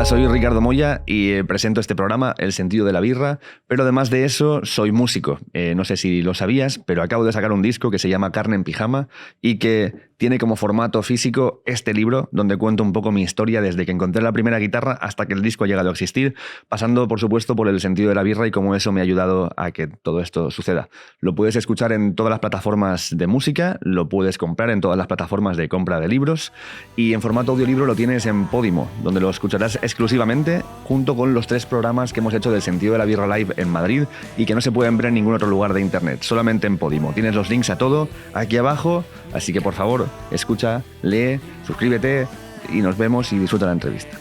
Hola, soy Ricardo Moya y presento este programa, El sentido de la birra, pero además de eso soy músico. No sé si lo sabías, pero acabo de sacar un disco que se llama Carne en Pijama y que tiene como formato físico este libro donde cuento un poco mi historia desde que encontré la primera guitarra hasta que el disco ha llegado a existir, pasando por supuesto por el sentido de la birra y cómo eso me ha ayudado a que todo esto suceda. Lo puedes escuchar en todas las plataformas de música, lo puedes comprar en todas las plataformas de compra de libros y en formato audiolibro lo tienes en Podimo, donde lo escucharás exclusivamente junto con los 3 programas que hemos hecho del sentido de la birra live en Madrid y que no se pueden ver en ningún otro lugar de internet, solamente en Podimo. Tienes los links a todo aquí abajo, así que por favor, escucha, lee, suscríbete y nos vemos y disfruta la entrevista.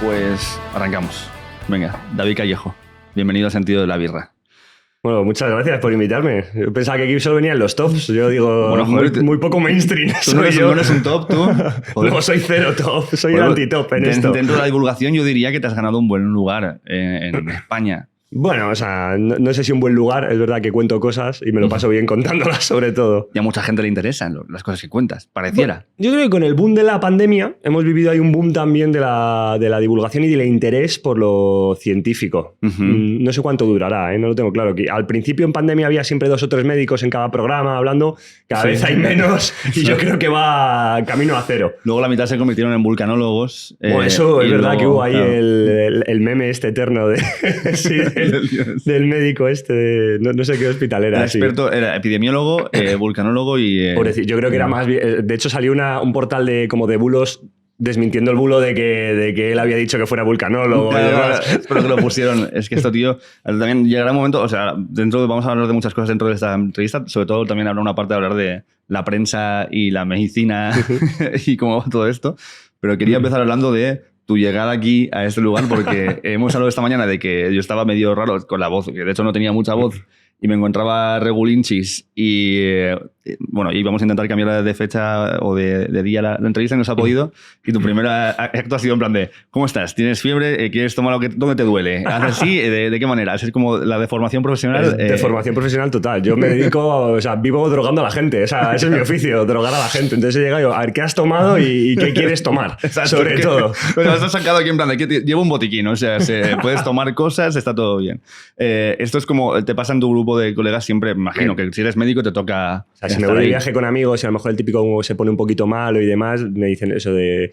Pues arrancamos. Venga, David Callejo, bienvenido al sentido de la birra. Bueno, muchas gracias por invitarme. Yo pensaba que aquí solo venían los tops. Yo digo, bueno, joder, muy poco mainstream. ¿Tú no eres un top, tú? No, soy cero top. Soy el anti-top en esto. Dentro de la divulgación yo diría que te has ganado un buen lugar en España. Bueno, o sea, no sé si un buen lugar, es verdad que cuento cosas y me lo paso bien contándolas sobre todo. Y a mucha gente le interesan las cosas que cuentas, pareciera. Bueno, yo creo que con el boom de la pandemia hemos vivido ahí un boom también de la divulgación y del interés por lo científico. No sé cuánto durará, no lo tengo claro. Al principio en pandemia había siempre 2 o 3 médicos en cada programa hablando, cada vez hay menos y yo creo que va camino a 0. Luego la mitad se convirtieron en vulcanólogos. Bueno, eso es verdad, luego, que hubo ahí claro, el meme este eterno de... sí, del médico este, no sé qué hospital era. Era experto, era epidemiólogo, vulcanólogo y... Pobrecito, yo creo que era más... De hecho salió un portal de bulos desmintiendo el bulo de que él había dicho que fuera vulcanólogo. Claro, pero que lo pusieron. Es que esto, tío, también llegará un momento... O sea, vamos a hablar de muchas cosas dentro de esta entrevista, sobre todo también habrá una parte de hablar de la prensa y la medicina y cómo va todo esto. Pero quería empezar hablando de tu llegada aquí a este lugar porque hemos hablado esta mañana de que yo estaba medio raro con la voz, que de hecho no tenía mucha voz y me encontraba regulinchis y bueno, íbamos a intentar cambiar de fecha o de día la entrevista y no se ha podido y tu primera acto ha sido en plan de ¿cómo estás? ¿Tienes fiebre? ¿Quieres tomar algo? ¿Dónde te duele? ¿Haces así? ¿De qué manera? ¿Es como la de formación profesional? De formación profesional total. Yo me dedico, o sea, vivo drogando a la gente. O sea, ese es mi oficio, drogar a la gente. Entonces he llegado yo, a ver, ¿qué has tomado y qué quieres tomar? Exacto, sobre todo. Pero has sacado aquí en plan de que llevo un botiquín, o sea, puedes tomar cosas, está todo bien. Esto es como, te pasa en tu grupo de colegas siempre, imagino, que si eres médico te toca... O sea, si me voy de viaje con amigos y a lo mejor el típico se pone un poquito malo y demás, me dicen eso de,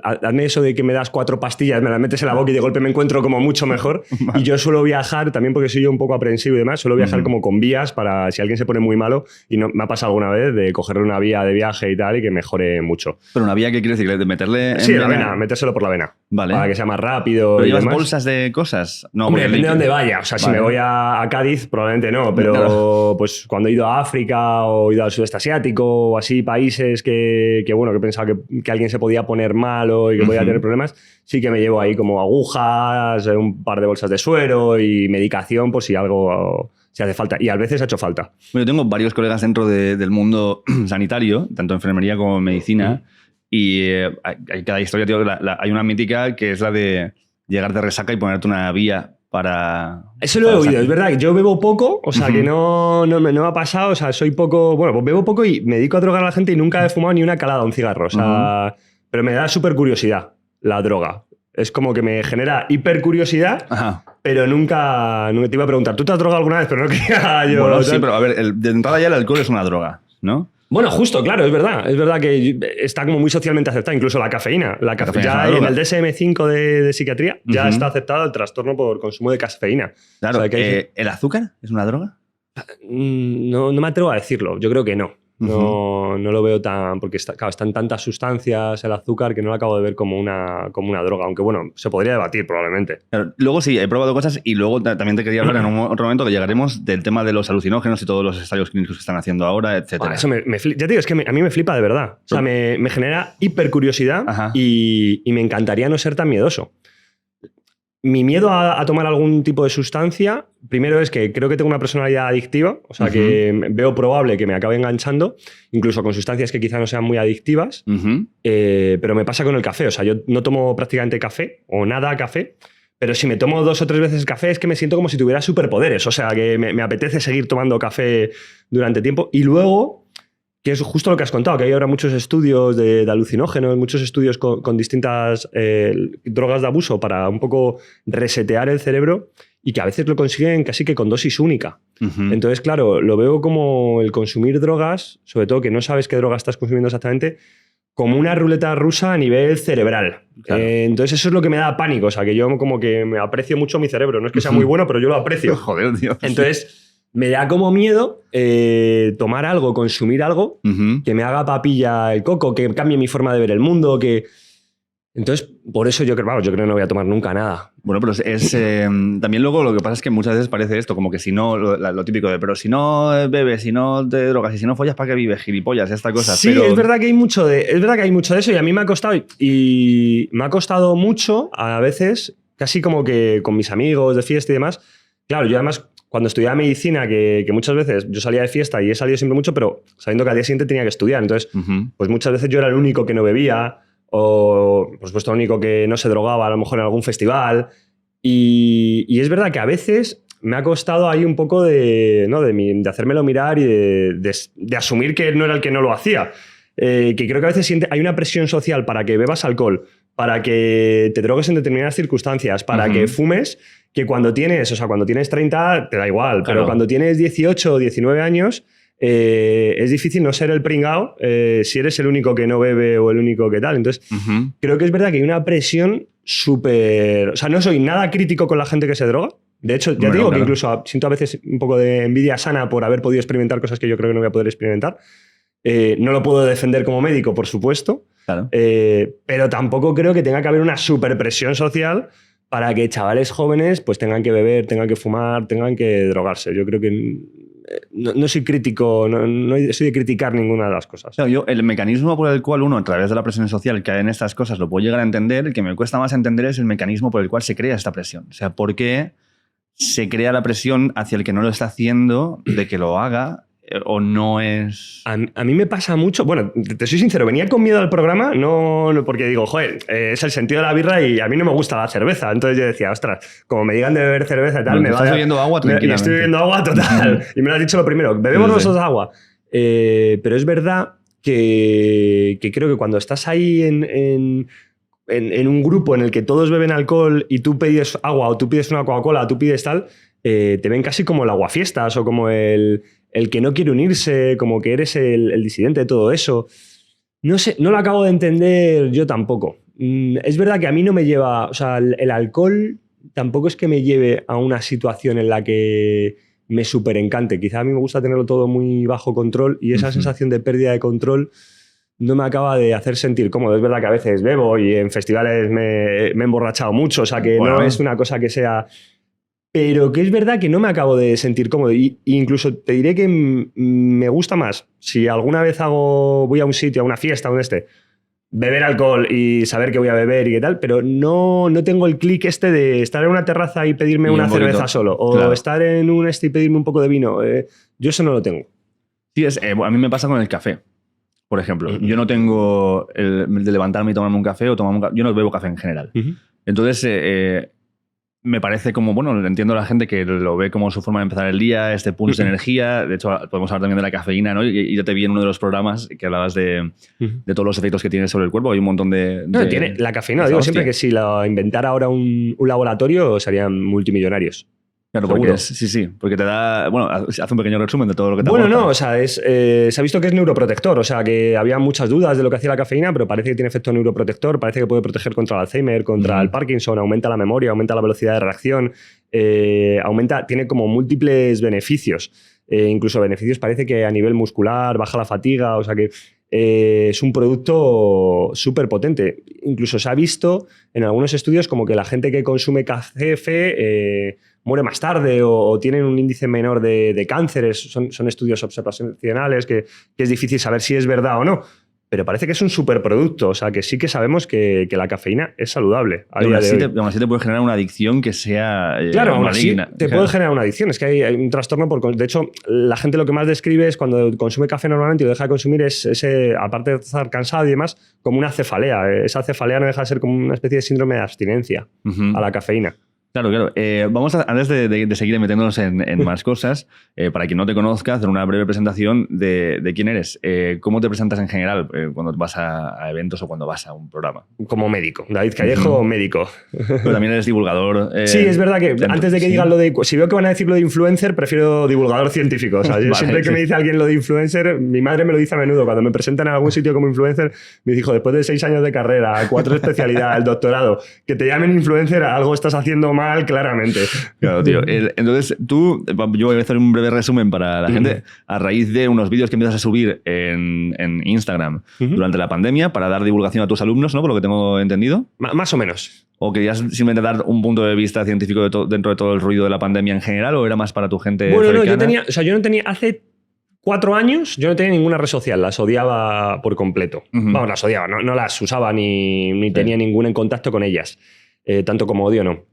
hazme eso de que me das 4 pastillas, me las metes en la boca y de golpe me encuentro como mucho mejor. Y yo suelo viajar, también porque soy yo un poco aprensivo y demás, suelo viajar como con vías para si alguien se pone muy malo, y no, me ha pasado alguna vez de cogerle una vía de viaje y tal y que mejore mucho. ¿Pero una vía qué quiere decir? ¿De meterle Sí, en la vena, metérselo por la vena. Vale. Para que sea más rápido. ¿Pero y llevas demás. bolsas de cosas? No, hombre, depende de dónde vaya. O sea, si me voy a Cádiz, probablemente no, pero claro, pues cuando he ido a África o he ido al sudeste asiático o así, países que bueno, que pensaba que alguien se podía poner malo y que podía tener problemas, sí que me llevo ahí como agujas, un par de bolsas de suero y medicación por si algo se hace falta. Y a veces ha hecho falta. Bueno, yo tengo varios colegas dentro del mundo sanitario, tanto enfermería como medicina, y hay cada historia, tío, hay una mítica que es la de llegar de resaca y ponerte una vía para... Eso lo he oído, es verdad que yo bebo poco, o sea, que no me ha pasado, o sea, soy poco... Bueno, pues bebo poco y me dedico a drogar a la gente y nunca he fumado ni una calada, un cigarro, o sea... Pero me da súper curiosidad la droga. Es como que me genera hipercuriosidad, pero nunca te iba a preguntar, ¿tú te has drogado alguna vez? Pero no quería yo... Bueno, sí, pero a ver, de entrada ya el alcohol es una droga, ¿no? Bueno, justo, claro, es verdad que está como muy socialmente aceptada, incluso la cafeína. La cafeína ya en el DSM-5 de psiquiatría ya está aceptado el trastorno por consumo de cafeína. Claro, o sea, ¿el azúcar es una droga? No me atrevo a decirlo, yo creo que no. No lo veo tan... Porque están tantas sustancias el azúcar que no lo acabo de ver como una droga. Aunque bueno, se podría debatir probablemente. Claro, luego sí, he probado cosas y luego también te quería hablar en otro momento que llegaremos del tema de los alucinógenos y todos los ensayos clínicos que están haciendo ahora, etc. Eso ya te digo, es que a mí me flipa de verdad. O sea, me genera hipercuriosidad y me encantaría no ser tan miedoso. Mi miedo a tomar algún tipo de sustancia, primero es que creo que tengo una personalidad adictiva, o sea que veo probable que me acabe enganchando, incluso con sustancias que quizá no sean muy adictivas, pero me pasa con el café, o sea, yo no tomo prácticamente café o nada café, pero si me tomo 2 o 3 veces café es que me siento como si tuviera superpoderes. O sea, que me apetece seguir tomando café durante tiempo. Y luego, que es justo lo que has contado, que hay ahora muchos estudios de alucinógenos, muchos estudios con distintas drogas de abuso para un poco resetear el cerebro y que a veces lo consiguen casi que con dosis única. Entonces, claro, lo veo como el consumir drogas, sobre todo que no sabes qué droga estás consumiendo exactamente, como una ruleta rusa a nivel cerebral. Claro. Entonces eso es lo que me da pánico. O sea, que yo como que me aprecio mucho mi cerebro. No es que sea muy bueno, pero yo lo aprecio. Joder, Dios. Entonces me da como miedo tomar algo, consumir algo que me haga papilla el coco, que cambie mi forma de ver el mundo, que... Entonces, por eso yo creo que no voy a tomar nunca nada. Bueno, pero también luego lo que pasa es que muchas veces parece esto, como que si no, lo típico de, pero si no bebes, si no te drogas y si no follas, ¿para qué vives? Gilipollas, esta cosa. Sí, pero... es verdad que hay mucho de eso y a mí me ha costado mucho a veces, casi como que con mis amigos de fiesta y demás. Claro, yo además cuando estudiaba medicina, que muchas veces yo salía de fiesta y he salido siempre mucho, pero sabiendo que al día siguiente tenía que estudiar. Entonces, pues muchas veces yo era el único que no bebía, o por supuesto el único que no se drogaba a lo mejor en algún festival. Y es verdad que a veces me ha costado ahí un poco de hacérmelo mirar y de asumir que él no era el que no lo hacía. Que creo que a veces hay una presión social para que bebas alcohol, para que te drogues en determinadas circunstancias, para que fumes, que cuando tienes 30 te da igual, claro. Pero cuando tienes 18 o 19 años... es difícil no ser el pringao si eres el único que no bebe o el único que tal. Entonces, creo que es verdad que hay una presión súper... O sea, no soy nada crítico con la gente que se droga. De hecho, ya te digo que incluso siento a veces un poco de envidia sana por haber podido experimentar cosas que yo creo que no voy a poder experimentar. No lo puedo defender como médico, por supuesto. Claro. Pero tampoco creo que tenga que haber una súper presión social para que chavales jóvenes pues tengan que beber, tengan que fumar, tengan que drogarse. Yo creo que... No soy crítico, no soy de criticar ninguna de las cosas. Claro, el mecanismo por el cual uno, a través de la presión social que hay en estas cosas, lo puede llegar a entender, el que me cuesta más entender es el mecanismo por el cual se crea esta presión. O sea, ¿por qué se crea la presión hacia el que no lo está haciendo de que lo haga o no es...? A mí me pasa mucho... Bueno, te soy sincero, venía con miedo al programa, no porque digo, joder, es el sentido de la birra y a mí no me gusta la cerveza. Entonces yo decía, ostras, como me digan de beber cerveza y tal, me va a... Estás bebiendo agua tranquilamente. Estoy bebiendo agua total. Y me lo has dicho lo primero, bebemos nosotros agua. Pero es verdad que creo que cuando estás ahí en un grupo en el que todos beben alcohol y tú pides agua o tú pides una Coca-Cola o tú pides tal, te ven casi como el aguafiestas o como el que no quiere unirse, como que eres el disidente de todo eso. No sé, no lo acabo de entender yo tampoco. Es verdad que a mí no me lleva... O sea, el alcohol tampoco es que me lleve a una situación en la que me súper encante. Quizá a mí me gusta tenerlo todo muy bajo control y esa sensación de pérdida de control no me acaba de hacer sentir cómodo. Es verdad que a veces bebo y en festivales me he emborrachado mucho, o sea que no es una cosa que sea... Pero que es verdad que no me acabo de sentir cómodo. Y incluso te diré que me gusta más si alguna vez voy a un sitio, a una fiesta, beber alcohol y saber que voy a beber y qué tal, pero no tengo el clic de estar en una terraza y pedirme una cerveza solo, o estar en un y pedirme un poco de vino. Yo eso no lo tengo. Sí, a mí me pasa con el café. Por ejemplo, yo no tengo el de levantarme y tomarme un café o tomarme yo no bebo café en general. Entonces... me parece como, bueno, entiendo a la gente que lo ve como su forma de empezar el día, este punch de energía. De hecho, podemos hablar también de la cafeína, ¿no? Y yo te vi en uno de los programas que hablabas de todos los efectos que tiene sobre el cuerpo. Hay un montón de... No, tiene la cafeína. Digo siempre que si la inventara ahora un laboratorio serían multimillonarios. Claro, porque te da... Bueno, hace un pequeño resumen de todo lo que te aporta. Bueno, no, o sea, se ha visto que es neuroprotector, o sea, que había muchas dudas de lo que hacía la cafeína, pero parece que tiene efecto neuroprotector, parece que puede proteger contra el Alzheimer, contra el Parkinson, aumenta la memoria, aumenta la velocidad de reacción, tiene como múltiples beneficios. Incluso beneficios parece que a nivel muscular, baja la fatiga, o sea que es un producto súper potente. Incluso se ha visto en algunos estudios como que la gente que consume café muere más tarde o tienen un índice menor de cánceres. Son estudios observacionales que es difícil saber si es verdad o no. Pero parece que es un superproducto, o sea que sí que sabemos que la cafeína es saludable. Aún así te puede generar una adicción que sea claro, aún así te puede generar una adicción. Es que hay un trastorno de hecho, la gente lo que más describe es cuando consume café normalmente y lo deja de consumir es ese, aparte de estar cansado y demás, como una cefalea. Esa cefalea no deja de ser como una especie de síndrome de abstinencia a la cafeína. Claro, claro. Vamos a, antes de seguir metiéndonos en más cosas, para quien no te conozca, hacer una breve presentación de quién eres. ¿Cómo te presentas en general cuando vas a eventos o cuando vas a un programa? Como médico. David Callejo, médico. Pero también eres divulgador. Sí, es verdad que antes de que digan lo de... Si veo que van a decir lo de influencer, prefiero divulgador científico. O sea, yo siempre que me dice alguien lo de influencer, mi madre me lo dice a menudo. Cuando me presentan en algún sitio como influencer, me dijo, después de 6 años de carrera, 4 especialidades, el doctorado, que te llamen influencer, algo estás haciendo mal claramente. Claro, tío. Entonces, yo voy a hacer un breve resumen para la gente. A raíz de unos vídeos que empiezas a subir en Instagram durante la pandemia para dar divulgación a tus alumnos, ¿no? Por lo que tengo entendido. Más o menos. ¿O querías simplemente dar un punto de vista científico dentro de todo el ruido de la pandemia en general, o era más para tu gente cercana? No, yo no tenía... Hace 4 años yo no tenía ninguna red social, las odiaba por completo. Vamos, las odiaba, no las usaba ni tenía ningún en contacto con ellas. Tanto como odio, no.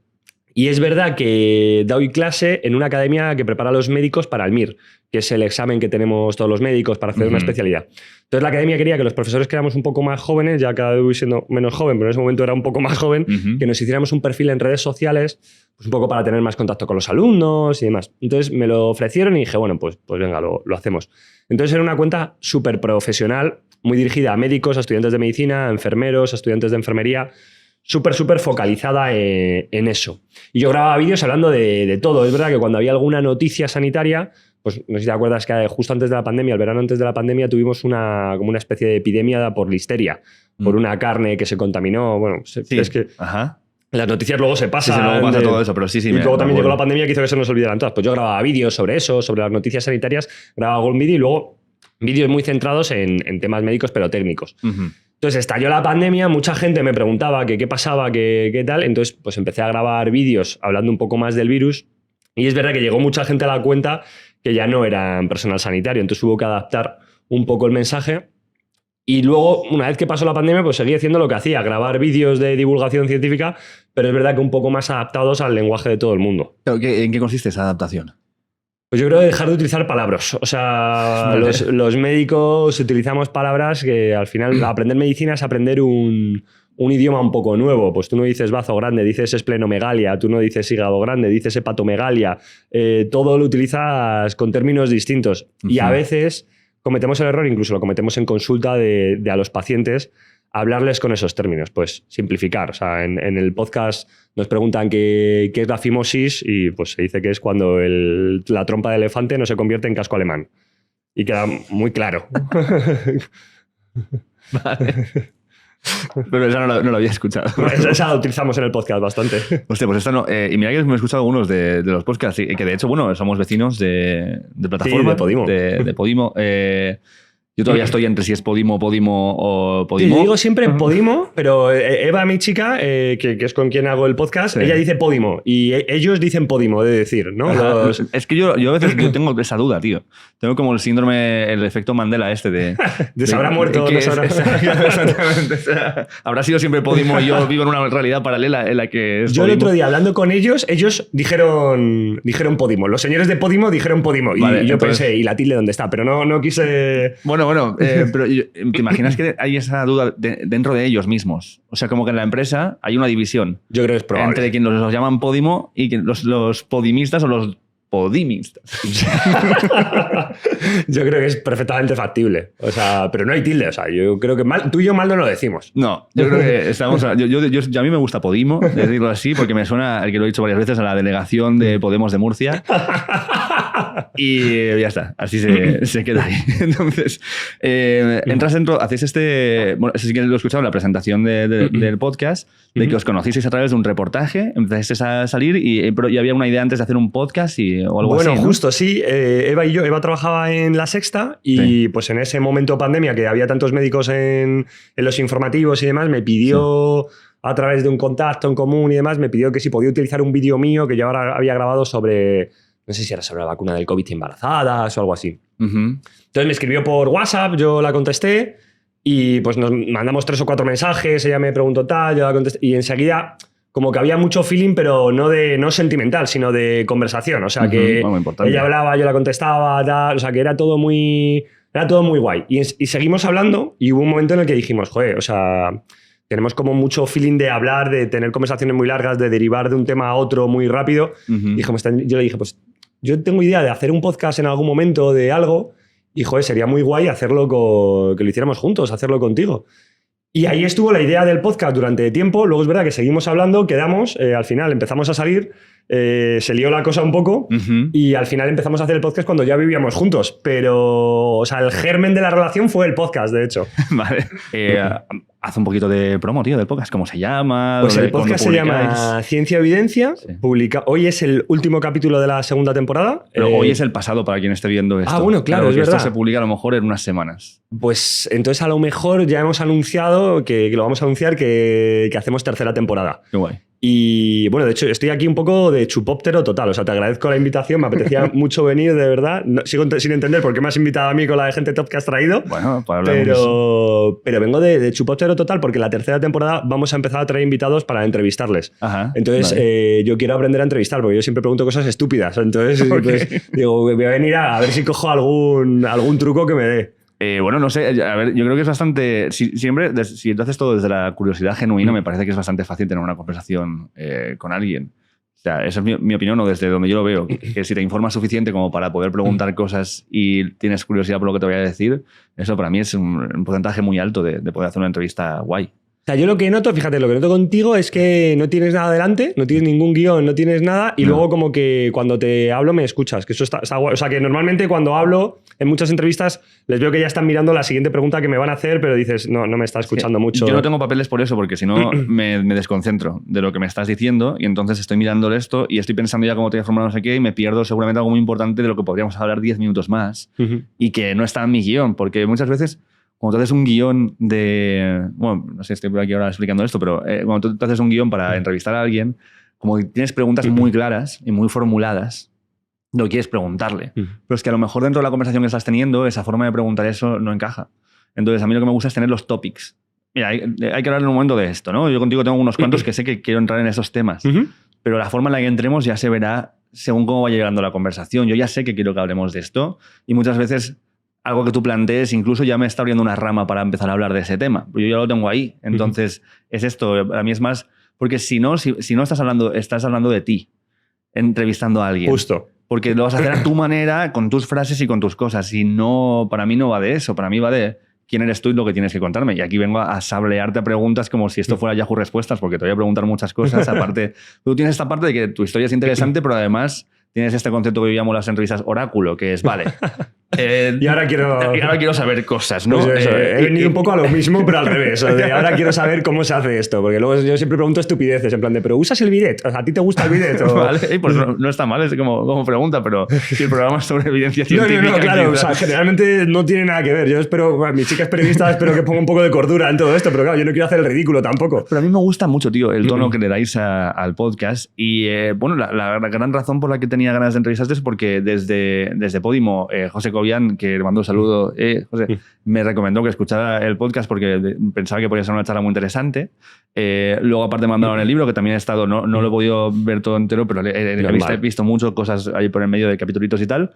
Y es verdad que doy clase en una academia que prepara a los médicos para el MIR, que es el examen que tenemos todos los médicos para hacer una especialidad. Entonces la academia quería que los profesores que éramos un poco más jóvenes, ya cada vez voy siendo menos joven, pero en ese momento era un poco más joven, que nos hiciéramos un perfil en redes sociales, pues un poco para tener más contacto con los alumnos y demás. Entonces me lo ofrecieron y dije, bueno, pues venga, lo hacemos. Entonces era una cuenta súper profesional, muy dirigida a médicos, a estudiantes de medicina, a enfermeros, a estudiantes de enfermería, súper focalizada en eso. Y yo grababa vídeos hablando de todo. Es verdad que cuando había alguna noticia sanitaria, pues no sé si te acuerdas que justo antes de la pandemia, el verano antes de la pandemia, tuvimos como una especie de epidemia por listeria, por una carne que se contaminó. Bueno, es que... Ajá. Las noticias luego se pasan. Sí, luego pasa todo eso, pero sí. Y luego también llegó la pandemia que hizo que se nos olvidaran todas. Pues yo grababa vídeos sobre eso, sobre las noticias sanitarias, grababa algún vídeo y luego vídeos muy centrados en temas médicos, pero técnicos. Entonces estalló la pandemia, mucha gente me preguntaba qué pasaba, qué tal. Entonces pues empecé a grabar vídeos hablando un poco más del virus. Y es verdad que llegó mucha gente a la cuenta que ya no eran personal sanitario. Entonces hubo que adaptar un poco el mensaje. Y luego, una vez que pasó la pandemia, pues seguí haciendo lo que hacía, grabar vídeos de divulgación científica, pero es verdad que un poco más adaptados al lenguaje de todo el mundo. ¿En qué consiste esa adaptación? Pues yo creo que dejar de utilizar palabras. O sea, los médicos utilizamos palabras que al final aprender medicina es aprender un idioma un poco nuevo. Pues tú no dices bazo grande, dices esplenomegalia, tú no dices hígado grande, dices hepatomegalia. Todo lo utilizas con términos distintos. Y a veces cometemos el error, incluso lo cometemos en consulta de a los pacientes, hablarles con esos términos, pues simplificar. O sea, en el podcast nos preguntan qué es la fimosis y pues se dice que es cuando la trompa de elefante no se convierte en casco alemán. Y queda muy claro. Vale. Pero esa no lo había escuchado. Esa la utilizamos en el podcast bastante. Hostia, pues esta no. Y mira que me he escuchado algunos de los podcasts, y que de hecho, bueno, somos vecinos de plataforma. Sí, de Podimo. De Podimo. Yo todavía estoy entre si es Podimo o Podimo. Sí, yo digo siempre Podimo, pero Eva, mi chica, que es con quien hago el podcast, ella dice Podimo y ellos dicen Podimo, de decir, ¿no? Es que yo a veces tengo esa duda, tío. Tengo como el síndrome, el efecto Mandela de se habrá muerto, no se habrá... Exactamente. O sea, habrá sido siempre Podimo y yo vivo en una realidad paralela en la que es Yo Podimo. el otro día, hablando con ellos dijeron Podimo. Los señores de Podimo dijeron Podimo. Vale, y yo pensé, ¿y la tilde dónde está? Pero no quise... Bueno, pero ¿te imaginas que hay esa duda dentro de ellos mismos? O sea, como que en la empresa hay una división. Yo creo que es probable. Entre quienes los llaman Podimo y los podimistas o los podimistas. Yo creo que es perfectamente factible. O sea, pero no hay tilde. O sea, yo creo que tú y yo mal no lo decimos. No, yo creo que estamos... a mí me gusta Podimo, decirlo así, porque me suena, el que lo he dicho varias veces, a la delegación de Podemos de Murcia. Y ya está, así se queda ahí. Entonces, entras dentro, hacéis bueno, eso sí que lo he escuchado en la presentación del podcast, de que os conocisteis a través de un reportaje, empezasteis a salir y había una idea antes de hacer un podcast o algo así, ¿no? Bueno, justo, sí. Eva trabajaba en La Sexta y pues en ese momento pandemia que había tantos médicos en los informativos y demás, me pidió... a través de un contacto en común y demás, me pidió que si podía utilizar un vídeo mío que yo ahora había grabado sobre... No sé si era sobre la vacuna del COVID embarazadas o algo así. Entonces me escribió por WhatsApp, yo la contesté y pues nos mandamos 3 o 4 mensajes, ella me preguntó tal, yo la contesté y enseguida como que había mucho feeling, pero no sentimental, sino de conversación. O sea que ella hablaba, yo la contestaba, tal, o sea que era todo muy guay. Y seguimos hablando y hubo un momento en el que dijimos, joder, o sea... tenemos como mucho feeling de hablar, de tener conversaciones muy largas, de derivar de un tema a otro muy rápido. Y yo le dije, pues yo tengo idea de hacer un podcast en algún momento de algo y, joder, sería muy guay hacerlo que lo hiciéramos juntos, hacerlo contigo. Y ahí estuvo la idea del podcast durante tiempo. Luego es verdad que seguimos hablando, quedamos, al final empezamos a salir, se lió la cosa un poco y al final empezamos a hacer el podcast cuando ya vivíamos juntos. Pero, o sea, el germen de la relación fue el podcast, de hecho. Vale. Haz un poquito de promo, tío, del podcast. ¿Cómo se llama? Pues el podcast se llama Ciencia Evidencia. Sí. Hoy es el último capítulo de la segunda temporada. Pero hoy es el pasado para quien esté viendo esto. Ah, bueno, claro, es verdad. Esto se publica a lo mejor en unas semanas. Pues entonces a lo mejor ya hemos anunciado que lo vamos a anunciar que hacemos tercera temporada. Qué guay. Y bueno, de hecho estoy aquí un poco de chupóptero total. O sea, te agradezco la invitación, me apetecía mucho venir, de verdad. No, sigo sin entender por qué me has invitado a mí con la de gente top que has traído. Bueno, para hablar pero vengo de chupóptero total porque la tercera temporada vamos a empezar a traer invitados para entrevistarles. Ajá, entonces, vale. Yo quiero aprender a entrevistar porque yo siempre pregunto cosas estúpidas. Entonces, Okay. pues, digo, voy a venir a ver si cojo algún truco que me dé. Bueno, no sé, a ver, yo creo que es bastante... Si tú haces todo desde la curiosidad genuina, me parece que es bastante fácil tener una conversación con alguien. O sea, esa es mi opinión, o desde donde yo lo veo. Que si te informas suficiente como para poder preguntar cosas y tienes curiosidad por lo que te voy a decir, eso para mí es un porcentaje muy alto de poder hacer una entrevista guay. O sea, yo lo que noto, fíjate, lo que noto contigo es que no tienes nada delante, no tienes ningún guión, no tienes nada, y luego como que cuando te hablo me escuchas, que eso está guay. O sea, que normalmente cuando hablo en muchas entrevistas les veo que ya están mirando la siguiente pregunta que me van a hacer, pero dices, no me está escuchando mucho. Yo no tengo papeles por eso, porque si no me desconcentro de lo que me estás diciendo y entonces estoy mirándole esto y estoy pensando ya cómo te voy a formar no sé qué y me pierdo seguramente algo muy importante de lo que podríamos hablar 10 minutos más y que no está en mi guión, porque muchas veces... Cuando tú haces un guión de... Bueno, no sé, estoy por aquí ahora explicando esto, pero cuando tú haces un guión para entrevistar a alguien, como que tienes preguntas muy claras y muy formuladas, lo quieres preguntarle. Pero es que a lo mejor dentro de la conversación que estás teniendo, esa forma de preguntar eso no encaja. Entonces, a mí lo que me gusta es tener los topics. Mira, hay que hablar en un momento de esto, ¿no? Yo contigo tengo unos cuantos que sé que quiero entrar en esos temas, pero la forma en la que entremos ya se verá según cómo va llegando la conversación. Yo ya sé que quiero que hablemos de esto y muchas veces... Algo que tú plantees, incluso ya me está abriendo una rama para empezar a hablar de ese tema. Yo ya lo tengo ahí. Entonces, es esto. Para mí es más... Porque si no estás hablando de ti, entrevistando a alguien. Justo. Porque lo vas a hacer a tu manera, con tus frases y con tus cosas. Y no, para mí no va de eso. Para mí va de quién eres tú y lo que tienes que contarme. Y aquí vengo a sablearte a preguntas como si esto fuera Yahoo Respuestas, porque te voy a preguntar muchas cosas. Aparte, tú tienes esta parte de que tu historia es interesante, pero además... Tienes este concepto que yo llamo las entrevistas oráculo, que es, vale... y ahora quiero saber cosas, ¿no? Pues eso, he venido un poco a lo mismo, pero al revés. O sea, ahora quiero saber cómo se hace esto, porque luego yo siempre pregunto estupideces, en plan de, ¿pero usas el bidet? O sea, ¿a ti te gusta el bidet? O... Vale, pues no está mal, es como pregunta, pero si el programa es sobre evidencia científica... No, claro, o sea, generalmente no tiene nada que ver. Yo espero, bueno, mi chica es periodista, espero que ponga un poco de cordura en todo esto, pero claro, yo no quiero hacer el ridículo tampoco. Pero a mí me gusta mucho, tío, el tono que le dais al podcast y, bueno, la gran razón por la que tenía ganas de entrevistarte es porque desde Podimo, José Cobian, que le mando un saludo, José, me recomendó que escuchara el podcast porque pensaba que podía ser una charla muy interesante. Luego, aparte, me mandaron el libro, que también he estado, no lo he podido ver todo entero, pero he visto muchas cosas ahí por el medio de capítulos y tal.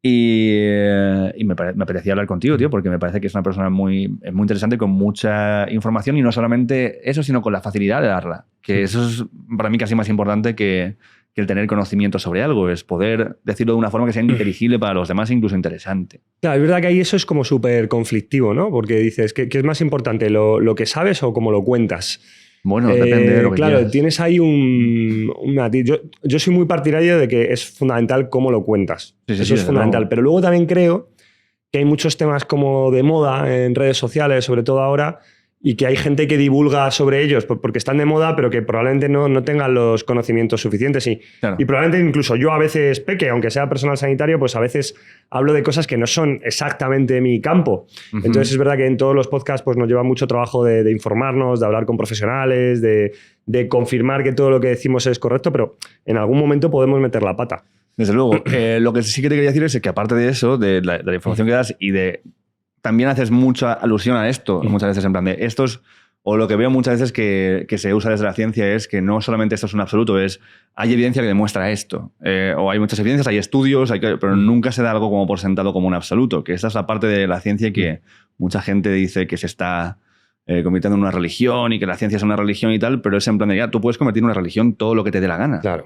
Y me apetecía hablar contigo, tío, porque me parece que es una persona muy interesante, con mucha información, y no solamente eso, sino con la facilidad de darla. Que eso es para mí casi más importante que el tener conocimiento sobre algo, es poder decirlo de una forma que sea inteligible para los demás e incluso interesante. Claro, es verdad que ahí eso es como súper conflictivo, ¿no? Porque dices, ¿qué es más importante, lo que sabes o cómo lo cuentas? Bueno, depende de lo que claro, quieras. Tienes ahí yo soy muy partidario de que es fundamental cómo lo cuentas. Eso es fundamental. Pero luego también creo que hay muchos temas como de moda en redes sociales, sobre todo ahora, y que hay gente que divulga sobre ellos porque están de moda, pero que probablemente no tengan los conocimientos suficientes. Claro. Y probablemente incluso yo a veces peque, aunque sea personal sanitario, pues a veces hablo de cosas que no son exactamente mi campo. Entonces es verdad que en todos los podcasts pues, nos lleva mucho trabajo de informarnos, de hablar con profesionales, de confirmar que todo lo que decimos es correcto, pero en algún momento podemos meter la pata. Desde luego. Lo que sí que te quería decir es que aparte de eso, de la información que das y de... También haces mucha alusión a esto, muchas veces en plan de estos, o lo que veo muchas veces que se usa desde la ciencia es que no solamente esto es un absoluto, hay evidencia que demuestra esto, o hay muchas evidencias, hay estudios, pero nunca se da algo como por sentado como un absoluto, que esa es la parte de la ciencia que mucha gente dice que se está convirtiendo en una religión y que la ciencia es una religión y tal, pero es en plan de ya, tú puedes convertir en una religión todo lo que te dé la gana. Claro.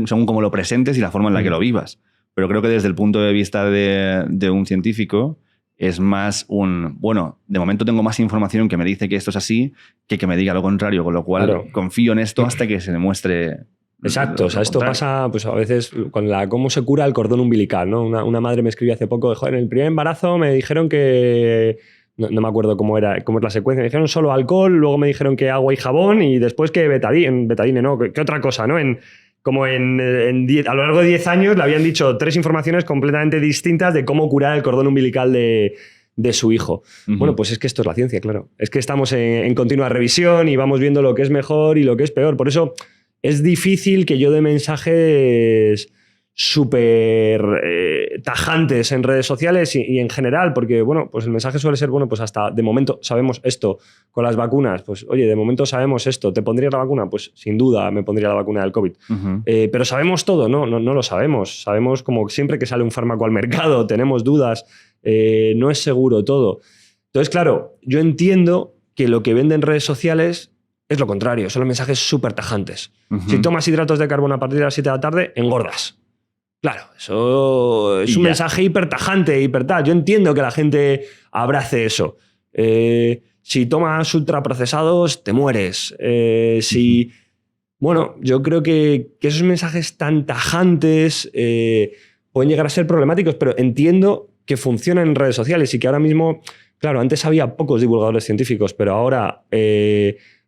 Según cómo lo presentes y la forma en la que lo vivas. Pero creo que desde el punto de vista de un científico es más bueno, de momento tengo más información que me dice que esto es así que me diga lo contrario, con lo cual confío en esto hasta que se demuestre. Exacto, o sea, esto pasa pues a veces con cómo se cura el cordón umbilical, ¿no? Una madre me escribió hace poco, joder, en el primer embarazo me dijeron que... No me acuerdo cómo es la secuencia. Me dijeron solo alcohol, luego me dijeron que agua y jabón y después que betadine, ¿no? ¿Qué otra cosa, no? A lo largo de 10 años le habían dicho 3 informaciones completamente distintas de cómo curar el cordón umbilical de su hijo. Bueno, pues es que esto es la ciencia, claro. Es que estamos en continua revisión y vamos viendo lo que es mejor y lo que es peor. Por eso es difícil que yo dé mensajes súper tajantes en redes sociales y en general, porque bueno, pues el mensaje suele ser, bueno, pues hasta de momento sabemos esto. Con las vacunas, pues oye, de momento sabemos esto. ¿Te pondrías la vacuna? Pues sin duda me pondría la vacuna del COVID. Pero ¿sabemos todo? No lo sabemos. Sabemos como siempre que sale un fármaco al mercado, tenemos dudas, no es seguro todo. Entonces, claro, yo entiendo que lo que venden en redes sociales es lo contrario, son los mensajes súper tajantes. Si tomas hidratos de carbono a partir de las 7 de la tarde, engordas. Claro, eso es un mensaje hiper tajante, hiper tal. Yo entiendo que la gente abrace eso. Si tomas ultraprocesados, te mueres. Bueno, yo creo que esos mensajes tan tajantes pueden llegar a ser problemáticos, pero entiendo que funcionan en redes sociales y que ahora mismo, claro, antes había pocos divulgadores científicos, pero ahora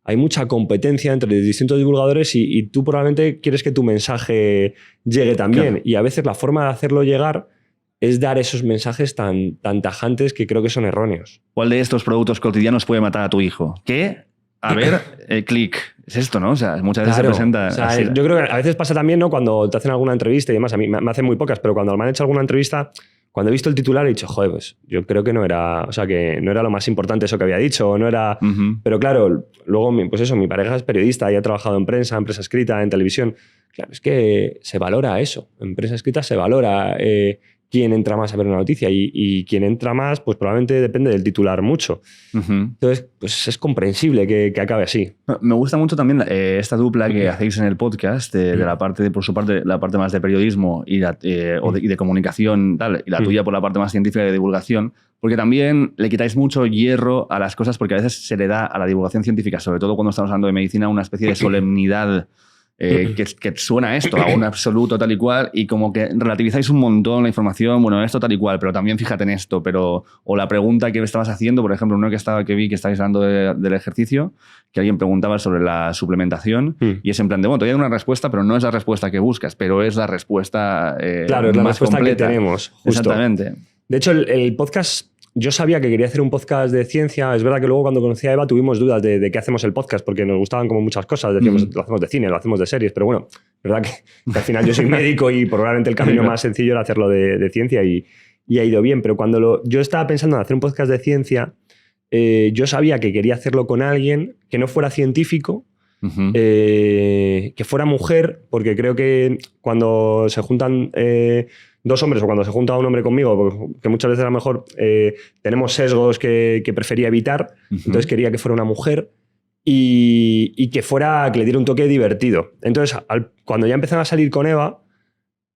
hay mucha competencia entre distintos divulgadores y tú probablemente quieres que tu mensaje llegue también. Claro. Y a veces la forma de hacerlo llegar es dar esos mensajes tan tajantes que creo que son erróneos. ¿Cuál de estos productos cotidianos puede matar a tu hijo? ¿Qué? A ver, clic. Es esto, ¿no? O sea, muchas veces se presenta... O sea, yo creo que a veces pasa también, ¿no? Cuando te hacen alguna entrevista y demás, a mí me hacen muy pocas, pero cuando me han hecho alguna entrevista... Cuando he visto el titular he dicho, joder, pues yo creo que no era, o sea, que no era lo más importante eso que había dicho, no era... Pero claro, luego, pues eso, mi pareja es periodista y ha trabajado en prensa escrita, en televisión. Claro, es que se valora eso. En prensa escrita se valora quién entra más a ver una noticia y quien entra más, pues probablemente depende del titular mucho. Entonces, pues es comprensible que acabe así. Me gusta mucho también esta dupla que hacéis en el podcast de la parte, por su parte, la parte más de periodismo y de comunicación tal, y la tuya por la parte más científica de divulgación, porque también le quitáis mucho hierro a las cosas porque a veces se le da a la divulgación científica, sobre todo cuando estamos hablando de medicina, una especie de solemnidad que suena a esto, a un absoluto tal y cual, y como que relativizáis un montón la información, bueno, esto tal y cual, pero también fíjate en esto, o la pregunta que estabas haciendo, por ejemplo, uno que vi que estáis hablando del ejercicio, que alguien preguntaba sobre la suplementación, y es en plan de, bueno, te voy a dar una respuesta, pero no es la respuesta que buscas, pero es la respuesta claro, es la más respuesta completa. que tenemos. Justo. Exactamente. De hecho, el podcast... Yo sabía que quería hacer un podcast de ciencia. Es verdad que luego cuando conocí a Eva tuvimos dudas de qué hacemos el podcast porque nos gustaban como muchas cosas. Decíamos, lo hacemos de cine, lo hacemos de series, pero bueno, es verdad que al final yo soy médico y probablemente el camino más sencillo era hacerlo de ciencia y ha ido bien. Pero cuando yo estaba pensando en hacer un podcast de ciencia, yo sabía que quería hacerlo con alguien que no fuera científico, que fuera mujer, porque creo que cuando se juntan... dos hombres o cuando se junta un hombre conmigo, que muchas veces a lo mejor tenemos sesgos que prefería evitar, entonces quería que fuera una mujer y que le diera un toque divertido. Entonces, cuando ya empezaron a salir con Eva,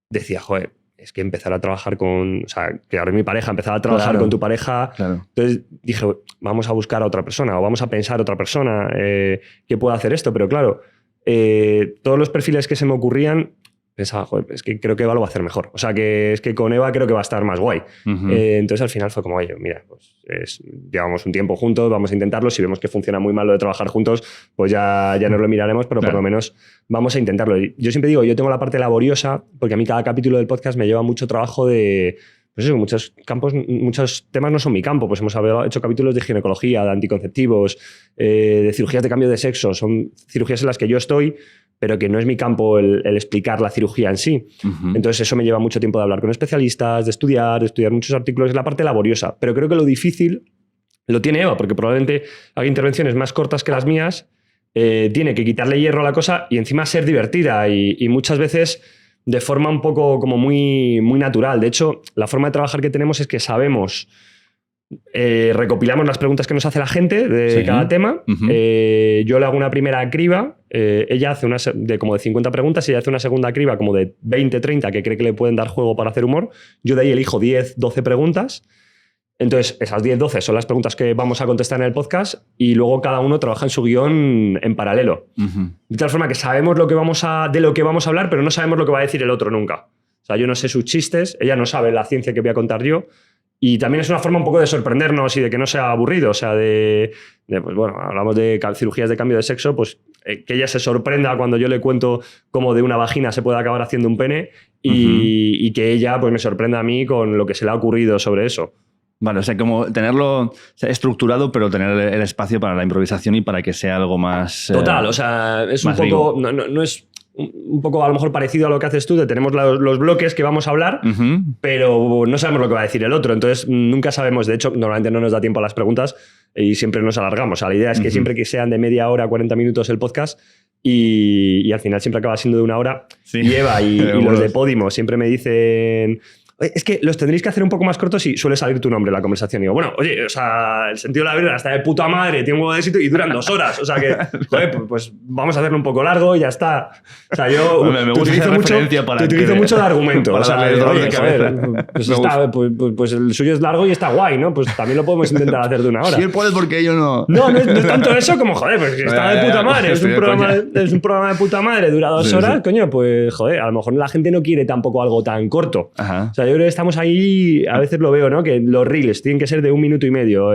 decía, joder, es que empezar a trabajar o sea, que ahora es mi pareja, empezar a trabajar con tu pareja. Claro. Entonces dije, vamos a buscar a otra persona o vamos a pensar a otra persona que pueda hacer esto. Pero claro, todos los perfiles que se me ocurrían, pensaba, joder, es que creo que Eva lo va a hacer mejor. O sea, que es que con Eva creo que va a estar más guay. Entonces, al final fue como, oye, mira, pues llevamos un tiempo juntos, vamos a intentarlo. Si vemos que funciona muy mal lo de trabajar juntos, pues ya nos lo miraremos, pero por lo menos vamos a intentarlo. Yo siempre digo, yo tengo la parte laboriosa, porque a mí cada capítulo del podcast me lleva mucho trabajo de... Pues eso, muchos temas no son mi campo. Pues hemos hecho capítulos de ginecología, de anticonceptivos, de cirugías de cambio de sexo. Son cirugías en las que yo estoy, pero que no es mi campo el explicar la cirugía en sí. Entonces eso me lleva mucho tiempo de hablar con especialistas, de estudiar muchos artículos. Es la parte laboriosa. Pero creo que lo difícil lo tiene Eva, porque probablemente haga intervenciones más cortas que las mías, tiene que quitarle hierro a la cosa y encima ser divertida y muchas veces de forma un poco como muy, muy natural. De hecho, la forma de trabajar que tenemos es que sabemos recopilamos las preguntas que nos hace la gente de cada tema. Yo le hago una primera criba. Ella hace como de 50 preguntas y ella hace una segunda criba como de 20, 30 que cree que le pueden dar juego para hacer humor. Yo de ahí elijo 10, 12 preguntas. Entonces, esas 10, 12 son las preguntas que vamos a contestar en el podcast y luego cada uno trabaja en su guión en paralelo. De tal forma que sabemos de lo que vamos a hablar, pero no sabemos lo que va a decir el otro nunca. O sea, yo no sé sus chistes, ella no sabe la ciencia que voy a contar yo. Y también es una forma un poco de sorprendernos y de que no sea aburrido. O sea, pues bueno, hablamos de cirugías de cambio de sexo, pues que ella se sorprenda cuando yo le cuento cómo de una vagina se puede acabar haciendo un pene y que ella pues me sorprenda a mí con lo que se le ha ocurrido sobre eso. Vale, o sea, como tenerlo estructurado, pero tener el espacio para la improvisación y para que sea algo más... Total, o sea, es un poco... No es un poco a lo mejor parecido a lo que haces tú, de tenemos los bloques que vamos a hablar, pero no sabemos lo que va a decir el otro, entonces nunca sabemos. De hecho, normalmente no nos da tiempo a las preguntas y siempre nos alargamos. O sea, la idea es que siempre que sean de media hora, 40 minutos el podcast y al final siempre acaba siendo de una hora. Sí. Y Eva y los de Podimo siempre me dicen... Es que los tendréis que hacer un poco más cortos y suele salir tu nombre en la conversación. Y digo, bueno, oye, o sea, el sentido de la vida está de puta madre, tiene un huevo de éxito y duran 2 horas. O sea que, joder, pues vamos a hacerlo un poco largo y ya está. O sea, yo me utilizo mucho de argumento. O sea, oye, joder, pues el suyo es largo y está guay, ¿no? Pues también lo podemos intentar hacer de una hora. Si él puede, porque yo no. No es tanto eso como, joder, pues está de puta madre. Es un programa de puta madre, dura 2 horas, coño, pues, joder, a lo mejor la gente no quiere tampoco algo tan corto. Ajá. O sea, yo creo que estamos ahí, a veces lo veo, ¿no? Que los reels tienen que ser de 1 minuto y medio.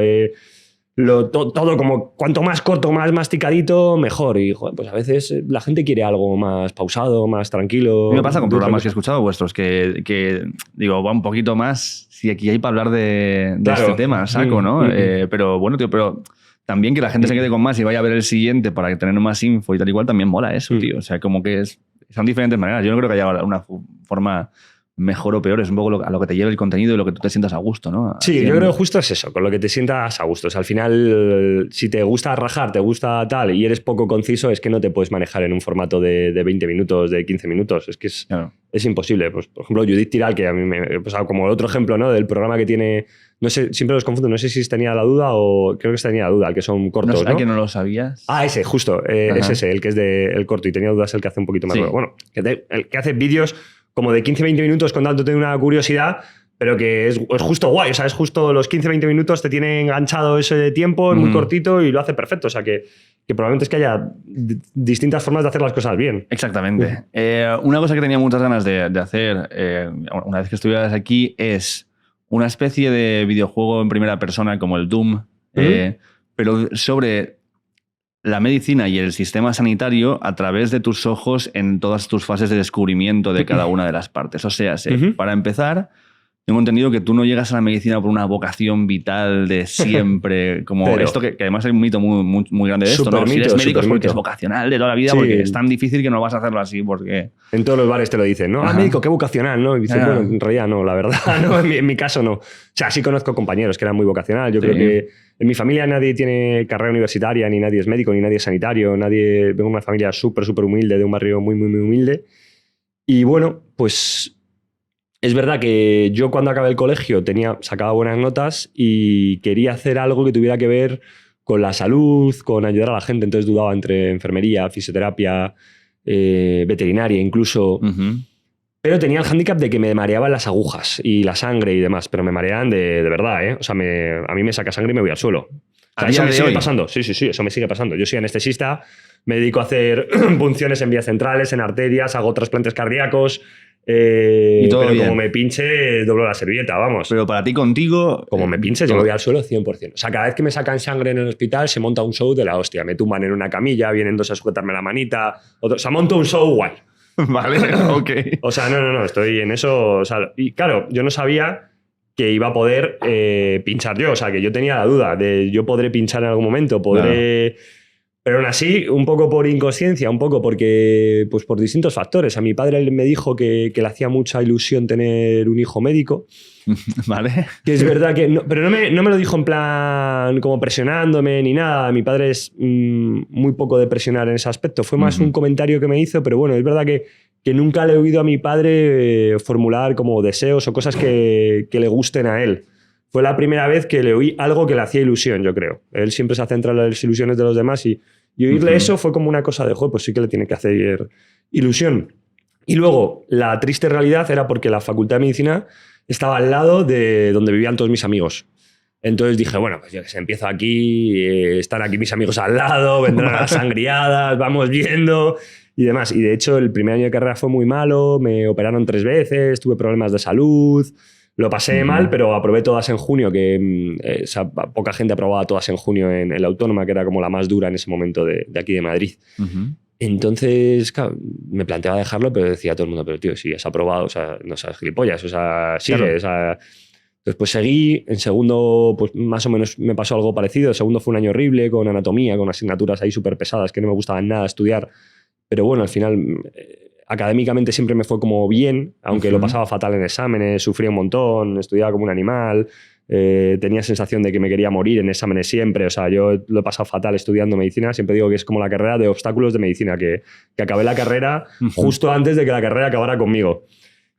Todo como cuanto más corto, más masticadito, mejor. Y joder, pues a veces la gente quiere algo más pausado, más tranquilo. A mí me pasa con programas que he escuchado vuestros que digo, va un poquito más. Si aquí hay para hablar de este tema, saco, ¿no? Pero bueno, tío, pero también que la gente se quede con más y vaya a ver el siguiente para tener más info y tal igual, también mola eso, tío. O sea, como que son diferentes maneras. Yo no creo que haya una forma mejor o peor, es un poco a lo que te lleve el contenido y lo que tú te sientas a gusto, ¿no? Sí, yo creo que justo es eso, con lo que te sientas a gusto. O sea, al final, si te gusta rajar, te gusta tal y eres poco conciso, es que no te puedes manejar en un formato de 20 minutos, de 15 minutos. Es que es imposible. Pues, por ejemplo, Judith Tiral, que a mí pues, como el otro ejemplo, ¿no? Del programa que tiene... No sé, siempre los confundo. No sé si tenía la duda o... Creo que tenía la duda, el que son cortos, ¿no? ¿Que no lo sabías? Ah, ese, justo. Es ese, el que es el corto. Y tenía dudas el que hace un poquito más. Sí. Bueno, el que hace vídeos como de 15-20 minutos contándote una curiosidad, pero que es justo guay. O sea, es justo los 15-20 minutos te tiene enganchado ese tiempo, es muy cortito y lo hace perfecto. O sea, que probablemente es que haya distintas formas de hacer las cosas bien. Exactamente. Una cosa que tenía muchas ganas de hacer una vez que estuvieras aquí es una especie de videojuego en primera persona como el Doom, pero sobre la medicina y el sistema sanitario a través de tus ojos en todas tus fases de descubrimiento de cada una de las partes. O sea, para empezar, tengo entendido que tú no llegas a la medicina por una vocación vital de siempre, como pero, esto que además hay un mito muy grande de esto, ¿no? Si eres médico es porque es vocacional de toda la vida, porque es tan difícil que no vas a hacerlo así, porque... En todos los bares te lo dicen, ¿no? Ah, médico, qué vocacional, ¿no? Y dices, bueno, en realidad no, la verdad, no, en mi caso no. O sea, sí conozco compañeros que eran muy vocacional. Yo creo que en mi familia nadie tiene carrera universitaria, ni nadie es médico, ni nadie es sanitario, vengo de una familia súper humilde, de un barrio muy humilde. Y bueno, pues... Es verdad que yo cuando acabé el colegio sacaba buenas notas y quería hacer algo que tuviera que ver con la salud, con ayudar a la gente. Entonces dudaba entre enfermería, fisioterapia, veterinaria incluso. Pero tenía el hándicap de que me mareaban las agujas y la sangre y demás. Pero me mareaban de verdad, ¿eh? O sea, a mí me saca sangre y me voy al suelo. O sea, eso me sigue pasando. Sí, eso me sigue pasando. Yo soy anestesista, me dedico a hacer punciones en vías centrales, en arterias, hago trasplantes cardíacos... pero como me pinche, doblo la servilleta, vamos. Pero para ti, contigo... Como me pinche, yo me voy al suelo 100%. O sea, cada vez que me sacan sangre en el hospital, se monta un show de la hostia. Me tumban en una camilla, vienen 2 a sujetarme la manita. O sea, monto un show guay. Vale, ok. O sea, no, estoy en eso... O sea, y claro, yo no sabía que iba a poder pinchar yo. O sea, que yo tenía la duda de yo podré pinchar en algún momento, podré... Claro. Pero aún así, un poco por inconsciencia, un poco porque, pues por distintos factores. A mi padre me dijo que le hacía mucha ilusión tener un hijo médico. Vale. Que es verdad que... No, pero no me lo dijo en plan como presionándome ni nada. Mi padre es muy poco de presionar en ese aspecto. Fue más un comentario que me hizo, pero bueno, es verdad que nunca le he oído a mi padre formular como deseos o cosas que le gusten a él. fue la primera vez que le oí algo que le hacía ilusión, yo creo. Él siempre se centra en las ilusiones de los demás y oírle eso fue como una cosa de, joder, pues sí que le tiene que hacer ilusión. Y luego, la triste realidad era porque la Facultad de Medicina estaba al lado de donde vivían todos mis amigos. Entonces dije, bueno, pues yo que sé, empiezo aquí, están aquí mis amigos al lado, vendrán las sangriadas, vamos viendo y demás. Y de hecho, el primer año de carrera fue muy malo, me operaron 3 veces, tuve problemas de salud, lo pasé mal, pero aprobé todas en junio, que poca gente aprobaba todas en junio en la Autónoma, que era como la más dura en ese momento de aquí de Madrid. Entonces, claro, me planteaba dejarlo, pero decía todo el mundo, pero tío, si has aprobado, o sea, no seas gilipollas, o sea, sigue, claro. O sea... Entonces, pues seguí. En segundo, pues más o menos me pasó algo parecido. El segundo fue un año horrible, con anatomía, con asignaturas ahí súper pesadas que no me gustaban nada estudiar. Pero bueno, al final, académicamente siempre me fue como bien, aunque lo pasaba fatal en exámenes, sufría un montón, estudiaba como un animal, tenía sensación de que me quería morir en exámenes siempre. O sea, yo lo he pasado fatal estudiando medicina. Siempre digo que es como la carrera de obstáculos de medicina, que acabé la carrera justo antes de que la carrera acabara conmigo.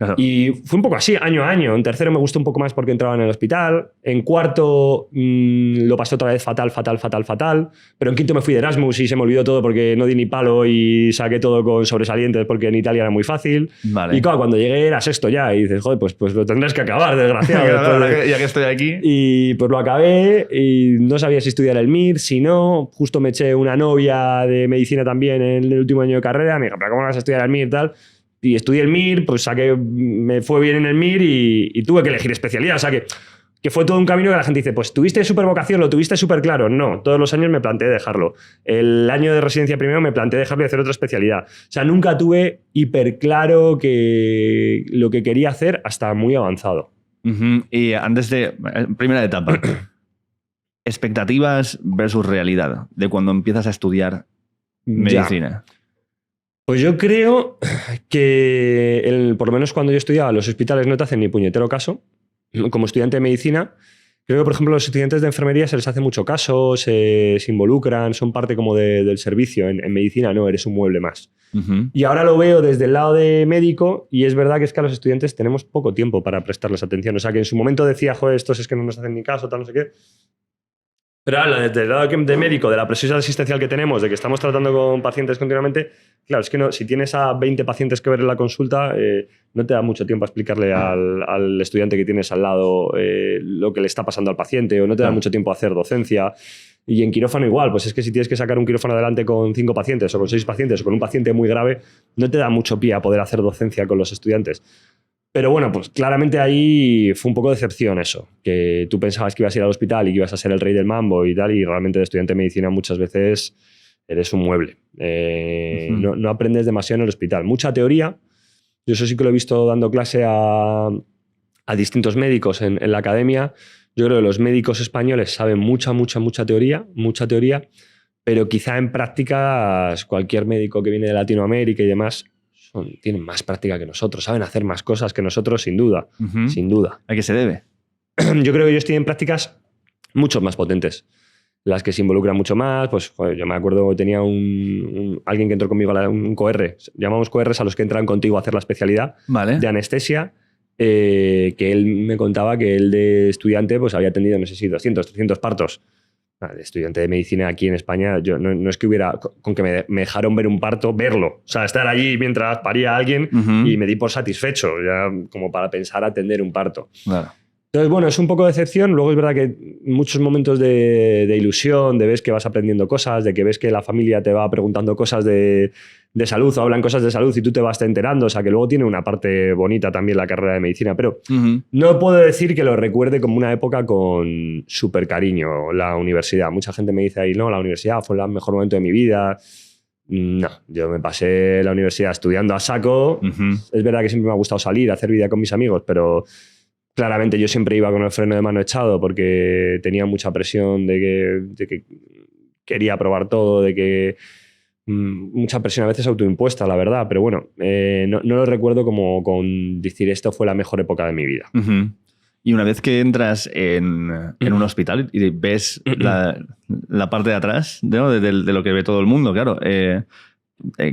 Claro. Y fue un poco así, año a año. En tercero me gustó un poco más porque entraba en el hospital. En cuarto lo pasé otra vez fatal. Pero en quinto me fui de Erasmus y se me olvidó todo porque no di ni palo y saqué todo con sobresalientes porque en Italia era muy fácil. Vale. Y claro, cuando llegué era sexto ya y dices, joder, pues lo tendrás que acabar, desgraciado. Ya que estoy aquí. Y pues lo acabé y no sabía si estudiar el MIR, si no. Justo me eché una novia de medicina también en el último año de carrera. Me dijo, ¿pero cómo vas a estudiar el MIR y tal? Y estudié el MIR, pues me fue bien en el MIR y tuve que elegir especialidad. O sea que fue todo un camino que la gente dice, pues ¿tuviste súper vocación? ¿Lo tuviste súper claro? No, todos los años me planteé dejarlo. El año de residencia primero me planteé dejarlo y hacer otra especialidad. O sea, nunca tuve hiper claro que lo que quería hacer hasta muy avanzado. Y antes de... Primera etapa. Expectativas versus realidad de cuando empiezas a estudiar medicina. Ya. Pues yo creo que, por lo menos cuando yo estudiaba, los hospitales no te hacen ni puñetero caso. Como estudiante de medicina, creo que, por ejemplo, los estudiantes de enfermería se les hace mucho caso, se involucran, son parte como del servicio. En medicina no, eres un mueble más. Y ahora lo veo desde el lado de médico y es verdad que es que a los estudiantes tenemos poco tiempo para prestarles atención. O sea, que en su momento decía, joder, estos es que no nos hacen ni caso, tal, no sé qué. Pero ahora, desde el lado de médico, de la presión asistencial que tenemos, de que estamos tratando con pacientes continuamente, claro, es que no, si tienes a 20 pacientes que ver en la consulta, no te da mucho tiempo a explicarle al estudiante que tienes al lado lo que le está pasando al paciente, o no te da mucho tiempo a hacer docencia. Y en quirófano igual, pues es que si tienes que sacar un quirófano adelante con 5 pacientes, o con 6 pacientes, o con un paciente muy grave, no te da mucho pie a poder hacer docencia con los estudiantes. Pero bueno, pues claramente ahí fue un poco de decepción eso, que tú pensabas que ibas a ir al hospital y que ibas a ser el rey del mambo y tal, y realmente de estudiante de medicina muchas veces eres un mueble. No aprendes demasiado en el hospital. Mucha teoría. Yo eso sí que lo he visto dando clase a distintos médicos en la academia. Yo creo que los médicos españoles saben mucha teoría, pero quizá en prácticas cualquier médico que viene de Latinoamérica y demás tienen más práctica que nosotros, saben hacer más cosas que nosotros, sin duda. Sin duda. ¿A qué se debe? Yo creo que ellos tienen prácticas mucho más potentes. Las que se involucran mucho más, pues joder, yo me acuerdo que tenía alguien que entró conmigo, un COR. Llamamos CORs a los que entran contigo a hacer la especialidad de anestesia, que él me contaba que él de estudiante pues había atendido, no sé si 200, 300 partos. De estudiante de medicina aquí en España, yo no es que hubiera, con que me dejaron ver un parto, verlo. O sea, estar allí mientras paría a alguien y me di por satisfecho, ya como para pensar atender un parto. Claro. Entonces, bueno, es un poco de decepción. Luego es verdad que muchos momentos de ilusión, de ves que vas aprendiendo cosas, de que ves que la familia te va preguntando cosas de salud o hablan cosas de salud y tú te vas enterando. O sea, que luego tiene una parte bonita también la carrera de medicina. Pero no puedo decir que lo recuerde como una época con súper cariño la universidad. Mucha gente me dice ahí, no, la universidad fue el mejor momento de mi vida. No, yo me pasé la universidad estudiando a saco. Es verdad que siempre me ha gustado salir, hacer vida con mis amigos, pero... Claramente yo siempre iba con el freno de mano echado porque tenía mucha presión de que quería probar todo, de que mucha presión a veces autoimpuesta, la verdad. Pero bueno, no lo recuerdo como con decir esto fue la mejor época de mi vida. Y una vez que entras en un hospital y ves la parte de atrás, ¿no? de lo que ve todo el mundo, claro,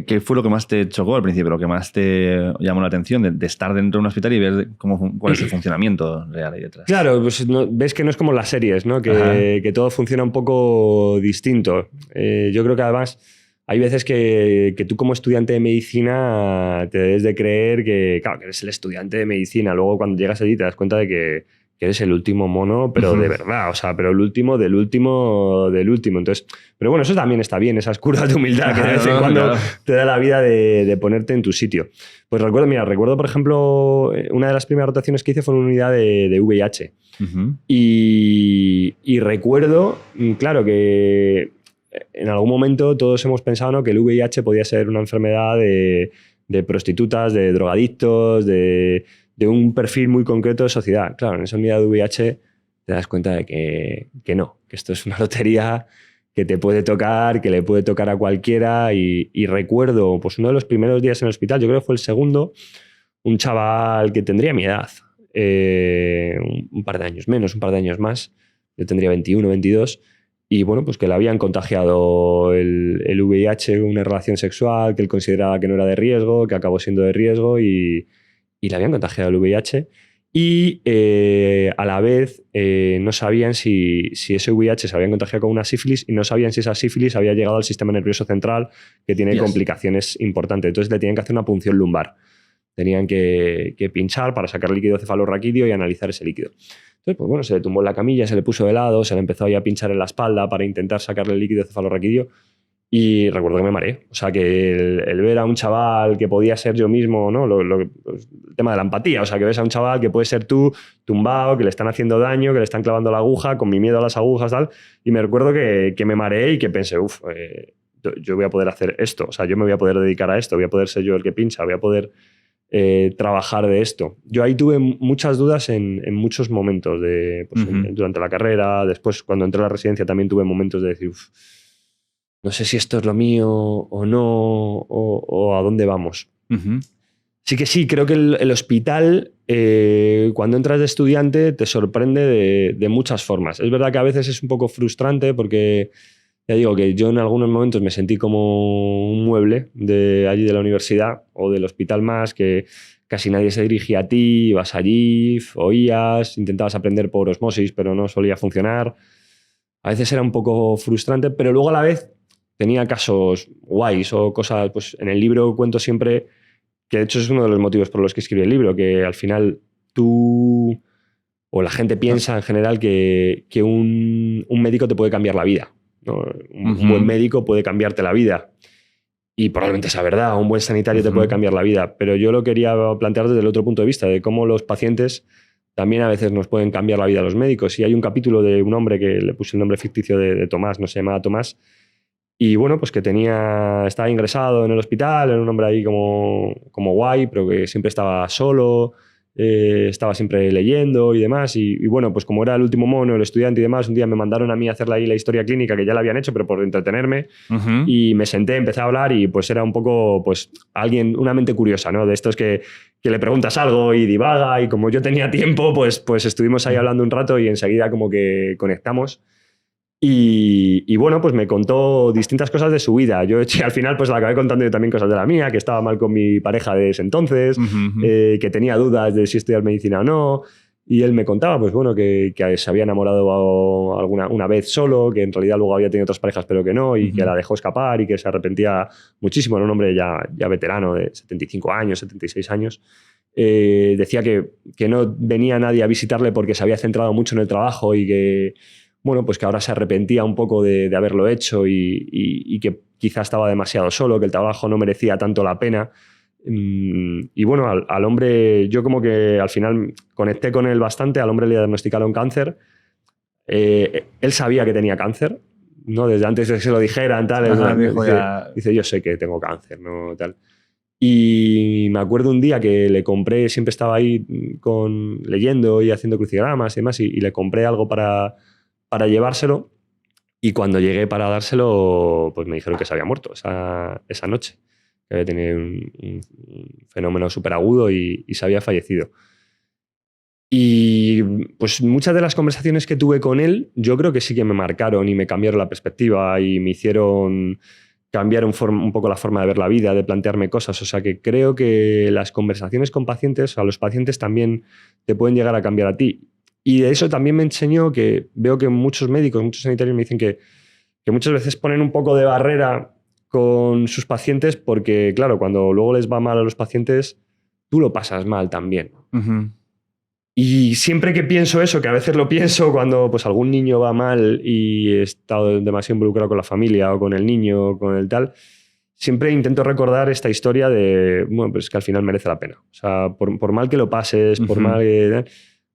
¿qué fue lo que más te chocó al principio, lo que más te llamó la atención de estar dentro de un hospital y ver cuál es el funcionamiento real ahí detrás? Claro, pues ves que no es como las series, ¿no? Que todo funciona un poco distinto. Yo creo que además hay veces que tú como estudiante de medicina te debes de creer que, claro, que eres el estudiante de medicina. Luego cuando llegas allí te das cuenta de que eres el último mono, pero de verdad, o sea, pero el último del último del último. Entonces, pero bueno, eso también está bien, esas curvas de humildad que de vez en cuando te da la vida de ponerte en tu sitio. Pues recuerdo, por ejemplo, una de las primeras rotaciones que hice fue en una unidad de VIH. Y recuerdo, claro, que en algún momento todos hemos pensado, ¿no?, que el VIH podía ser una enfermedad de prostitutas, de drogadictos, de un perfil muy concreto de sociedad. Claro, en esa unidad de VIH te das cuenta de que no, que esto es una lotería que te puede tocar, que le puede tocar a cualquiera. Y recuerdo, pues uno de los primeros días en el hospital, yo creo que fue el segundo, un chaval que tendría mi edad, un par de años menos, un par de años más, yo tendría 21, 22, y bueno, pues que le habían contagiado el VIH, una relación sexual que él consideraba que no era de riesgo, que acabó siendo de riesgo y le habían contagiado el VIH y a la vez no sabían si ese VIH se habían contagiado con una sífilis y no sabían si esa sífilis había llegado al sistema nervioso central, que tiene complicaciones importantes. Entonces le tenían que hacer una punción lumbar. Tenían que pinchar para sacar líquido cefalorraquídeo y analizar ese líquido. Entonces, pues bueno, se le tumbó en la camilla, se le puso de lado, se le empezó ahí a pinchar en la espalda para intentar sacarle el líquido cefalorraquídeo. Y recuerdo que me mareé. O sea, que el ver a un chaval que podía ser yo mismo, ¿no? El tema de la empatía. O sea, que ves a un chaval que puede ser tú, tumbado, que le están haciendo daño, que le están clavando la aguja, con mi miedo a las agujas, tal. Y me recuerdo que me mareé y que pensé, yo voy a poder hacer esto. O sea, yo me voy a poder dedicar a esto, voy a poder ser yo el que pincha, voy a poder trabajar de esto. Yo ahí tuve muchas dudas en muchos momentos durante la carrera. Después, cuando entré a la residencia, también tuve momentos de decir, no sé si esto es lo mío o no, o a dónde vamos. Sí que sí, creo que el hospital, cuando entras de estudiante, te sorprende de muchas formas. Es verdad que a veces es un poco frustrante porque, ya digo, que yo en algunos momentos me sentí como un mueble de allí de la universidad o del hospital más, que casi nadie se dirigía a ti, ibas allí, oías, intentabas aprender por osmosis, pero no solía funcionar. A veces era un poco frustrante, pero luego a la vez tenía casos guays o cosas. Pues en el libro cuento siempre que, de hecho, es uno de los motivos por los que escribí el libro, que al final tú o la gente piensa en general que un médico te puede cambiar la vida, ¿no? Un buen médico puede cambiarte la vida. Y probablemente sea verdad, un buen sanitario te puede cambiar la vida. Pero yo lo quería plantear desde el otro punto de vista, de cómo los pacientes también a veces nos pueden cambiar la vida a los médicos. Y hay un capítulo de un hombre que le puse el nombre ficticio de Tomás, no se llamaba Tomás. Y bueno, pues que estaba ingresado en el hospital, era un hombre ahí como guay, pero que siempre estaba solo, estaba siempre leyendo y demás. Y bueno, pues como era el último mono, el estudiante y demás, un día me mandaron a mí a hacer ahí la historia clínica, que ya la habían hecho, pero por entretenerme. Y me senté, empecé a hablar y pues era un poco, pues, una mente curiosa, ¿no? De estos que le preguntas algo y divaga, y como yo tenía tiempo, pues estuvimos ahí hablando un rato y enseguida como que conectamos. Y bueno, pues me contó distintas cosas de su vida. Yo al final pues le acabé contando yo también cosas de la mía, que estaba mal con mi pareja de ese entonces, que tenía dudas de si estudiar medicina o no. Y él me contaba, pues bueno, que se había enamorado una vez solo, que en realidad luego había tenido otras parejas pero que no, y que la dejó escapar y que se arrepentía muchísimo. Era un hombre ya veterano, de 75 años, 76 años. Decía que no venía nadie a visitarle porque se había centrado mucho en el trabajo y que, bueno, pues que ahora se arrepentía un poco de haberlo hecho y que quizás estaba demasiado solo, que el trabajo no merecía tanto la pena. Y bueno, al hombre, yo como que al final conecté con él bastante. Al hombre le diagnosticaron cáncer. Él sabía que tenía cáncer, ¿no? Desde antes de que se lo dijeran, tal. Dice, yo sé que tengo cáncer, ¿no? Tal. Y me acuerdo un día que le compré, siempre estaba ahí leyendo y haciendo crucigramas y demás, y le compré algo para llevárselo, y cuando llegué para dárselo, pues me dijeron que se había muerto esa noche, que había tenido un fenómeno súper agudo y se había fallecido. Y pues muchas de las conversaciones que tuve con él, yo creo que sí que me marcaron y me cambiaron la perspectiva y me hicieron cambiar un poco la forma de ver la vida, de plantearme cosas. O sea, que creo que las conversaciones con pacientes, a los pacientes también te pueden llegar a cambiar a ti. Y de eso también me enseñó que veo que muchos médicos, muchos sanitarios me dicen que muchas veces ponen un poco de barrera con sus pacientes porque, claro, cuando luego les va mal a los pacientes, tú lo pasas mal también. Uh-huh. Y siempre que pienso eso, que a veces lo pienso cuando pues, algún niño va mal y he estado demasiado involucrado con la familia o con el niño o con el tal, siempre intento recordar esta historia de, bueno, pues que al final merece la pena. O sea, por mal que lo pases, por mal que...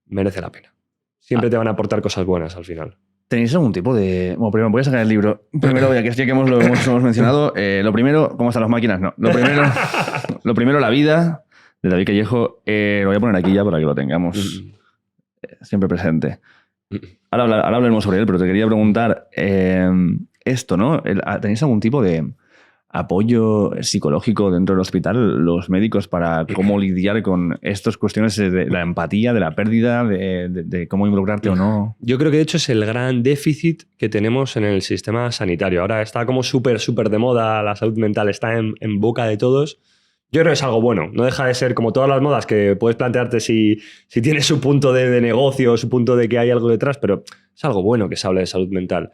merece la pena. Siempre te van a aportar cosas buenas al final. ¿Tenéis algún tipo de...? Bueno, primero voy a sacar el libro. Primero, ya que lo hemos mencionado, lo primero, ¿cómo están las máquinas? No. Lo primero, La vida, de David Callejo. Lo voy a poner aquí ya para que lo tengamos siempre presente. Ahora hablaremos sobre él, pero te quería preguntar esto, ¿no? ¿Tenéis algún tipo de apoyo psicológico dentro del hospital, los médicos, para cómo lidiar con estas cuestiones de la empatía, de la pérdida, de cómo involucrarte o no? Yo creo que de hecho es el gran déficit que tenemos en el sistema sanitario. Ahora está como súper de moda, la salud mental está en boca de todos. Yo creo que es algo bueno. No deja de ser como todas las modas que puedes plantearte si tiene su punto de negocio, su punto de que hay algo detrás, pero es algo bueno que se hable de salud mental.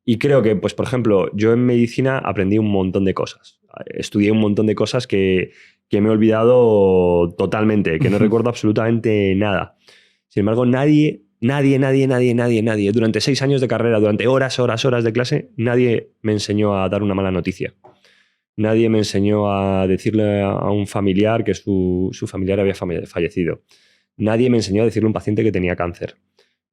Y creo que, pues, por ejemplo, yo en medicina aprendí un montón de cosas. Estudié un montón de cosas que me he olvidado totalmente, que no recuerdo absolutamente nada. Sin embargo, nadie, durante 6 años de carrera, durante horas de clase, nadie me enseñó a dar una mala noticia. Nadie me enseñó a decirle a un familiar que su familiar había fallecido. Nadie me enseñó a decirle a un paciente que tenía cáncer.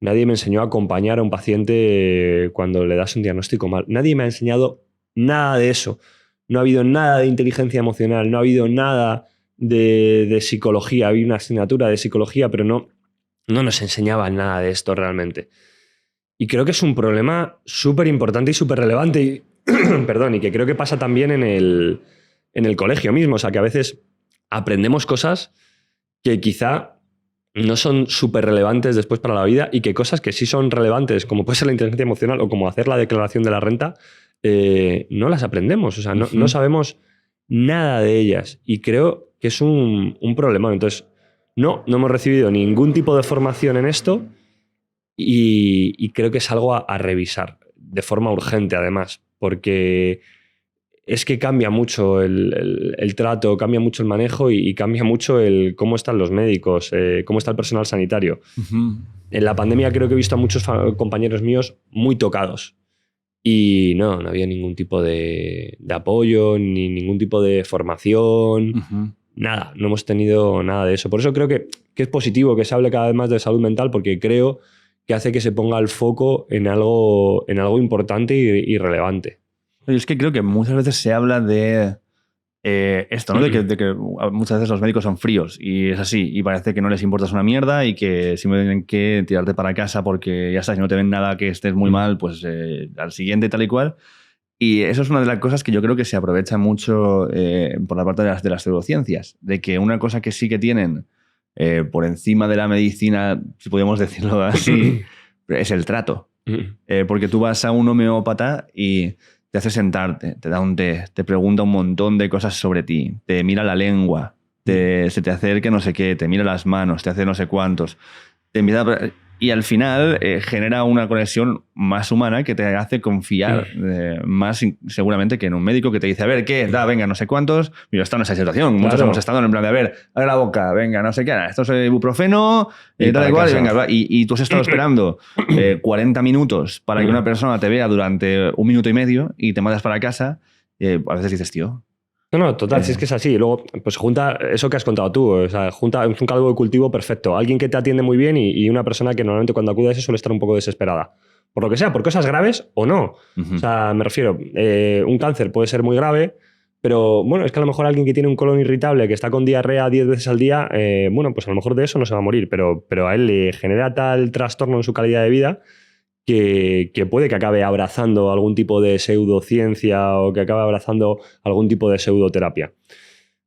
Nadie me enseñó a acompañar a un paciente cuando le das un diagnóstico mal. Nadie me ha enseñado nada de eso. No ha habido nada de inteligencia emocional, no ha habido nada de psicología. Había una asignatura de psicología, pero no nos enseñaban nada de esto realmente. Y creo que es un problema súper importante y súper relevante. Y, perdón, y que creo que pasa también en el colegio mismo. O sea, que a veces aprendemos cosas que quizá no son súper relevantes después para la vida y que cosas que sí son relevantes, como puede ser la inteligencia emocional o como hacer la declaración de la renta, no las aprendemos. O sea, no sabemos nada de ellas. Y creo que es un problema. Entonces, no hemos recibido ningún tipo de formación en esto y creo que es algo a revisar de forma urgente, además, porque es que cambia mucho el trato, cambia mucho el manejo y cambia mucho cómo están los médicos, cómo está el personal sanitario. Uh-huh. En la pandemia creo que he visto a muchos compañeros míos muy tocados y no había ningún tipo de apoyo, ni ningún tipo de formación, nada, no hemos tenido nada de eso. Por eso creo que es positivo que se hable cada vez más de salud mental, porque creo que hace que se ponga el foco en algo importante y relevante. Es que creo que muchas veces se habla de esto, ¿no? De que muchas veces los médicos son fríos y es así, y parece que no les importas una mierda y que siempre tienen que tirarte para casa porque ya sabes, si no te ven nada que estés muy mal, pues al siguiente tal y cual. Y eso es una de las cosas que yo creo que se aprovecha mucho por la parte de las pseudociencias, de que una cosa que sí que tienen por encima de la medicina, si podemos decirlo así, es el trato. Porque tú vas a un homeópata y te hace sentarte, te da un té, te pregunta un montón de cosas sobre ti, te mira la lengua, se te acerca no sé qué, te mira las manos, te hace no sé cuántos, te empieza y al final genera una conexión más humana que te hace confiar más seguramente que en un médico que te dice, a ver, ¿qué? Venga, no sé cuántos. Mira, está en esa situación. Claro. Muchos hemos estado en plan de, a ver, abre la boca, venga, no sé qué, esto es ibuprofeno, tal y cual, y venga, y tú has estado esperando 40 minutos para que una persona te vea durante 1 minuto y medio y te mandas para casa. A veces dices, tío... No, total, si es que es así. Luego, pues junta eso que has contado tú, o sea, junta un caldo de cultivo perfecto. Alguien que te atiende muy bien y una persona que normalmente cuando acude a eso suele estar un poco desesperada. Por lo que sea, por cosas graves o no. O sea, me refiero, un cáncer puede ser muy grave, pero bueno, es que a lo mejor alguien que tiene un colon irritable, que está con diarrea 10 veces al día, bueno, pues a lo mejor de eso no se va a morir, pero a él le genera tal trastorno en su calidad de vida que puede que acabe abrazando algún tipo de pseudociencia o que acabe abrazando algún tipo de pseudoterapia.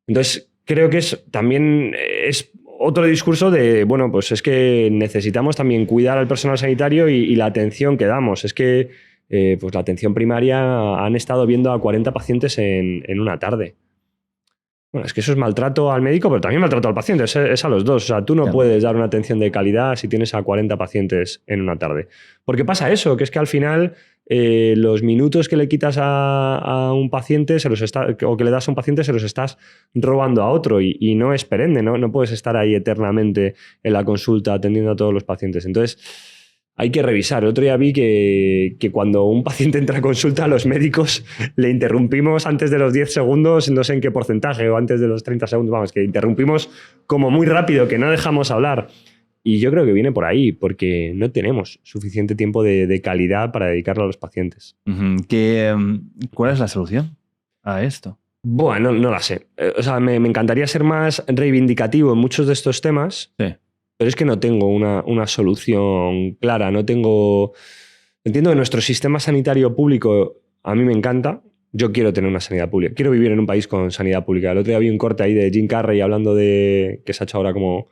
Entonces, creo que también es otro discurso de, bueno, pues es que necesitamos también cuidar al personal sanitario y la atención que damos. Es que pues la atención primaria han estado viendo a 40 pacientes en una tarde. Bueno, es que eso es maltrato al médico, pero también maltrato al paciente, es a los dos. O sea, tú no puedes dar una atención de calidad si tienes a 40 pacientes en una tarde. Porque pasa eso, que es que al final los minutos que le quitas a un paciente o que le das a un paciente se los estás robando a otro y no es perenne, ¿no? No puedes estar ahí eternamente en la consulta atendiendo a todos los pacientes. Entonces, hay que revisar. El otro día vi que cuando un paciente entra a consulta, los médicos le interrumpimos antes de los 10 segundos, no sé en qué porcentaje, o antes de los 30 segundos, vamos, que interrumpimos como muy rápido, que no dejamos hablar. Y yo creo que viene por ahí, porque no tenemos suficiente tiempo de calidad para dedicarlo a los pacientes. ¿Cuál es la solución a esto? Bueno, no la sé. O sea, me encantaría ser más reivindicativo en muchos de estos temas. Sí. Pero es que no tengo una solución clara. No tengo... Entiendo que nuestro sistema sanitario público a mí me encanta. Yo quiero tener una sanidad pública. Quiero vivir en un país con sanidad pública. El otro día vi un corte ahí de Jim Carrey hablando de... que se ha hecho ahora como...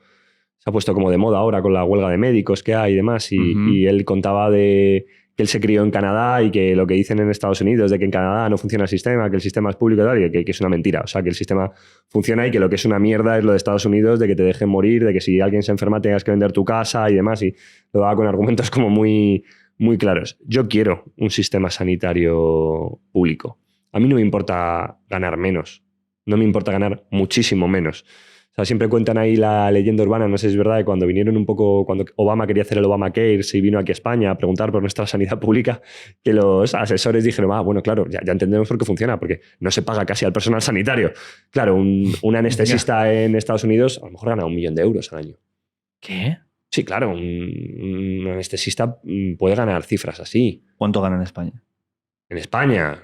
se ha puesto como de moda ahora con la huelga de médicos que hay y demás. Y él contaba de que él se crió en Canadá y que lo que dicen en Estados Unidos de que en Canadá no funciona el sistema, que el sistema es público y tal, y que es una mentira. O sea, que el sistema funciona y que lo que es una mierda es lo de Estados Unidos, de que te dejen morir, de que si alguien se enferma tengas que vender tu casa y demás. Y lo daba con argumentos como muy, muy claros. Yo quiero un sistema sanitario público. A mí no me importa ganar menos. No me importa ganar muchísimo menos. O sea, siempre cuentan ahí la leyenda urbana, no sé si es verdad, que cuando vinieron un poco, cuando Obama quería hacer el Obamacare, si vino aquí a España a preguntar por nuestra sanidad pública, que los asesores dijeron, bueno, claro, ya entendemos por qué funciona, porque no se paga casi al personal sanitario. Claro, un anestesista en Estados Unidos a lo mejor gana 1 millón de euros al año. ¿Qué? Sí, claro, un anestesista puede ganar cifras así. ¿Cuánto gana en España? En España...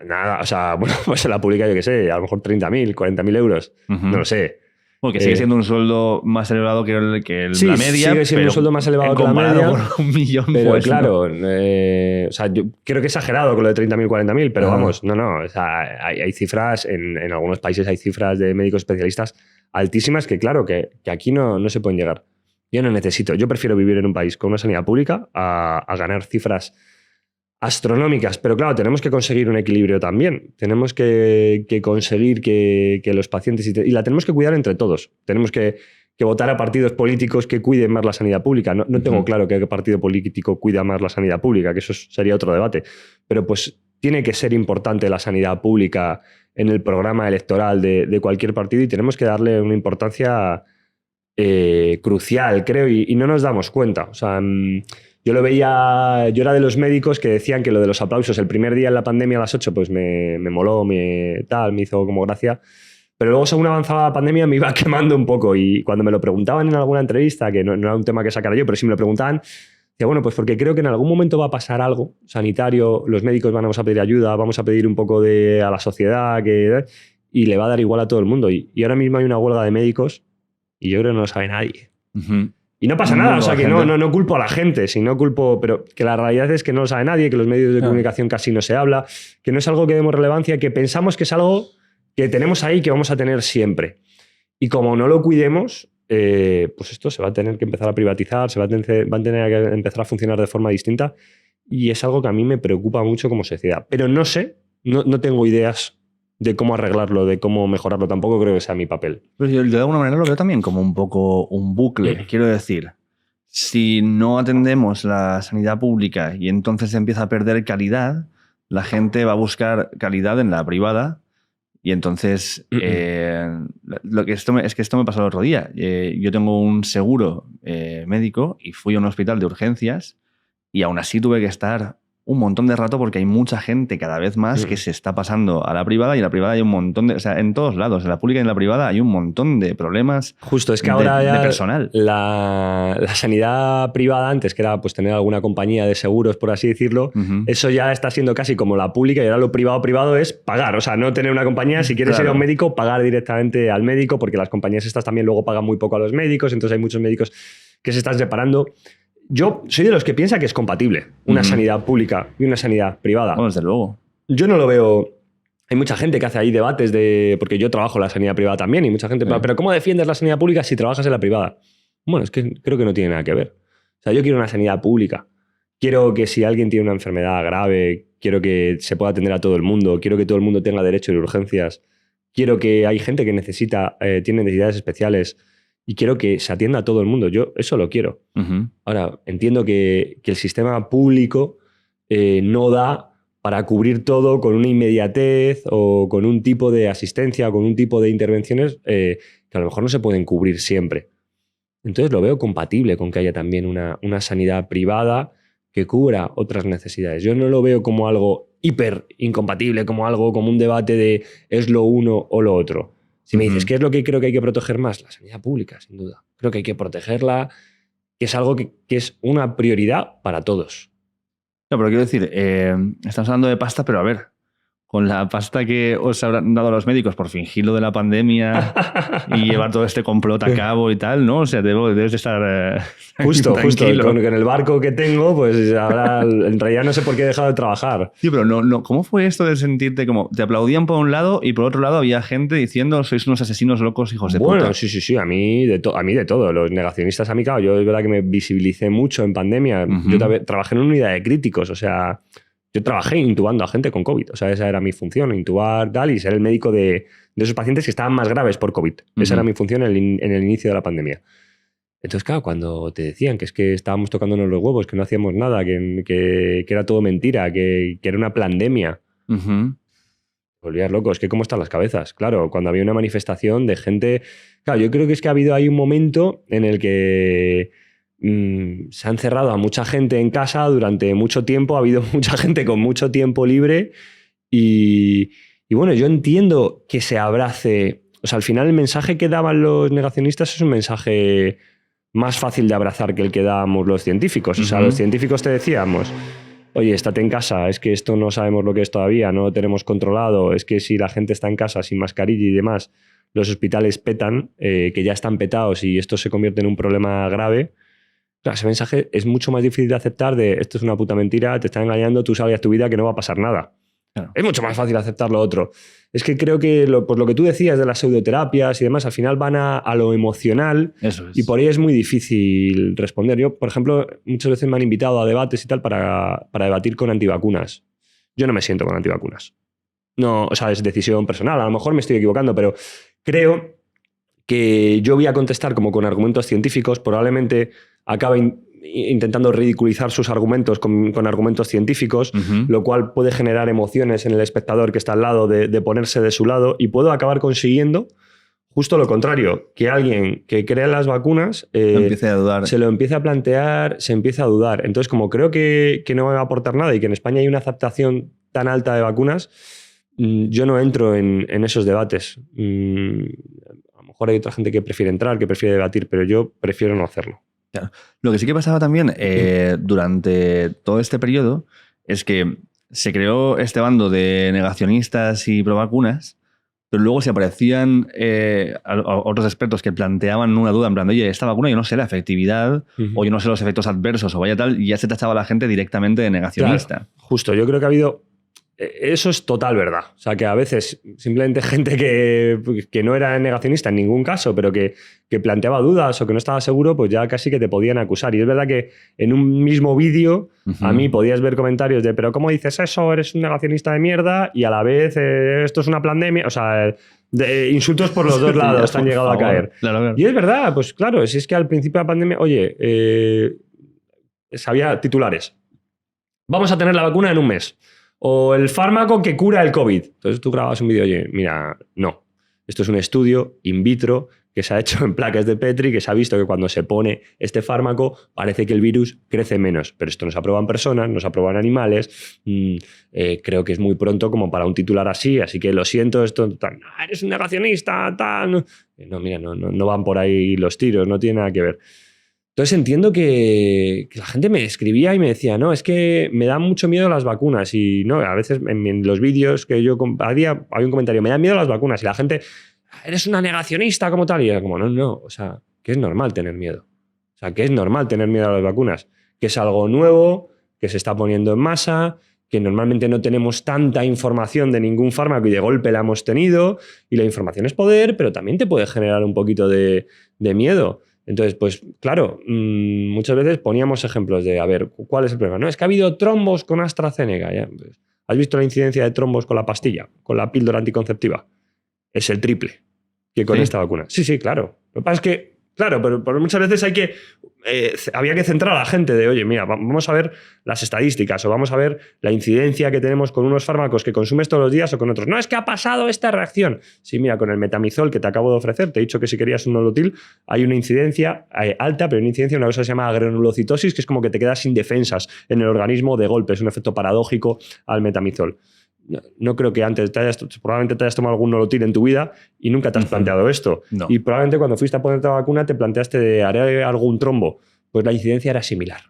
nada, o sea, bueno, pues en la pública, yo qué sé, a lo mejor 30.000, 40.000 euros, no lo sé. Porque sigue siendo un sueldo más elevado que sí, la media. Sigue siendo un sueldo más elevado que la media. Por 1 millón, pero pues, claro, ¿no? O sea, yo creo que he exagerado con lo de 30.000, 40.000, pero vamos, no. O sea, hay cifras, en algunos países hay cifras de médicos especialistas altísimas que, claro, que aquí no se pueden llegar. Yo prefiero vivir en un país con una sanidad pública a ganar cifras astronómicas, pero claro, tenemos que conseguir un equilibrio también. Tenemos que conseguir que los pacientes... Y la tenemos que cuidar entre todos. Tenemos que votar a partidos políticos que cuiden más la sanidad pública. No tengo claro qué partido político cuida más la sanidad pública, que eso sería otro debate. Pero pues tiene que ser importante la sanidad pública en el programa electoral de cualquier partido y tenemos que darle una importancia crucial, creo, y no nos damos cuenta. O sea... Yo era de los médicos que decían que lo de los aplausos el primer día en la pandemia a las 8 pues me moló, me hizo como gracia. Pero luego, según avanzaba la pandemia, me iba quemando un poco. Y cuando me lo preguntaban en alguna entrevista, que no era un tema que sacara yo, pero sí me lo preguntaban, decía, bueno, pues porque creo que en algún momento va a pasar algo sanitario, los médicos vamos a pedir ayuda, vamos a pedir un poco a la sociedad, y le va a dar igual a todo el mundo. Y ahora mismo hay una huelga de médicos y yo creo que no lo sabe nadie. Y no pasa nada, o sea, que no culpo a la gente, pero que la realidad es que no lo sabe nadie, que los medios de comunicación casi no se habla, que no es algo que demos relevancia, que pensamos que es algo que tenemos ahí, que vamos a tener siempre. Y como no lo cuidemos, pues esto se va a tener que empezar a privatizar, van a tener que empezar a funcionar de forma distinta, y es algo que a mí me preocupa mucho como sociedad. Pero no sé, no tengo ideas de cómo arreglarlo, de cómo mejorarlo. Tampoco creo que sea mi papel. Pero yo de alguna manera lo veo también como un poco un bucle. Quiero decir, si no atendemos la sanidad pública y entonces empieza a perder calidad, la gente va a buscar calidad en la privada y entonces esto me pasó el otro día. Yo tengo un seguro médico y fui a un hospital de urgencias y aún así tuve que estar un montón de rato porque hay mucha gente cada vez más que se está pasando a la privada y en la privada hay un montón o sea, en todos lados, en la pública y en la privada hay un montón de problemas. Justo, es que ahora ya de personal. La sanidad privada antes, que era pues tener alguna compañía de seguros, por así decirlo, eso ya está siendo casi como la pública y ahora lo privado es pagar, o sea, no tener una compañía, si quieres ir a un médico, pagar directamente al médico, porque las compañías estas también luego pagan muy poco a los médicos, entonces hay muchos médicos que se están separando. Yo soy de los que piensa que es compatible una sanidad pública y una sanidad privada. Bueno, desde luego. Yo no lo veo... Hay mucha gente que hace ahí debates porque yo trabajo en la sanidad privada también y mucha gente... Pero ¿cómo defiendes la sanidad pública si trabajas en la privada? Bueno, es que creo que no tiene nada que ver. O sea, yo quiero una sanidad pública quiero que si alguien tiene una enfermedad grave, quiero que se pueda atender a todo el mundo, quiero que todo el mundo tenga derecho a urgencias, quiero que hay gente que tiene necesidades especiales y quiero que se atienda a todo el mundo. Yo eso lo quiero. Ahora, entiendo que el sistema público no da para cubrir todo con una inmediatez o con un tipo de asistencia o con un tipo de intervenciones que a lo mejor no se pueden cubrir siempre. Entonces lo veo compatible con que haya también una sanidad privada que cubra otras necesidades. Yo no lo veo como algo hiper incompatible, como un debate de es lo uno o lo otro. Si me dices, ¿qué es lo que creo que hay que proteger más? La sanidad pública, sin duda. Creo que hay que protegerla, que es algo que es una prioridad para todos. No, pero quiero decir, estamos hablando de pasta, pero a ver, con la pasta que os habrán dado los médicos por fingir lo de la pandemia y llevar todo este complot a cabo y tal, ¿no? O sea, debes de estar Justo, con el barco que tengo, pues ahora en realidad no sé por qué he dejado de trabajar. Sí, pero no, ¿cómo fue esto de sentirte como te aplaudían por un lado y por otro lado había gente diciendo sois unos asesinos locos, hijos de puta? Bueno, sí, a mí de todo. Los negacionistas a mí, claro, yo es verdad que me visibilicé mucho en pandemia. Yo trabajé en una unidad de críticos, o sea, yo trabajé intubando a gente con COVID. O sea, esa era mi función, intubar, tal, y ser el médico de esos pacientes que estaban más graves por COVID. Esa era mi función en el inicio de la pandemia. Entonces, claro, cuando te decían que es que estábamos tocándonos los huevos, que no hacíamos nada, que era todo mentira, que era una pandemia, volvías loco. Es que cómo están las cabezas. Claro, cuando había una manifestación de gente... Claro, yo creo que es que ha habido ahí un momento en el que se ha encerrado a mucha gente en casa durante mucho tiempo, ha habido mucha gente con mucho tiempo libre y bueno, yo entiendo que se abrace... O sea, al final el mensaje que daban los negacionistas es un mensaje más fácil de abrazar que el que dábamos los científicos. O sea, los científicos te decíamos, oye, estate en casa, es que esto no sabemos lo que es todavía, no lo tenemos controlado, es que si la gente está en casa sin mascarilla y demás, los hospitales petan, que ya están petados y esto se convierte en un problema grave. Claro, ese mensaje es mucho más difícil de aceptar de esto es una puta mentira, te están engañando, tú sabes tu vida que no va a pasar nada. Claro. Es mucho más fácil aceptar lo otro. Es que creo que pues lo que tú decías de las pseudoterapias y demás, al final van a lo emocional. Eso es. Y por ahí es muy difícil responder. Yo, por ejemplo, muchas veces me han invitado a debates y tal para debatir con antivacunas. Yo no me siento con antivacunas. No, o sea, es decisión personal. A lo mejor me estoy equivocando, pero creo que yo voy a contestar como con argumentos científicos. Probablemente acabe intentando ridiculizar sus argumentos con argumentos científicos, lo cual puede generar emociones en el espectador que está al lado de ponerse de su lado, y puedo acabar consiguiendo justo lo contrario, que alguien que crea en las vacunas empiece a dudar. Se lo empiece a plantear, se empieza a dudar. Entonces, como creo que no va a aportar nada y que en España hay una aceptación tan alta de vacunas, yo no entro en esos debates. A lo mejor hay otra gente que prefiere entrar, que prefiere debatir, pero yo prefiero no hacerlo. Claro. Lo que sí que pasaba también durante todo este periodo es que se creó este bando de negacionistas y provacunas, pero luego se aparecían a otros expertos que planteaban una duda en plan, oye, esta vacuna yo no sé la efectividad o yo no sé los efectos adversos o vaya tal, y ya se tachaba a la gente directamente de negacionista. Claro, justo, yo creo que ha habido... Eso es total verdad. O sea, que a veces simplemente gente que no era negacionista en ningún caso, pero que planteaba dudas o que no estaba seguro, pues ya casi que te podían acusar. Y es verdad que en un mismo vídeo a mí podías ver comentarios de pero ¿cómo dices eso? Eres un negacionista de mierda y a la vez esto es una pandemia. O sea, insultos por los dos lados han llegado a caer. Claro. Y es verdad, pues claro, si es que al principio de la pandemia, oye, había titulares. Vamos a tener la vacuna en un mes. O el fármaco que cura el COVID. Entonces tú grabas un vídeo, oye, mira, no. Esto es un estudio in vitro que se ha hecho en placas de Petri, que se ha visto que cuando se pone este fármaco parece que el virus crece menos. Pero esto no se aprueba en personas, no se aprueba en animales. Creo que es muy pronto como para un titular así, así que lo siento, esto tan, eres un negacionista, tal. No, mira, no van por ahí los tiros, no tiene nada que ver. Entonces entiendo que la gente me escribía y me decía, no, es que me dan mucho miedo las vacunas. Y no, a veces en los vídeos que yo compartía había un comentario, me dan miedo las vacunas. Y la gente, eres una negacionista como tal. Y era como, no, o sea, que es normal tener miedo. O sea, que es normal tener miedo a las vacunas. Que es algo nuevo, que se está poniendo en masa, que normalmente no tenemos tanta información de ningún fármaco y de golpe la hemos tenido. Y la información es poder, pero también te puede generar un poquito de miedo. Entonces, pues claro, muchas veces poníamos ejemplos de, a ver, ¿cuál es el problema? No, es que ha habido trombos con AstraZeneca. ¿Ya? Pues, ¿has visto la incidencia de trombos con la pastilla, con la píldora anticonceptiva? Es el triple que con esta vacuna. Sí, claro. Lo que pasa es que, claro, pero muchas veces había que centrar a la gente de, oye, mira, vamos a ver las estadísticas o vamos a ver la incidencia que tenemos con unos fármacos que consumes todos los días o con otros. No, es que ha pasado esta reacción. Sí, mira, con el metamizol que te acabo de ofrecer, te he dicho que si querías un nolotil, hay una incidencia alta, pero una incidencia, una cosa que se llama granulocitosis, que es como que te quedas sin defensas en el organismo de golpe. Es un efecto paradójico al metamizol. No creo que antes probablemente te hayas tomado algún nolotil en tu vida y nunca te has planteado esto. No. Y probablemente cuando fuiste a ponerte la vacuna te planteaste de ¿haré algún trombo? Pues la incidencia era similar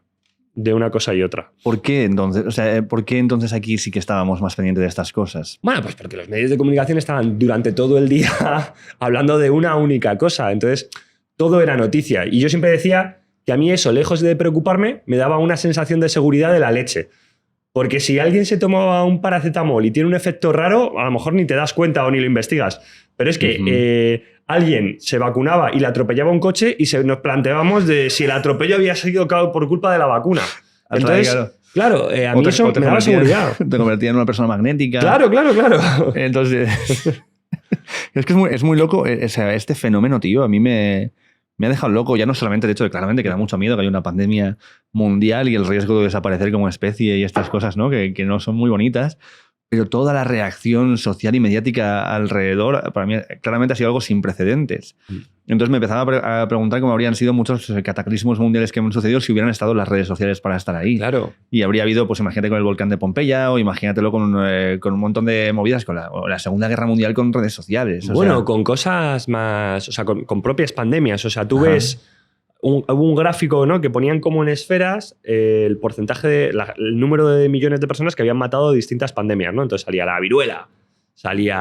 de una cosa y otra. ¿Por qué entonces? O sea, ¿por qué entonces aquí sí que estábamos más pendientes de estas cosas? Bueno, pues porque los medios de comunicación estaban durante todo el día hablando de una única cosa. Entonces, todo era noticia. Y yo siempre decía que a mí eso, lejos de preocuparme, me daba una sensación de seguridad de la leche. Porque si alguien se tomaba un paracetamol y tiene un efecto raro, a lo mejor ni te das cuenta o ni lo investigas. Pero es que alguien se vacunaba y le atropellaba un coche y nos planteábamos de si el atropello había sido por culpa de la vacuna. Entonces, claro, a mí eso me daba seguridad. Te convertía en una persona magnética. Claro. Entonces, es que es muy loco. O sea, este fenómeno, tío, a mí me ha dejado loco. Ya no solamente el hecho de claramente que da mucho miedo que haya una pandemia mundial y el riesgo de desaparecer como especie y estas cosas, ¿no? Que no son muy bonitas. Pero toda la reacción social y mediática alrededor, para mí, claramente ha sido algo sin precedentes. Entonces me empezaba a preguntar cómo habrían sido muchos cataclismos mundiales que han sucedido si hubieran estado las redes sociales para estar ahí. Claro. Y habría habido, pues imagínate con el volcán de Pompeya o imagínatelo con un montón de movidas, con la Segunda Guerra Mundial con redes sociales. Bueno, con cosas más, o sea, con propias pandemias. O sea, tú ves... Hubo un gráfico, ¿no?, que ponían como en esferas el porcentaje el número de millones de personas que habían matado distintas pandemias, ¿no? Entonces salía la viruela, salía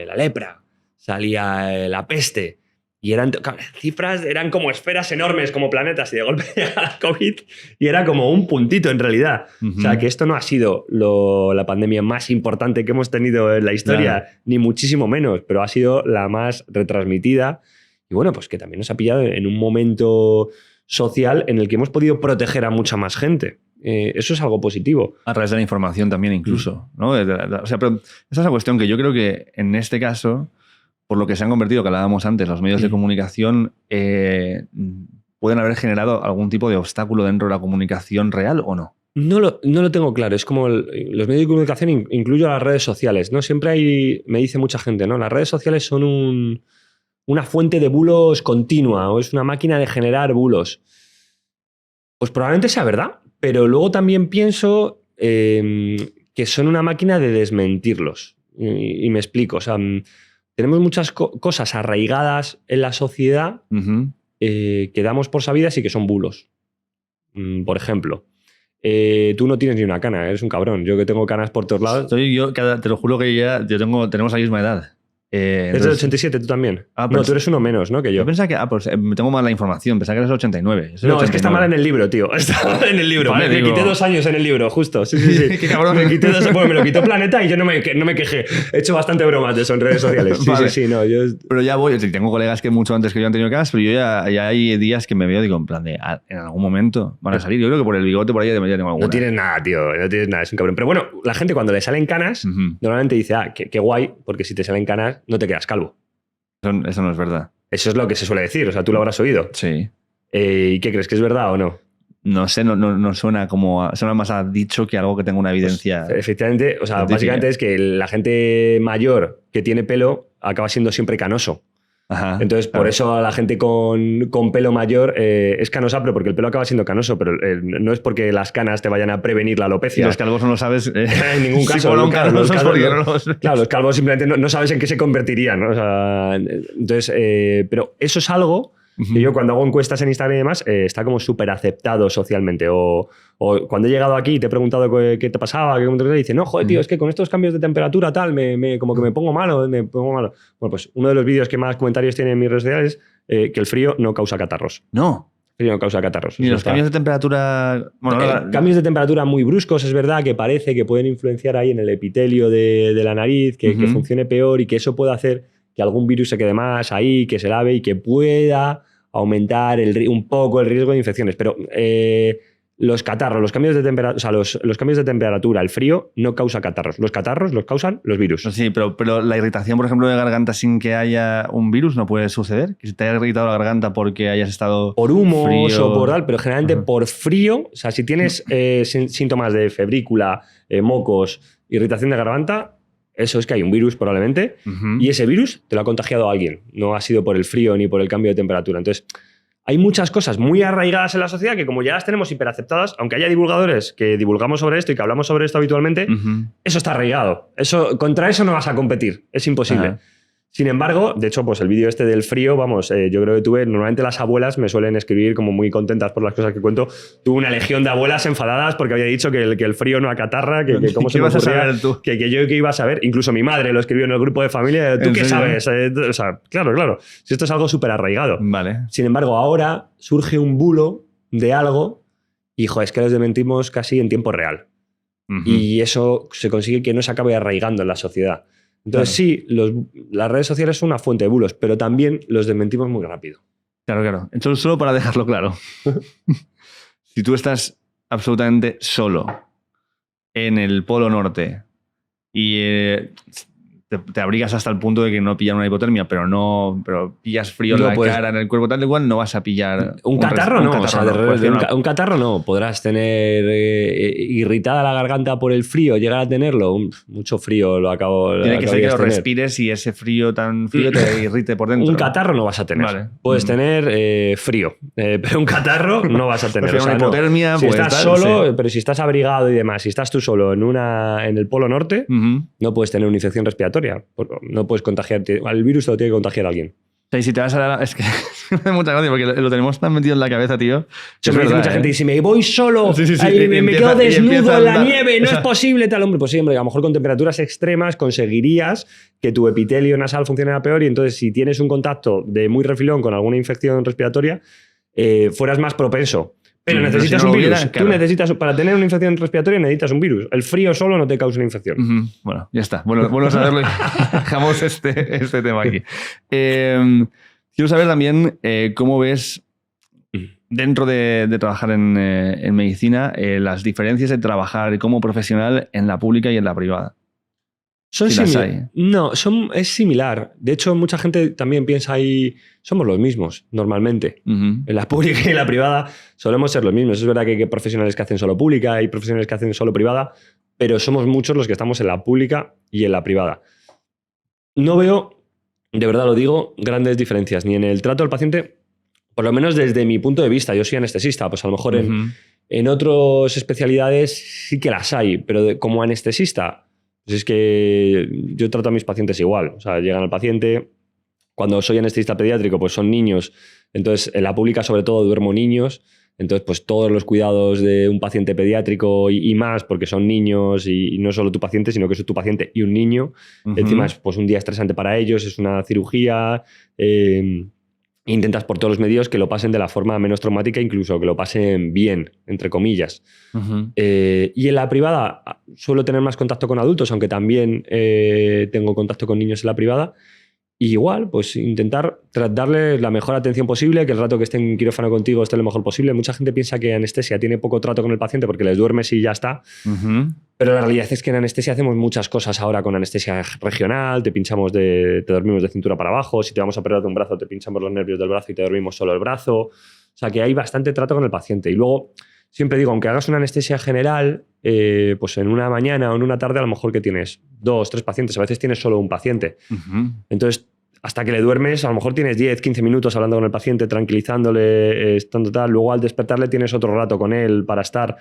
la lepra, salía la peste. Y eran cifras, eran como esferas enormes, como planetas, y de golpe llega la COVID y era como un puntito en realidad. O sea, que esto no ha sido la pandemia más importante que hemos tenido en la historia, ni muchísimo menos, pero ha sido la más retransmitida. Y bueno, pues que también nos ha pillado en un momento social en el que hemos podido proteger a mucha más gente. Eso es algo positivo. A través de la información también incluso, ¿no? O sea, pero esa es la cuestión que yo creo que en este caso, por lo que se han convertido, que hablábamos antes, los medios de comunicación pueden haber generado algún tipo de obstáculo dentro de la comunicación real o no. No lo tengo claro. Es como los medios de comunicación, incluyo las redes sociales, ¿no? Siempre me dice mucha gente, ¿no? Las redes sociales son una fuente de bulos continua o es una máquina de generar bulos. Pues probablemente sea verdad, pero luego también pienso que son una máquina de desmentirlos. Y me explico. O sea, tenemos muchas cosas arraigadas en la sociedad que damos por sabidas y que son bulos. Por ejemplo, tú no tienes ni una cana, eres un cabrón. Yo que tengo canas por todos lados. Te lo juro que tenemos la misma edad. ¿Es del 87 tú también? No, tú eres uno menos, ¿no? Que yo. Yo pensaba que... pues tengo mal la información. Pensaba que eres el 89. Es que está mal en el libro, tío. Está mal en el libro. Vale, me quité 2 años en el libro, justo. Sí. Qué cabrón. Me quité 2 años. Bueno, me lo quitó Planeta y yo no me quejé. He hecho bastante bromas de eso en redes sociales. Sí, no. Pero ya voy. Tengo colegas que mucho antes que yo han tenido canas, pero yo ya hay días que me veo, digo, en plan de, en algún momento van a salir. Yo creo que por el bigote por ahí ya tengo alguna. No tienes nada, tío. No tienes nada. Es un cabrón. Pero bueno, la gente cuando le salen canas, normalmente dice, qué guay, porque si te salen canas, no te quedas calvo. Eso no es verdad. Eso es lo que se suele decir, o sea, tú lo habrás oído. Sí. ¿Y qué crees? ¿Que es verdad o no? No sé, no suena como... Suena más a dicho que algo que tenga una evidencia... Pues, efectivamente, o sea, básicamente es que la gente mayor que tiene pelo acaba siendo siempre canoso. Ajá, entonces, por eso a la gente con pelo mayor es canosa, pero porque el pelo acaba siendo canoso, pero no es porque las canas te vayan a prevenir la alopecia. Y los calvos no lo sabes. En ningún caso. Los calvos simplemente no sabes en qué se convertirían, ¿no? O sea, entonces, pero eso es algo que yo cuando hago encuestas en Instagram y demás, está como súper aceptado socialmente. O cuando he llegado aquí y te he preguntado qué te pasaba, y dice, no, joder, tío, es que con estos cambios de temperatura tal, como que me pongo malo, Bueno, pues uno de los vídeos que más comentarios tiene en mis redes sociales es que el frío no causa catarros. No. El frío no causa catarros. ¿Y los cambios de temperatura? Bueno, cambios de temperatura muy bruscos, es verdad, que parece que pueden influenciar ahí en el epitelio de la nariz, que funcione peor y que eso pueda hacer que algún virus se quede más ahí, que se lave y que pueda aumentar un poco el riesgo de infecciones. Pero los catarros, los cambios de temperatura, o sea, los cambios de temperatura, el frío no causa catarros. Los catarros los causan los virus. Sí, pero la irritación, por ejemplo, de garganta sin que haya un virus no puede suceder. Que se te haya irritado la garganta porque hayas estado por humos frío. O por tal, pero generalmente por frío, o sea, si tienes síntomas de febrícula, mocos, irritación de garganta, eso es que hay un virus probablemente, y ese virus te lo ha contagiado a alguien. No ha sido por el frío ni por el cambio de temperatura. Entonces, hay muchas cosas muy arraigadas en la sociedad que como ya las tenemos hiperaceptadas, aunque haya divulgadores que divulgamos sobre esto y que hablamos sobre esto habitualmente, eso está arraigado. Contra eso no vas a competir, es imposible. Ajá. Sin embargo, de hecho, pues el vídeo este del frío, vamos, yo creo que normalmente las abuelas me suelen escribir como muy contentas por las cosas que cuento. Tuve una legión de abuelas enfadadas porque había dicho que el frío no acatarra, que cómo se me ibas a ocurría, saber tú? que yo que iba a saber. Incluso mi madre lo escribió en el grupo de familia. ¿Tú qué sabes? O sea, claro. Si esto es algo súper arraigado. Vale. Sin embargo, ahora surge un bulo de algo y, es que los desmentimos casi en tiempo real. Y eso se consigue que no se acabe arraigando en la sociedad. Entonces, sí, las redes sociales son una fuente de bulos, pero también los desmentimos muy rápido. Claro. Entonces, solo para dejarlo claro. Si tú estás absolutamente solo en el Polo Norte y te abrigas hasta el punto de que no pillan una hipotermia, pero pillas frío en la cara, en el cuerpo, tal y cual, no vas a pillar... Un catarro no. Un catarro no. Podrás tener irritada la garganta por el frío, llegar a tenerlo. Mucho frío lo acabo Tiene que ser que lo respires y ese frío tan frío te irrite por dentro. Un catarro no vas a tener. Vale. Puedes tener frío, pero un catarro no vas a tener. Una hipotermia, si pues estás solo, pero si estás abrigado y demás, si estás tú solo en el Polo Norte, no puedes tener una infección respiratoria. No puedes contagiarte. El virus te lo tiene que contagiar a alguien. Y si te vas a es que me da mucha gracia porque lo tenemos tan metido en la cabeza, tío. Que es verdad, mucha gente dice, me voy solo, me quedo desnudo en la nieve, no es posible, tal hombre. Pues sí, hombre, a lo mejor con temperaturas extremas conseguirías que tu epitelio nasal funcionara peor y entonces si tienes un contacto de muy refilón con alguna infección respiratoria, fueras más propenso. Pero necesitas un virus. Tú necesitas, para tener una infección respiratoria necesitas un virus. El frío solo no te causa una infección. Bueno, ya está. Bueno saberlo. Dejamos este tema aquí. Quiero saber también cómo ves, dentro de trabajar en medicina, las diferencias de trabajar como profesional en la pública y en la privada. Son similares. No, es similar. De hecho, mucha gente también piensa ahí, somos los mismos, normalmente. En la pública y en la privada solemos ser los mismos. Es verdad que hay profesionales que hacen solo pública, hay profesionales que hacen solo privada, pero somos muchos los que estamos en la pública y en la privada. No veo, de verdad lo digo, grandes diferencias, ni en el trato al paciente, por lo menos desde mi punto de vista. Yo soy anestesista, pues a lo mejor en otras especialidades sí que las hay, pero como anestesista... Pues es que yo trato a mis pacientes igual. O sea, llegan al paciente, cuando soy anestesista pediátrico, pues son niños. Entonces, en la pública sobre todo duermo niños. Entonces, pues todos los cuidados de un paciente pediátrico y más, porque son niños y no solo tu paciente, sino que es tu paciente y un niño. Encima es pues, un día estresante para ellos, es una cirugía. Intentas por todos los medios que lo pasen de la forma menos traumática, incluso que lo pasen bien, entre comillas. Y en la privada suelo tener más contacto con adultos, aunque también tengo contacto con niños en la privada. Y igual, pues intentar darle la mejor atención posible, que el rato que esté en quirófano contigo esté lo mejor posible. Mucha gente piensa que anestesia tiene poco trato con el paciente porque les duermes y ya está. Pero la realidad es que en anestesia hacemos muchas cosas ahora con anestesia regional. Te dormimos de cintura para abajo. Si te vamos a operar de un brazo, te pinchamos los nervios del brazo y te dormimos solo el brazo. O sea que hay bastante trato con el paciente. Y luego, siempre digo, aunque hagas una anestesia general, pues en una mañana o en una tarde a lo mejor que tienes 2, 3 pacientes. A veces tienes solo un paciente. Entonces, hasta que le duermes, a lo mejor tienes 10, 15 minutos hablando con el paciente, tranquilizándole, estando tal. Luego al despertarle tienes otro rato con él para estar.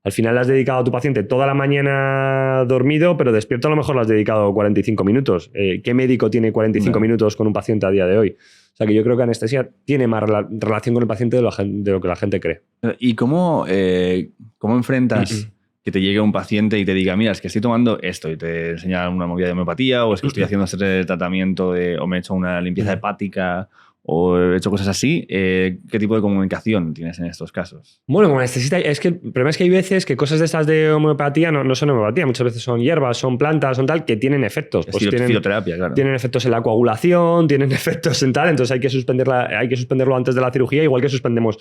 Al final le has dedicado a tu paciente toda la mañana dormido, pero despierto a lo mejor le has dedicado 45 minutos. ¿Qué médico tiene 45 minutos con un paciente a día de hoy? O sea que yo creo que anestesia tiene más relación con el paciente de lo que la gente cree. ¿Y cómo enfrentas que te llegue un paciente y te diga, mira, es que estoy tomando esto y te enseña una movida de homeopatía o es que estoy haciendo este tratamiento o me he hecho una limpieza hepática o he hecho cosas así, ¿qué tipo de comunicación tienes en estos casos? Bueno, como anestesista, es que el problema es que hay veces que cosas de estas de homeopatía no son homeopatía, muchas veces son hierbas, son plantas, son tal, que tienen efectos. Pues tienen fisioterapia, claro. Tienen efectos en la coagulación, tienen efectos en tal, entonces hay que suspenderlo antes de la cirugía, igual que suspendemos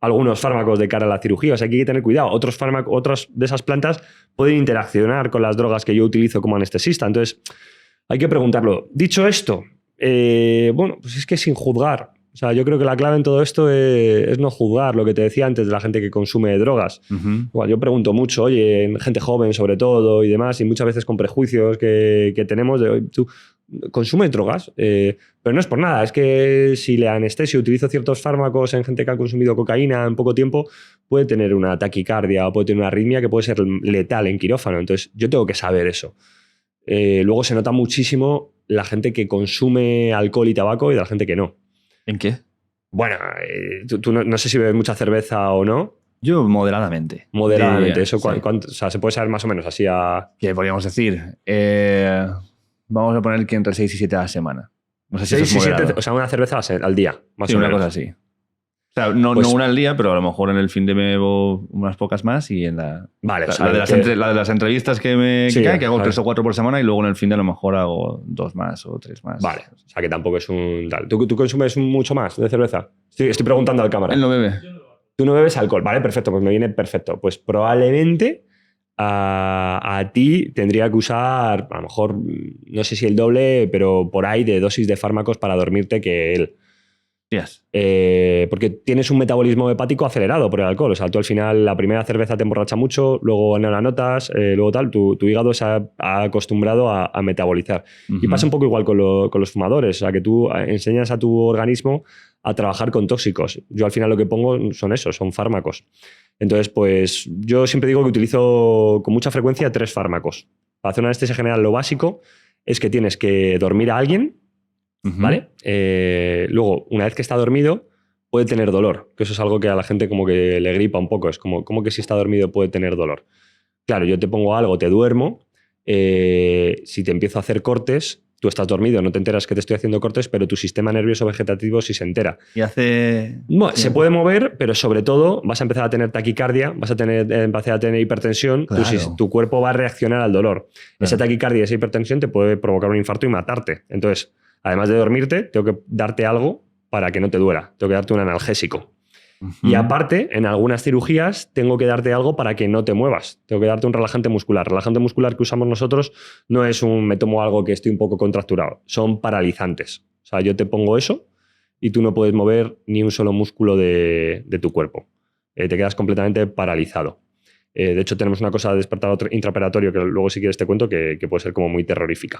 algunos fármacos de cara a la cirugía. O sea, hay que tener cuidado. Otras de esas plantas pueden interaccionar con las drogas que yo utilizo como anestesista. Entonces, hay que preguntarlo. Dicho esto, bueno, pues es que sin juzgar. O sea, yo creo que la clave en todo esto es no juzgar, lo que te decía antes de la gente que consume drogas. Igual, yo pregunto mucho, oye, en gente joven sobre todo y demás, y muchas veces con prejuicios que tenemos de, ¿tú consumes drogas? Pero no es por nada, es que si le anestesio, utilizo ciertos fármacos en gente que ha consumido cocaína en poco tiempo, puede tener una taquicardia o puede tener una arritmia que puede ser letal en quirófano. Entonces, yo tengo que saber eso. Luego se nota muchísimo la gente que consume alcohol y tabaco y de la gente que no. ¿En qué? Bueno, tú no sé si bebes mucha cerveza o no. Yo moderadamente. Moderadamente. Sí. O sea, se puede saber más o menos así a... ¿Qué podríamos decir? Vamos a poner que entre 6 y 7 a la semana. No sé si 6 eso es y 7, moderado. o sea, una cerveza al día, más Sí, o una menos. cosa así. O sea, no una al día, pero a lo mejor en el fin de me bebo unas pocas más y en la... Vale, o sea, la de las entrevistas que cae, que hago 3 o 4 por semana y luego en el fin de a lo mejor hago 2 más o 3 más. Vale, o sea que tampoco es un tal. ¿Tú consumes mucho más de cerveza? Estoy preguntando al cámara. Él no bebe. Tú no bebes alcohol, vale, perfecto, pues me viene perfecto. Pues probablemente a ti tendría que usar, a lo mejor, no sé si el doble, pero por ahí de dosis de fármacos para dormirte que él. Yes. Porque tienes un metabolismo hepático acelerado por el alcohol. O sea, tú al final la primera cerveza te emborracha mucho, luego no la notas, luego tal, tu hígado se ha acostumbrado a metabolizar. Y pasa un poco igual con los fumadores. O sea, que tú enseñas a tu organismo a trabajar con tóxicos. Yo al final lo que pongo son fármacos. Entonces, pues yo siempre digo que utilizo con mucha frecuencia 3 fármacos. Para hacer una anestesia general lo básico es que tienes que dormir a alguien, ¿vale? Luego, una vez que está dormido, puede tener dolor, que eso es algo que a la gente como que le gripa un poco. Es como que si está dormido puede tener dolor. Claro, yo te pongo algo, te duermo, si te empiezo a hacer cortes, tú estás dormido, no te enteras que te estoy haciendo cortes, pero tu sistema nervioso vegetativo sí se entera. Y hace... Bueno, se puede mover, pero sobre todo vas a empezar a tener taquicardia, vas a empezar a tener hipertensión, Claro. tu cuerpo va a reaccionar al dolor. Claro. Esa taquicardia, esa hipertensión te puede provocar un infarto y matarte. Entonces, además de dormirte, tengo que darte algo para que no te duela. Tengo que darte un analgésico. Y aparte, en algunas cirugías, tengo que darte algo para que no te muevas. Tengo que darte un relajante muscular. El relajante muscular que usamos nosotros no es me tomo algo que estoy un poco contracturado. Son paralizantes. O sea, yo te pongo eso y tú no puedes mover ni un solo músculo de tu cuerpo. Te quedas completamente paralizado. De hecho, tenemos una cosa de despertar intraoperatorio que luego si quieres te cuento que puede ser como muy terrorífica.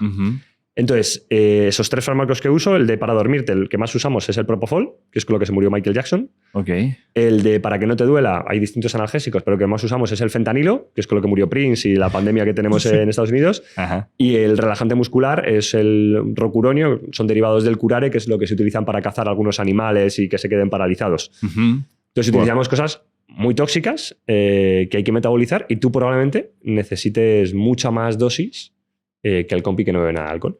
Entonces, esos 3 fármacos que uso, el de para dormirte, el que más usamos es el Propofol, que es con lo que se murió Michael Jackson. Okay. El de para que no te duela, hay distintos analgésicos, pero el que más usamos es el fentanilo, que es con lo que murió Prince y la pandemia que tenemos en Estados Unidos. Ajá. Y el relajante muscular es el rocuronio, son derivados del curare, que es lo que se utilizan para cazar algunos animales y que se queden paralizados. Entonces utilizamos cosas muy tóxicas que hay que metabolizar y tú probablemente necesites mucha más dosis que el compi que no bebe nada de alcohol.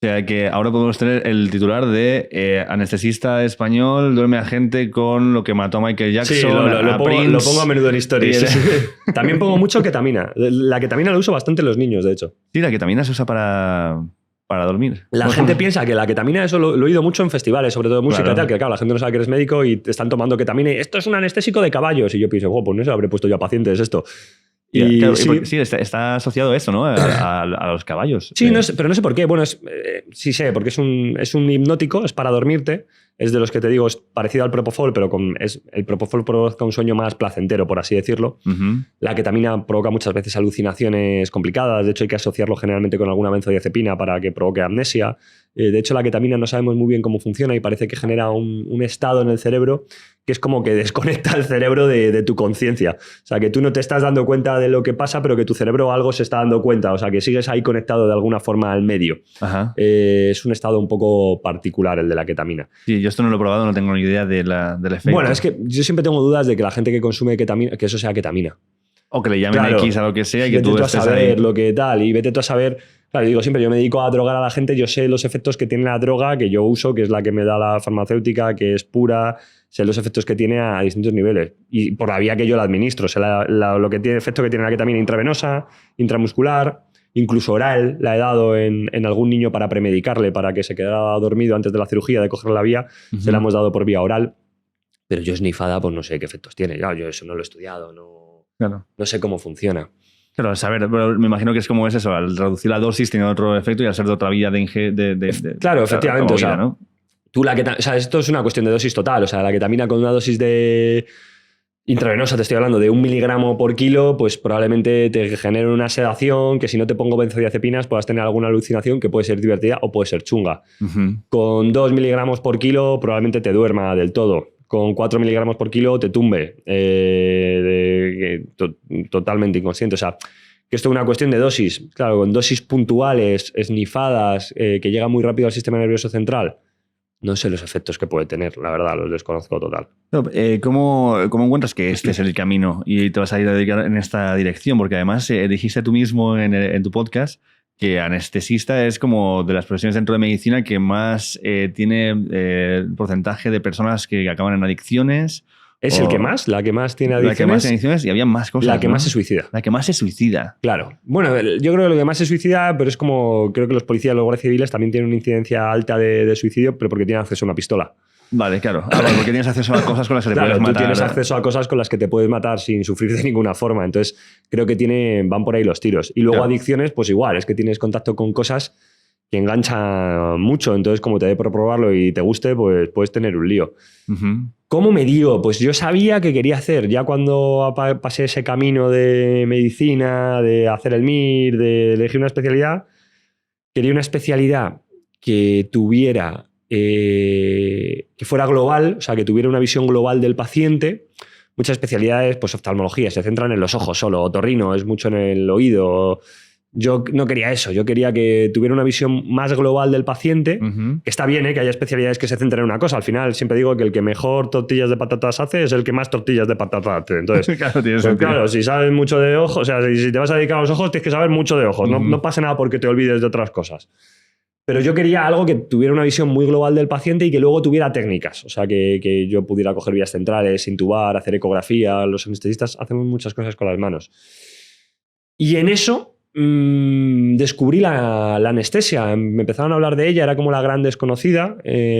O sea que ahora podemos tener el titular de anestesista español duerme a gente con lo que mató a Michael Jackson. Sí, lo pongo a menudo en stories. También pongo mucho ketamina. La ketamina la uso bastante en los niños, de hecho. Sí, la ketamina se usa para dormir. La gente piensa que la ketamina, eso lo he oído mucho en festivales, sobre todo de música y tal, que claro, la gente no sabe que eres médico y te están tomando ketamina y esto es un anestésico de caballos. Y yo pienso, pues no se lo habré puesto yo a pacientes esto. Y claro, sí, está asociado a eso, ¿no? A los caballos. Sí, pero no sé por qué. Bueno, sí sé, porque es un hipnótico, es para dormirte. Es de los que te digo, es parecido al Propofol, pero el Propofol provoca un sueño más placentero, por así decirlo. La ketamina provoca muchas veces alucinaciones complicadas. De hecho, hay que asociarlo generalmente con alguna benzodiazepina para que provoque amnesia. De hecho, la ketamina no sabemos muy bien cómo funciona y parece que genera un estado en el cerebro que es como que desconecta el cerebro de tu conciencia. O sea, que tú no te estás dando cuenta de lo que pasa, pero que tu cerebro algo se está dando cuenta. O sea, que sigues ahí conectado de alguna forma al medio. Ajá. Es un estado un poco particular el de la ketamina. Sí, yo esto no lo he probado, no tengo ni idea del efecto. Bueno, es que yo siempre tengo dudas de que la gente que consume ketamina, que eso sea ketamina. O que le llamen Claro, X a lo que sea y que vete tú tú a estés saber ahí. lo que tal y vete tú a saber. Claro, digo siempre, yo me dedico a drogar a la gente, yo sé los efectos que tiene la droga que yo uso, que es la que me da la farmacéutica, que es pura, sé los efectos que tiene a distintos niveles. Y por la vía que yo la administro, sé lo que tiene, efecto que tiene la ketamina intravenosa, intramuscular, incluso oral, la he dado en algún niño para premedicarle, para que se quedara dormido antes de la cirugía, de coger la vía, se la hemos dado por vía oral. Pero yo esnifada, pues no sé qué efectos tiene. Claro, yo eso no lo he estudiado, no sé cómo funciona. Claro, a saber, pero me imagino que es como es eso, al reducir la dosis tiene otro efecto y al ser de otra vía Claro, efectivamente. Vida, o sea, ¿no? o sea, esto es una cuestión de dosis total. O sea, la ketamina con una dosis de intravenosa, te estoy hablando de 1 miligramo por kilo, pues probablemente te genere una sedación que si no te pongo benzodiazepinas puedas tener alguna alucinación que puede ser divertida o puede ser chunga. Con 2 miligramos por kilo probablemente te duerma del todo. Con 4 miligramos por kilo te tumbe totalmente inconsciente. O sea, que esto es una cuestión de dosis. Claro, con dosis puntuales, esnifadas, que llegan muy rápido al sistema nervioso central, no sé los efectos que puede tener, la verdad, los desconozco total. ¿Cómo encuentras que este es el camino y te vas a ir a dedicar en esta dirección? Porque además dijiste tú mismo en tu podcast que anestesista es como de las profesiones dentro de medicina que más tiene porcentaje de personas que acaban en adicciones. ¿Es la que más tiene adicciones? La que más tiene adicciones y había más cosas. La que más se suicida. La que más se suicida. Claro. Bueno, yo creo que lo que más se suicida, pero es como, creo que los policías, los guardias civiles también tienen una incidencia alta de suicidio, pero porque tienen acceso a una pistola. Vale, claro. Porque tienes acceso a cosas con las que te puedes matar. Tú tienes acceso a cosas con las que te puedes matar sin sufrir de ninguna forma. Entonces, creo que van por ahí los tiros. Y luego adicciones, pues igual, es que tienes contacto con cosas que enganchan mucho. Entonces, como te dé por probarlo y te guste, pues puedes tener un lío. ¿Cómo me dio? Pues yo sabía que quería hacer, ya cuando pasé ese camino de medicina, de hacer el MIR, de elegir una especialidad, quería una especialidad que tuviera... que fuera global, o sea, que tuviera una visión global del paciente. Muchas especialidades, pues oftalmología, se centran en los ojos solo, otorrino es mucho en el oído. Yo no quería eso, yo quería que tuviera una visión más global del paciente. Que está bien, que haya especialidades que se centren en una cosa. Al final siempre digo que el que mejor tortillas de patatas hace es el que más tortillas de patatas hace. Entonces, claro, si sabes mucho de ojos, o sea, si te vas a dedicar a los ojos, tienes que saber mucho de ojos. No pasa nada porque te olvides de otras cosas. Pero yo quería algo que tuviera una visión muy global del paciente y que luego tuviera técnicas. O sea, que yo pudiera coger vías centrales, intubar, hacer ecografía. Los anestesistas hacemos muchas cosas con las manos. Y en eso descubrí la anestesia. Me empezaron a hablar de ella, era como la gran desconocida.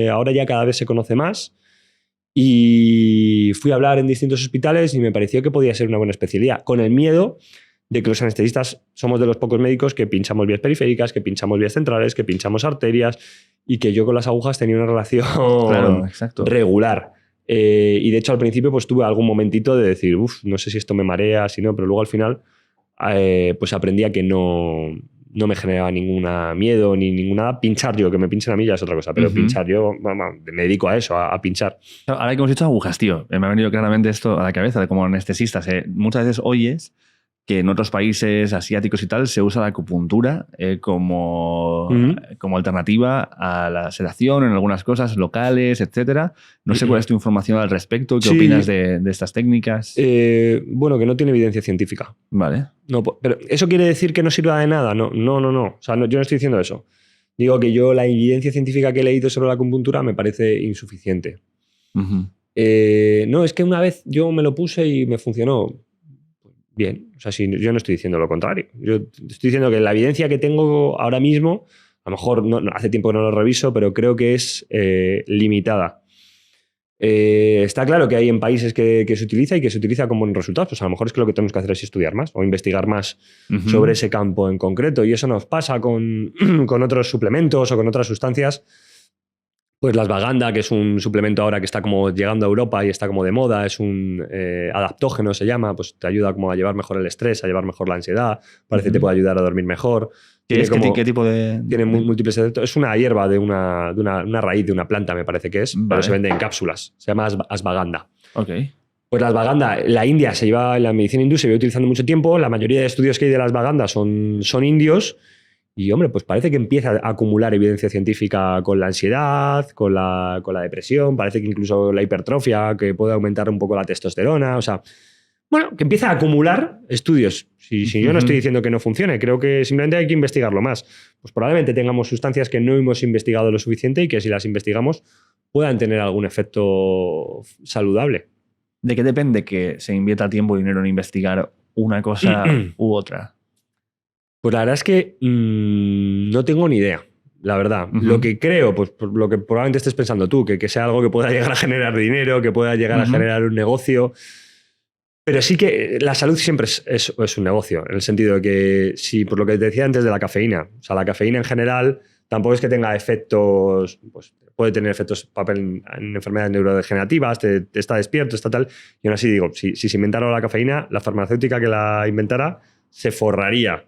Ahora ya cada vez se conoce más. Y fui a hablar en distintos hospitales y me pareció que podía ser una buena especialidad. Con el miedo de que los anestesistas somos de los pocos médicos que pinchamos vías periféricas, que pinchamos vías centrales, que pinchamos arterias y que yo con las agujas tenía una relación regular. Y de hecho al principio pues tuve algún momentito de decir, no sé si esto me marea, si no, pero luego al final pues aprendí a que no me generaba ningún miedo ni ninguna. Pinchar yo, que me pinchen a mí ya es otra cosa, pero pinchar yo, me dedico a eso, a pinchar. Ahora que hemos dicho agujas, tío, me ha venido claramente esto a la cabeza de como anestesistas. Muchas veces oyes que en otros países asiáticos y tal se usa la acupuntura como alternativa a la sedación en algunas cosas locales, etcétera. No sé cuál es tu información al respecto, qué opinas de estas técnicas. Bueno, que no tiene evidencia científica. Vale. No, pero ¿eso quiere decir que no sirva de nada? No. O sea, yo no estoy diciendo eso. Digo que yo la evidencia científica que he leído sobre la acupuntura me parece insuficiente. No, es que una vez yo me lo puse y me funcionó. Bien, o sea, yo no estoy diciendo lo contrario. Yo estoy diciendo que la evidencia que tengo ahora mismo, a lo mejor hace tiempo que no lo reviso, pero creo que es limitada. Está claro que hay en países que se utiliza y que se utiliza con buenos resultados. Pues a lo mejor es que lo que tenemos que hacer es estudiar más o investigar más sobre ese campo en concreto. Y eso nos pasa con otros suplementos o con otras sustancias. Pues la ashwagandha, que es un suplemento ahora que está como llegando a Europa y está como de moda, es un adaptógeno, se llama, pues te ayuda como a llevar mejor el estrés, a llevar mejor la ansiedad, parece que te puede ayudar a dormir mejor. ¿Qué tipo de...? Tiene múltiples efectos. Es una hierba de una raíz de una planta, me parece que es, pero se vende en cápsulas. Se llama ashwagandha. Ok. Pues la ashwagandha, la India en la medicina hindú se lleva utilizando mucho tiempo, la mayoría de estudios que hay de la ashwagandha son indios. Y, hombre, pues parece que empieza a acumular evidencia científica con la ansiedad, con la depresión, parece que incluso la hipertrofia, que puede aumentar un poco la testosterona, o sea, Bueno, que empieza a acumular estudios. Si yo no estoy diciendo que no funcione, creo que simplemente hay que investigarlo más. Pues probablemente tengamos sustancias que no hemos investigado lo suficiente y que si las investigamos puedan tener algún efecto saludable. ¿De qué depende que se invierta tiempo y dinero en investigar una cosa u otra? Pues la verdad es que no tengo ni idea, la verdad. Lo que creo, pues por lo que probablemente estés pensando tú, que sea algo que pueda llegar a generar dinero, que pueda llegar a generar un negocio. Pero sí que la salud siempre es un negocio, en el sentido de que, si por lo que te decía antes de la cafeína, o sea, la cafeína en general tampoco es que tenga efectos, pues puede tener efectos papel en enfermedades neurodegenerativas, te está despierto, está tal. Y aún así digo, si se inventara la cafeína, la farmacéutica que la inventara se forraría,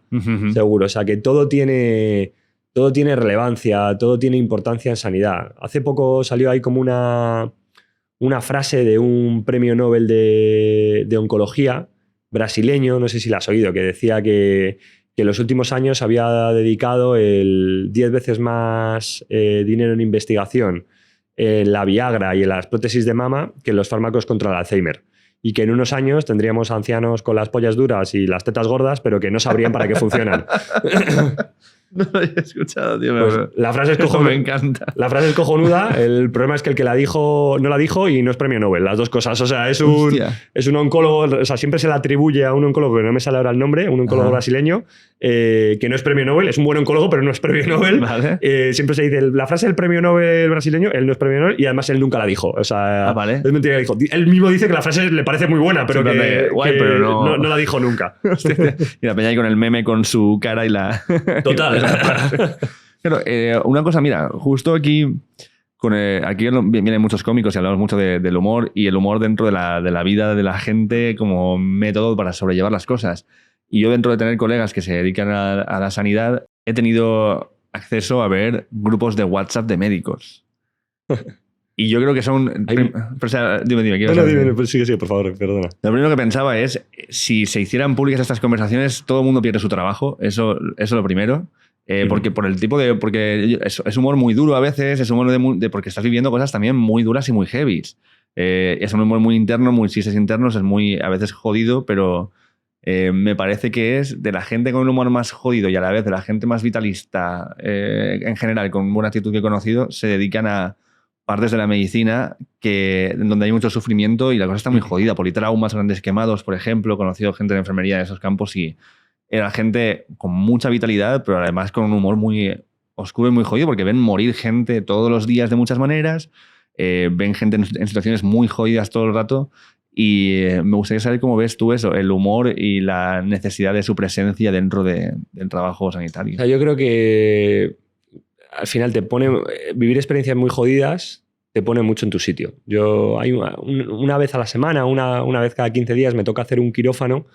seguro. O sea, que todo tiene relevancia, todo tiene importancia en sanidad. Hace poco salió ahí como una frase de un premio Nobel de oncología brasileño, no sé si la has oído, que decía que en los últimos años había dedicado 10 veces más dinero en investigación en la Viagra y en las prótesis de mama que en los fármacos contra el Alzheimer. Y que en unos años tendríamos ancianos con las pollas duras y las tetas gordas, pero que no sabrían para qué funcionan. No lo había escuchado, tío. Pues la frase es cojonuda. Me encanta. La frase es cojonuda. El problema es que el que la dijo no la dijo y no es premio Nobel, las dos cosas. O sea, es un oncólogo, o sea, siempre se le atribuye a un oncólogo, que no me sale ahora el nombre, un oncólogo brasileño, que no es premio Nobel, es un buen oncólogo, pero no es premio Nobel. Vale. Siempre se dice, la frase del premio Nobel brasileño, él no es premio Nobel y además él nunca la dijo. O sea, vale. es mentira que dijo. Él mismo dice que la frase le parece muy buena, pero pero no la dijo nunca. Y la peña ahí con el meme con su cara y la... Total. Claro, una cosa, mira, justo aquí vienen muchos cómicos y hablamos mucho del humor, y el humor dentro de la vida de la gente como método para sobrellevar las cosas. Y yo, dentro de tener colegas que se dedican a la sanidad, he tenido acceso a ver grupos de WhatsApp de médicos. Y yo creo que son... O sea, dime. Dime, sigue, por favor, perdona. Lo primero que pensaba es, si se hicieran públicas estas conversaciones, todo el mundo pierde su trabajo. Eso es lo primero. Porque por el tipo de... Porque es humor muy duro a veces, es humor porque estás viviendo cosas también muy duras y muy heavy. Es un humor muy interno, muy chistes internos, es muy a veces jodido, pero me parece que es de la gente con un humor más jodido y a la vez de la gente más vitalista, en general, con buena actitud que he conocido, se dedican a partes de la medicina donde hay mucho sufrimiento y la cosa está muy jodida. Politraumas, grandes quemados, por ejemplo. He conocido gente de enfermería de esos campos y era gente con mucha vitalidad, pero además con un humor muy oscuro y muy jodido, porque ven morir gente todos los días de muchas maneras, ven gente en situaciones muy jodidas todo el rato, y me gustaría saber cómo ves tú eso, el humor y la necesidad de su presencia dentro del trabajo sanitario. O sea, yo creo que al final vivir experiencias muy jodidas te pone mucho en tu sitio. Hay una vez a la semana, una vez cada 15 días me toca hacer un quirófano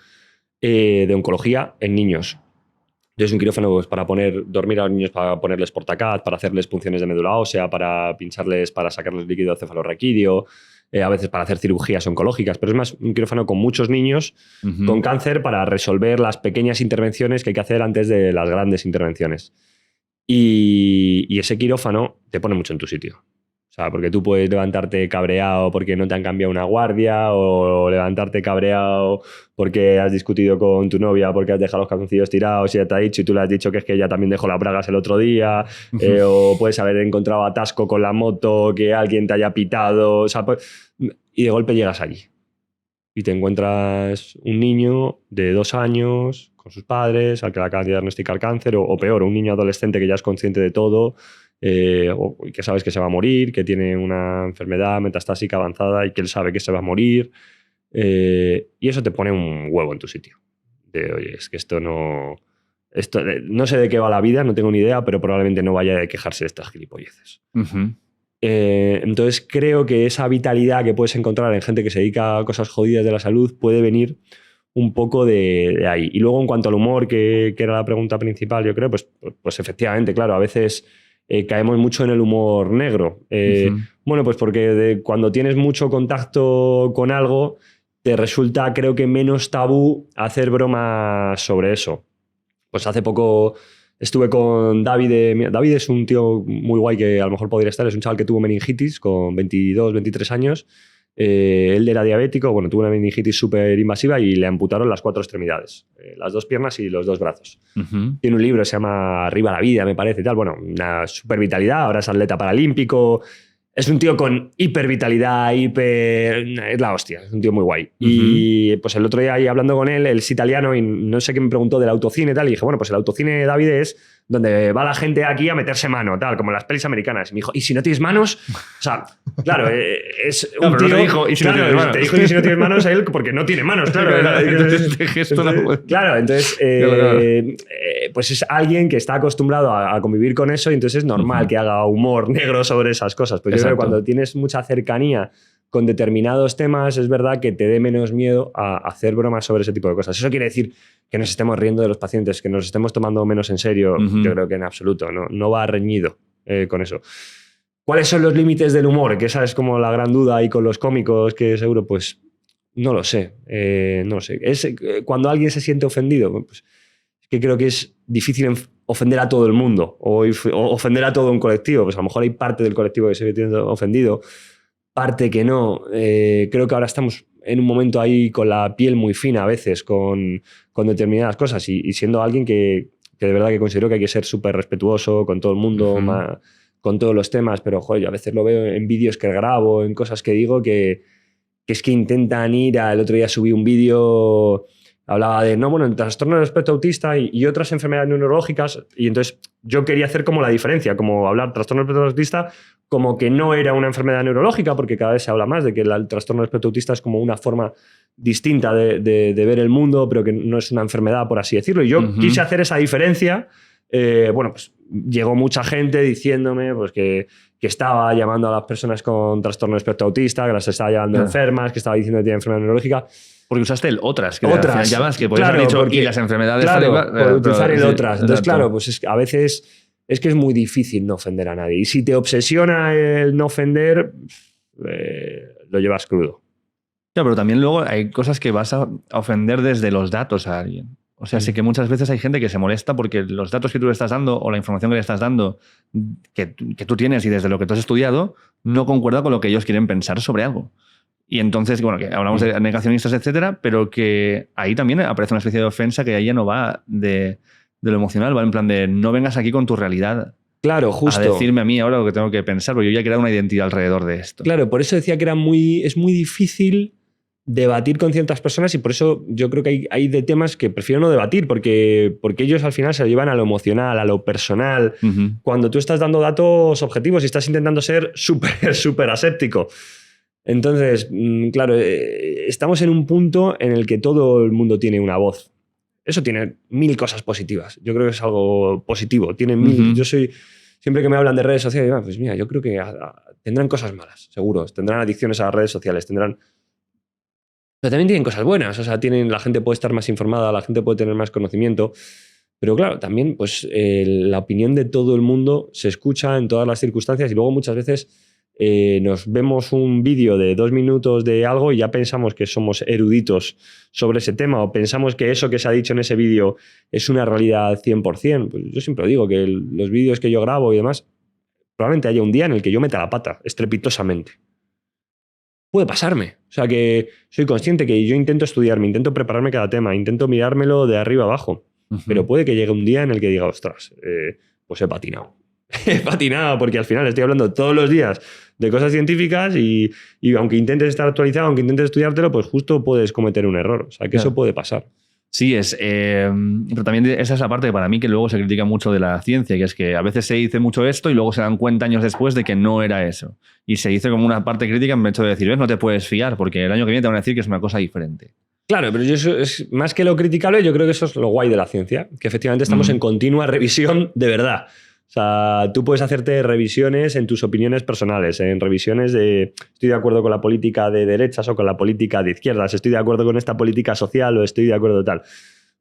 de oncología en niños. Entonces, un quirófano pues, para dormir a los niños, para ponerles portacat, para hacerles punciones de médula ósea, para pincharles, para sacarles líquido cefalorraquídeo, a veces para hacer cirugías oncológicas, pero es más un quirófano con muchos niños con cáncer para resolver las pequeñas intervenciones que hay que hacer antes de las grandes intervenciones. Y ese quirófano te pone mucho en tu sitio. O sea, porque tú puedes levantarte cabreado porque no te han cambiado una guardia, o levantarte cabreado porque has discutido con tu novia porque has dejado los calzoncillos tirados y ya te ha dicho y tú le has dicho que es que ella también dejó las bragas el otro día, o puedes haber encontrado atasco con la moto, que alguien te haya pitado, o sea, y de golpe llegas allí y te encuentras un niño de 2 años con sus padres al que le acaban de diagnosticar cáncer, o peor, un niño adolescente que ya es consciente de todo, o que sabes que se va a morir, que tiene una enfermedad metastásica avanzada y que él sabe que se va a morir, y eso te pone un huevo en tu sitio. Oye, es que esto no sé de qué va la vida, no tengo ni idea, pero probablemente no vaya a quejarse de estas gilipolleces. Entonces creo que esa vitalidad que puedes encontrar en gente que se dedica a cosas jodidas de la salud puede venir un poco de ahí. Y luego, en cuanto al humor, que era la pregunta principal, yo creo, pues efectivamente, claro, a veces caemos mucho en el humor negro. Bueno, pues porque cuando tienes mucho contacto con algo, te resulta, creo que, menos tabú hacer bromas sobre eso. Pues hace poco estuve con David. David es un tío muy guay que a lo mejor podría estar. Es un chaval que tuvo meningitis con 22, 23 años. Él era diabético, bueno, tuvo una meningitis súper invasiva y le amputaron las 4 extremidades, las 2 piernas y los 2 brazos. Tiene un libro, se llama Arriba la vida, me parece, y tal. Bueno, una súper vitalidad, ahora es atleta paralímpico. Es un tío con hipervitalidad, es la hostia, es un tío muy guay. Y pues el otro día ahí hablando con él es italiano y no sé qué me preguntó del autocine y tal, y dije, bueno, pues el autocine, David, es donde va la gente aquí a meterse mano, tal, como en las pelis americanas. Y me dijo, ¿y si no tienes manos? O sea, claro, es un tío... No te dijo, ¿y si no tienes manos? Te dijo, ¿y si no tienes manos? Él, porque no tiene manos, claro. Entonces, pues es alguien que está acostumbrado a convivir con eso y entonces es normal que haga humor negro sobre esas cosas. Pues yo creo que cuando tienes mucha cercanía con determinados temas, es verdad que te dé menos miedo a hacer bromas sobre ese tipo de cosas. Eso quiere decir que nos estemos riendo de los pacientes, que nos estemos tomando menos en serio. Yo creo que en absoluto, no va reñido con eso. ¿Cuáles son los límites del humor? Que esa es como la gran duda ahí con los cómicos, que seguro, pues no lo sé. No lo sé. Es, cuando alguien se siente ofendido, pues es que creo que es difícil ofender a todo el mundo o ofender a todo un colectivo. Pues a lo mejor hay parte del colectivo que se ve siendo ofendido, parte que no. Creo que ahora estamos en un momento ahí con la piel muy fina a veces con determinadas cosas y siendo alguien que de verdad que considero que hay que ser súper respetuoso con todo el mundo, con todos los temas, pero joder, yo a veces lo veo en vídeos que grabo, en cosas que digo que es que intentan ir el otro día subí un vídeo, hablaba de, el trastorno del espectro autista y otras enfermedades neurológicas, y entonces yo quería hacer como la diferencia, como hablar trastorno del espectro autista como que no era una enfermedad neurológica, porque cada vez se habla más de que el trastorno del espectro autista es como una forma distinta de ver el mundo, pero que no es una enfermedad, por así decirlo. Y yo quise hacer esa diferencia. Pues llegó mucha gente diciéndome pues, que estaba llamando a las personas con trastorno del espectro autista, que las estaba llamando enfermas, que estaba diciendo que tienen enfermedad neurológica. Porque usaste el otras, que otras, llamas, que podías haber dicho porque, y las enfermedades... por utilizar el otras. Entonces, claro, pues es que a veces es que es muy difícil no ofender a nadie. Y si te obsesiona el no ofender, lo llevas crudo. Claro, pero también luego hay cosas que vas a ofender desde los datos a alguien. O sea, sí que muchas veces hay gente que se molesta porque los datos que tú le estás dando o la información que le estás dando que tú tienes y desde lo que tú has estudiado no concuerda con lo que ellos quieren pensar sobre algo. Y entonces, bueno, que hablamos de negacionistas, etcétera, pero que ahí también aparece una especie de ofensa que ahí ya no va de lo emocional, va en plan de no vengas aquí con tu realidad. Claro, justo. A decirme a mí ahora lo que tengo que pensar, porque yo ya he creado una identidad alrededor de esto. Claro, por eso decía que es muy difícil debatir con ciertas personas y por eso yo creo que hay de temas que prefiero no debatir porque ellos al final se lo llevan a lo emocional, a lo personal. Cuando tú estás dando datos objetivos y estás intentando ser súper aséptico. Entonces, claro, estamos en un punto en el que todo el mundo tiene una voz. Eso tiene 1000 cosas positivas. Yo creo que es algo positivo. Tiene 1000. Yo siempre que me hablan de redes sociales, digo, pues mira, yo creo que tendrán cosas malas, seguro. Tendrán adicciones a las redes sociales, pero también tienen cosas buenas. O sea, la gente puede estar más informada, la gente puede tener más conocimiento. Pero claro, también pues, la opinión de todo el mundo se escucha en todas las circunstancias y luego muchas veces nos vemos un vídeo de 2 minutos de algo y ya pensamos que somos eruditos sobre ese tema o pensamos que eso que se ha dicho en ese vídeo es una realidad 100%. Pues yo siempre digo que los vídeos que yo grabo y demás, probablemente haya un día en el que yo meta la pata estrepitosamente. Puede pasarme. O sea, que soy consciente que yo intento estudiarme, intento prepararme cada tema, intento mirármelo de arriba abajo. Pero puede que llegue un día en el que diga, ostras, pues he patinado. He patinado porque al final estoy hablando todos los días de cosas científicas y aunque intentes estar actualizado, aunque intentes estudiártelo, pues justo puedes cometer un error. O sea, que eso puede pasar. Sí, pero también esa es la parte para mí que luego se critica mucho de la ciencia, que es que a veces se dice mucho esto y luego se dan cuenta años después de que no era eso. Y se dice como una parte crítica en el hecho de decir, ¿ves? No te puedes fiar porque el año que viene te van a decir que es una cosa diferente. Claro, pero eso es más que lo criticable, yo creo que eso es lo guay de la ciencia, que efectivamente estamos en continua revisión de verdad. O sea, tú puedes hacerte revisiones en tus opiniones personales, en revisiones de estoy de acuerdo con la política de derechas o con la política de izquierdas, estoy de acuerdo con esta política social o estoy de acuerdo tal.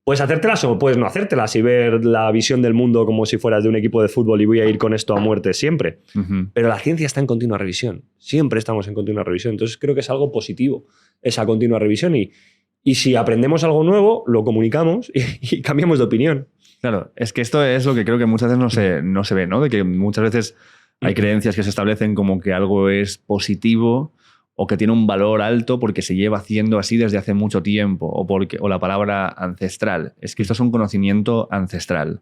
Puedes hacértelas o puedes no hacértelas y ver la visión del mundo como si fueras de un equipo de fútbol y voy a ir con esto a muerte siempre. Pero la ciencia está en continua revisión. Siempre estamos en continua revisión. Entonces creo que es algo positivo esa continua revisión y si aprendemos algo nuevo, lo comunicamos y cambiamos de opinión. Claro, es que esto es lo que creo que muchas veces no se ve, ¿no? De que muchas veces hay creencias que se establecen como que algo es positivo o que tiene un valor alto porque se lleva haciendo así desde hace mucho tiempo, o la palabra ancestral. Es que esto es un conocimiento ancestral.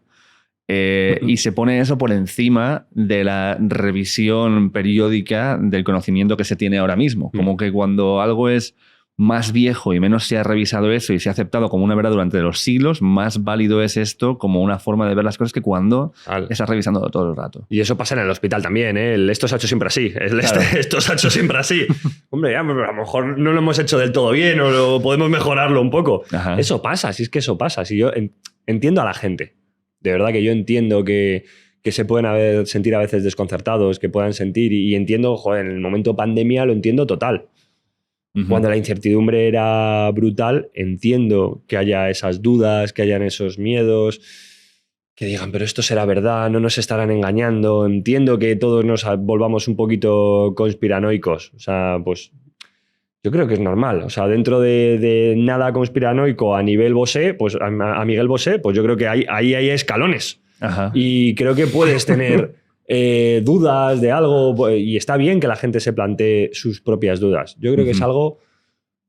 Y se pone eso por encima de la revisión periódica del conocimiento que se tiene ahora mismo. Como que cuando algo es más viejo y menos se ha revisado eso y se ha aceptado como una verdad durante los siglos, más válido es esto como una forma de ver las cosas que cuando estás revisándolo todo el rato. Y eso pasa en el hospital también, ¿eh? Esto se ha hecho siempre así. Claro. Esto se ha hecho siempre así. Hombre, ya, a lo mejor no lo hemos hecho del todo bien o podemos mejorarlo un poco. Ajá. Eso pasa, si es que eso pasa. Si yo entiendo a la gente. De verdad que yo entiendo que se pueden sentir a veces desconcertados, que puedan sentir, y entiendo, joder, en el momento pandemia lo entiendo total. Cuando la incertidumbre era brutal, entiendo que haya esas dudas, que hayan esos miedos, que digan, pero esto será verdad, no nos estarán engañando. Entiendo que todos nos volvamos un poquito conspiranoicos. O sea, pues yo creo que es normal. O sea, dentro de nada conspiranoico a nivel Bosé, pues a Miguel Bosé, pues yo creo que ahí hay escalones. Ajá. Y creo que puedes tener dudas de algo, y está bien que la gente se plantee sus propias dudas. Yo creo que es algo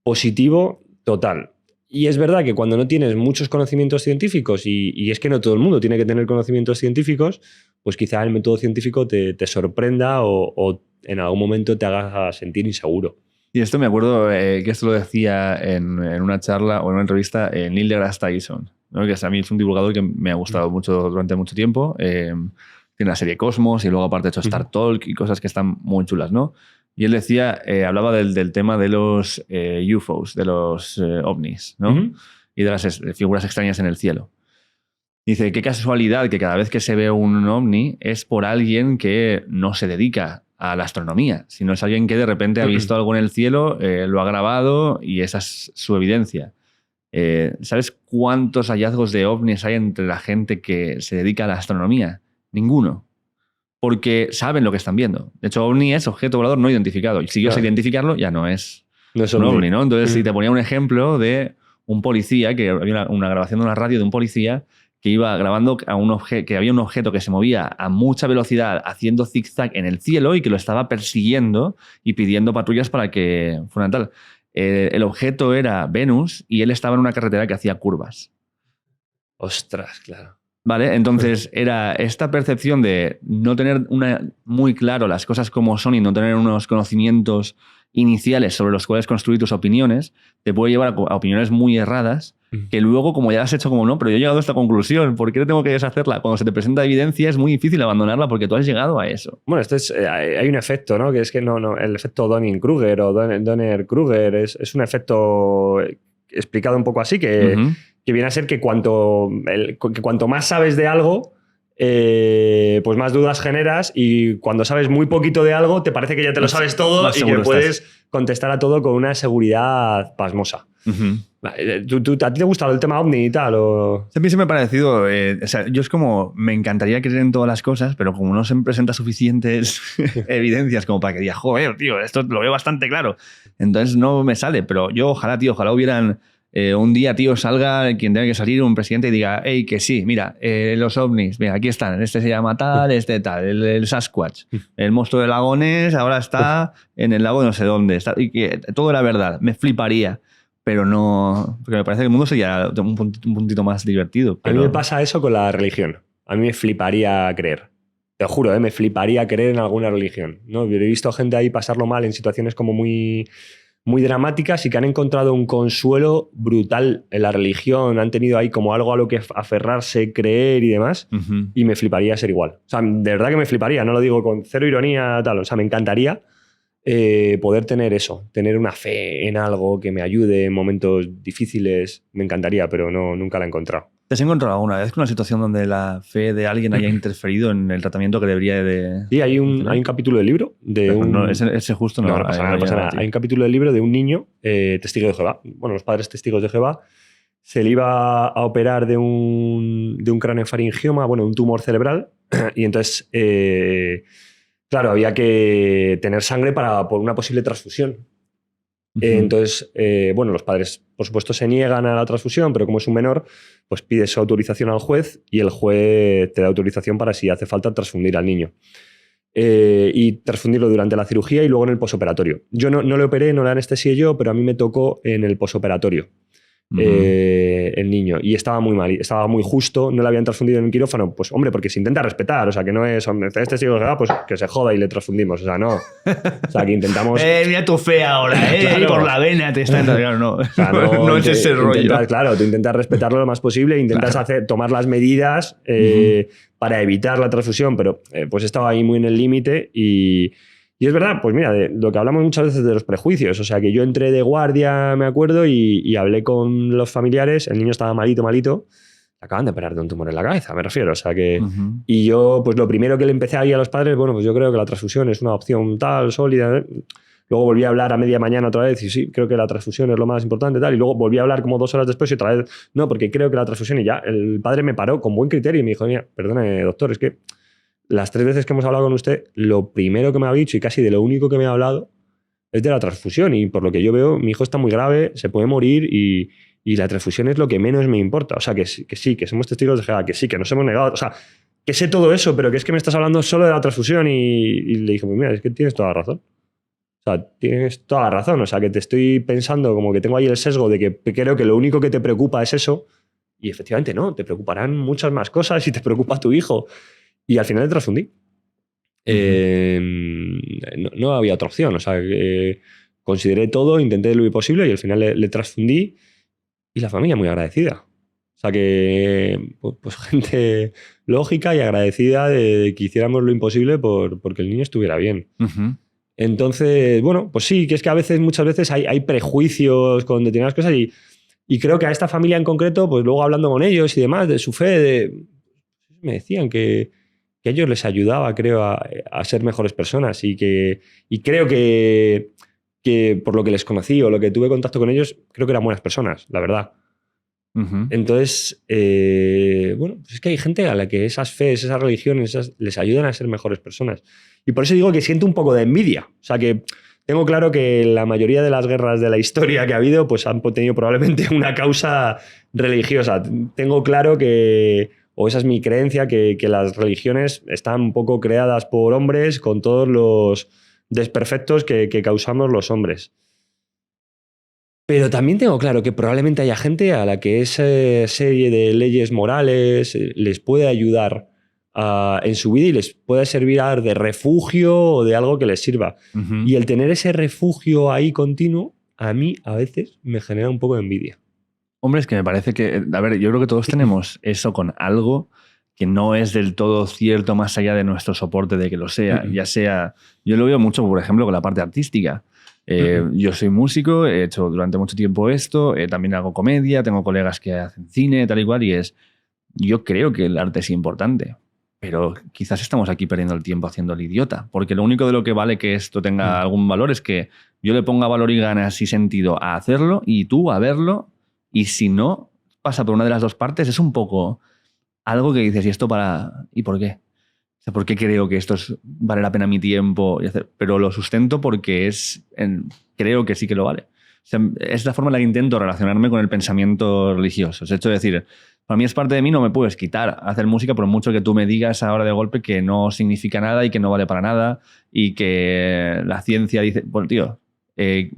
positivo total. Y es verdad que cuando no tienes muchos conocimientos científicos, y es que no todo el mundo tiene que tener conocimientos científicos, pues quizá el método científico te sorprenda o en algún momento te haga sentir inseguro. Y esto me acuerdo que esto lo decía en una charla o en una entrevista Neil deGrasse Tyson, ¿no? Que a mí es un divulgador que me ha gustado mucho durante mucho tiempo. Tiene la serie Cosmos y luego aparte ha hecho Star Talk y cosas que están muy chulas, ¿no? Y él decía, hablaba del tema de los UFOs, de los ovnis, ¿no? Y de las figuras extrañas en el cielo. Dice, qué casualidad que cada vez que se ve un ovni es por alguien que no se dedica a la astronomía, sino es alguien que de repente ha visto algo en el cielo, lo ha grabado y esa es su evidencia. ¿Sabes cuántos hallazgos de ovnis hay entre la gente que se dedica a la astronomía? Ninguno. Porque saben lo que están viendo. De hecho, ovni es objeto volador no identificado. Y si yo sé identificarlo, ya no es un ovni, ¿no? Entonces, si te ponía un ejemplo de un policía, que había una grabación de una radio de un policía que iba grabando que había un objeto que se movía a mucha velocidad haciendo zigzag en el cielo y que lo estaba persiguiendo y pidiendo patrullas para que fueran tal. El objeto era Venus y él estaba en una carretera que hacía curvas. Ostras, claro. ¿Vale? Entonces era esta percepción de no tener muy claro las cosas como son y no tener unos conocimientos iniciales sobre los cuales construir tus opiniones, te puede llevar a opiniones muy erradas que luego, como ya has hecho como no, pero yo he llegado a esta conclusión, ¿por qué tengo que deshacerla? Cuando se te presenta evidencia es muy difícil abandonarla porque tú has llegado a eso. Bueno, hay un efecto, ¿no? Que es que el efecto Dunning-Kruger o Donner-Kruger es un efecto explicado un poco así que viene a ser que cuanto más sabes de algo, pues más dudas generas, y cuando sabes muy poquito de algo te parece que ya te lo sabes todo y que puedes contestar a todo con una seguridad pasmosa. ¿A ti te gusta el tema ovni y tal? ¿O? A mí se me ha parecido... o sea, yo es como... Me encantaría creer en todas las cosas, pero como no se me presenta suficientes evidencias como para que diga, joder, tío, esto lo veo bastante claro. Entonces no me sale, pero yo ojalá hubieran... un día, tío, salga quien tenga que salir, un presidente, y diga, hey, que sí, mira, los ovnis, mira, aquí están, este se llama tal, este tal, el Sasquatch, el monstruo del lago Ness ahora está en el lago no sé dónde, está, y que todo era verdad, me fliparía, pero no, porque me parece que el mundo sería un puntito más divertido. Pero... A mí me pasa eso con la religión, a mí me fliparía creer. Te juro, me fliparía creer en alguna religión, ¿no? Yo he visto gente ahí pasarlo mal en situaciones como muy dramáticas y que han encontrado un consuelo brutal en la religión, han tenido ahí como algo a lo que aferrarse, creer y demás, y me fliparía ser igual. O sea, de verdad que me fliparía, no lo digo con cero ironía, tal, o sea, me encantaría poder tener eso, tener una fe en algo que me ayude en momentos difíciles, me encantaría, pero nunca la he encontrado. ¿Te has encontrado alguna vez con una situación donde la fe de alguien haya interferido en el tratamiento que debería de...? Sí, hay un capítulo del libro de un... No, ese justo no. No pasa nada. Hay un capítulo del libro de un niño testigo de Jehová. Bueno, los padres testigos de Jehová, se le iba a operar de un craneofaringioma, bueno, un tumor cerebral, y entonces, claro, había que tener sangre por una posible transfusión. Entonces, bueno, los padres, por supuesto, se niegan a la transfusión, pero como es un menor, pues pide su autorización al juez y el juez te da autorización para, si hace falta, transfundir al niño. y transfundirlo durante la cirugía y luego en el posoperatorio. Yo no le operé, no le anestesié yo, pero a mí me tocó en el posoperatorio. El niño, y estaba muy mal, estaba muy justo, no le habían transfundido en el quirófano, pues hombre, porque se intenta respetar, o sea, que no es, hombre, este sigue, pues que se joda y le transfundimos, o sea, no. O sea, que intentamos... mira tu fe ahora, Claro. Y por la vena te está... Claro, no. O sea, no Es ese rollo. Claro, tú intentas respetarlo lo más posible, intentas tomar las medidas para evitar la transfusión, pero pues estaba ahí muy en el límite y es verdad, pues mira, de lo que hablamos muchas veces de los prejuicios. O sea, que yo entré de guardia, me acuerdo, y hablé con los familiares. El niño estaba malito. Acaban de operar de un tumor en la cabeza, me refiero. O sea que... Y yo, pues lo primero que le empecé a ir a los padres, bueno, pues yo creo que la transfusión es una opción tal, sólida. Luego volví a hablar a media mañana otra vez y sí, creo que la transfusión es lo más importante tal. Y luego volví a hablar como 2 horas después y otra vez, no, porque creo que la transfusión y ya. El padre me paró con buen criterio y me dijo, mira, perdone, doctor, es que... Las 3 veces que hemos hablado con usted, lo primero que me ha dicho y casi de lo único que me ha hablado es de la transfusión. Y por lo que yo veo, mi hijo está muy grave, se puede morir y la transfusión es lo que menos me importa. O sea, que sí, que somos testigos de Jehová, que sí, que nos hemos negado. O sea, que sé todo eso, pero que es que me estás hablando solo de la transfusión. Y le dije, pues mira, es que tienes toda la razón. O sea, tienes toda la razón. O sea, que te estoy pensando como que tengo ahí el sesgo de que creo que lo único que te preocupa es eso. Y efectivamente no, te preocuparán muchas más cosas y te preocupa tu hijo. Y al final le transfundí. No había otra opción. O sea, consideré todo, intenté lo posible y al final le transfundí y la familia muy agradecida. O sea que, pues gente lógica y agradecida de que hiciéramos lo imposible porque el niño estuviera bien. Entonces, bueno, pues sí, que es que muchas veces hay prejuicios con determinadas cosas y creo que a esta familia en concreto, pues luego hablando con ellos y demás, de su fe, me decían que a ellos les ayudaba, creo, a ser mejores personas y creo que por lo que les conocí o lo que tuve contacto con ellos, creo que eran buenas personas, la verdad. Entonces, bueno, pues es que hay gente a la que esas fees, esas religiones, les ayudan a ser mejores personas. Y por eso digo que siento un poco de envidia. O sea, que tengo claro que la mayoría de las guerras de la historia que ha habido pues han tenido probablemente una causa religiosa. Tengo claro que... O esa es mi creencia, que las religiones están un poco creadas por hombres con todos los desperfectos que causamos los hombres. Pero también tengo claro que probablemente haya gente a la que esa serie de leyes morales les puede ayudar en su vida y les puede servir de refugio o de algo que les sirva. Y el tener ese refugio ahí continuo, a mí a veces me genera un poco de envidia. Hombre, es que me parece que, a ver, yo creo que todos tenemos eso con algo que no es del todo cierto más allá de nuestro soporte de que lo sea. Ya sea, yo lo veo mucho, por ejemplo, con la parte artística. Yo soy músico, he hecho durante mucho tiempo esto, también hago comedia, tengo colegas que hacen cine, tal y cual, yo creo que el arte es importante, pero quizás estamos aquí perdiendo el tiempo haciendo el idiota, porque lo único de lo que vale que esto tenga algún valor es que yo le ponga valor y ganas y sentido a hacerlo y tú a verlo. Y si no pasa por una de las dos partes, es un poco algo que dices, ¿y esto para? ¿Y por qué? O sea, ¿por qué creo que esto vale la pena mi tiempo? Pero lo sustento porque creo que sí que lo vale. O sea, es la forma en la que intento relacionarme con el pensamiento religioso. Es hecho de decir, para mí es parte de mí, no me puedes quitar hacer música por mucho que tú me digas ahora de golpe que no significa nada y que no vale para nada y que la ciencia dice, bueno, tío,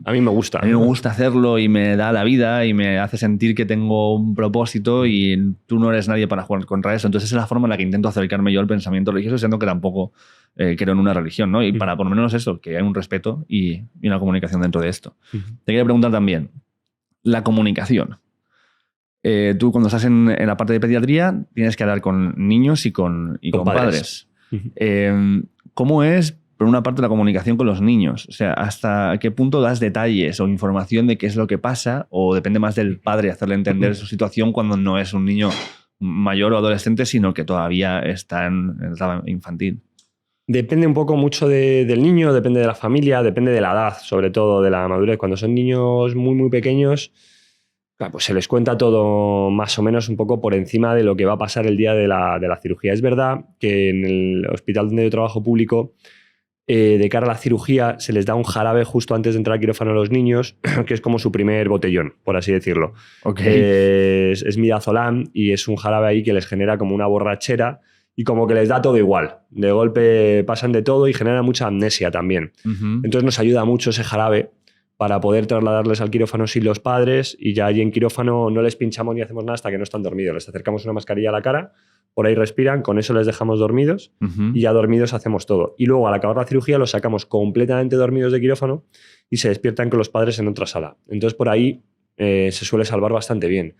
a mí me gusta. A mí me gusta hacerlo y me da la vida y me hace sentir que tengo un propósito y tú no eres nadie para jugar contra eso. Entonces esa es la forma en la que intento acercarme yo al pensamiento religioso, siendo que tampoco creo en una religión, ¿no? Y para por lo menos eso, que hay un respeto y una comunicación dentro de esto. Te quería preguntar también, la comunicación. Tú cuando estás en la parte de pediatría tienes que hablar con niños y con padres. ¿Cómo es, por una parte, la comunicación con los niños? O sea, ¿hasta qué punto das detalles o información de qué es lo que pasa? ¿O depende más del padre hacerle entender su situación cuando no es un niño mayor o adolescente, sino que todavía está en etapa infantil? Depende un poco mucho del niño, depende de la familia, depende de la edad, sobre todo de la madurez. Cuando son niños muy, muy pequeños, claro, pues se les cuenta todo más o menos un poco por encima de lo que va a pasar el día de la cirugía. Es verdad que en el hospital donde yo trabajo público, de cara a la cirugía, se les da un jarabe justo antes de entrar al quirófano a los niños, que es como su primer botellón, por así decirlo. Okay. Es midazolam y es un jarabe ahí que les genera como una borrachera y como que les da todo igual. De golpe pasan de todo y genera mucha amnesia también. Entonces nos ayuda mucho ese jarabe para poder trasladarles al quirófano sin los padres, y ya allí en quirófano no les pinchamos ni hacemos nada hasta que no están dormidos. Les acercamos una mascarilla a la cara, por ahí respiran, con eso les dejamos dormidos y ya dormidos hacemos todo. Y luego al acabar la cirugía los sacamos completamente dormidos de quirófano y se despiertan con los padres en otra sala. Entonces por ahí se suele salvar bastante bien.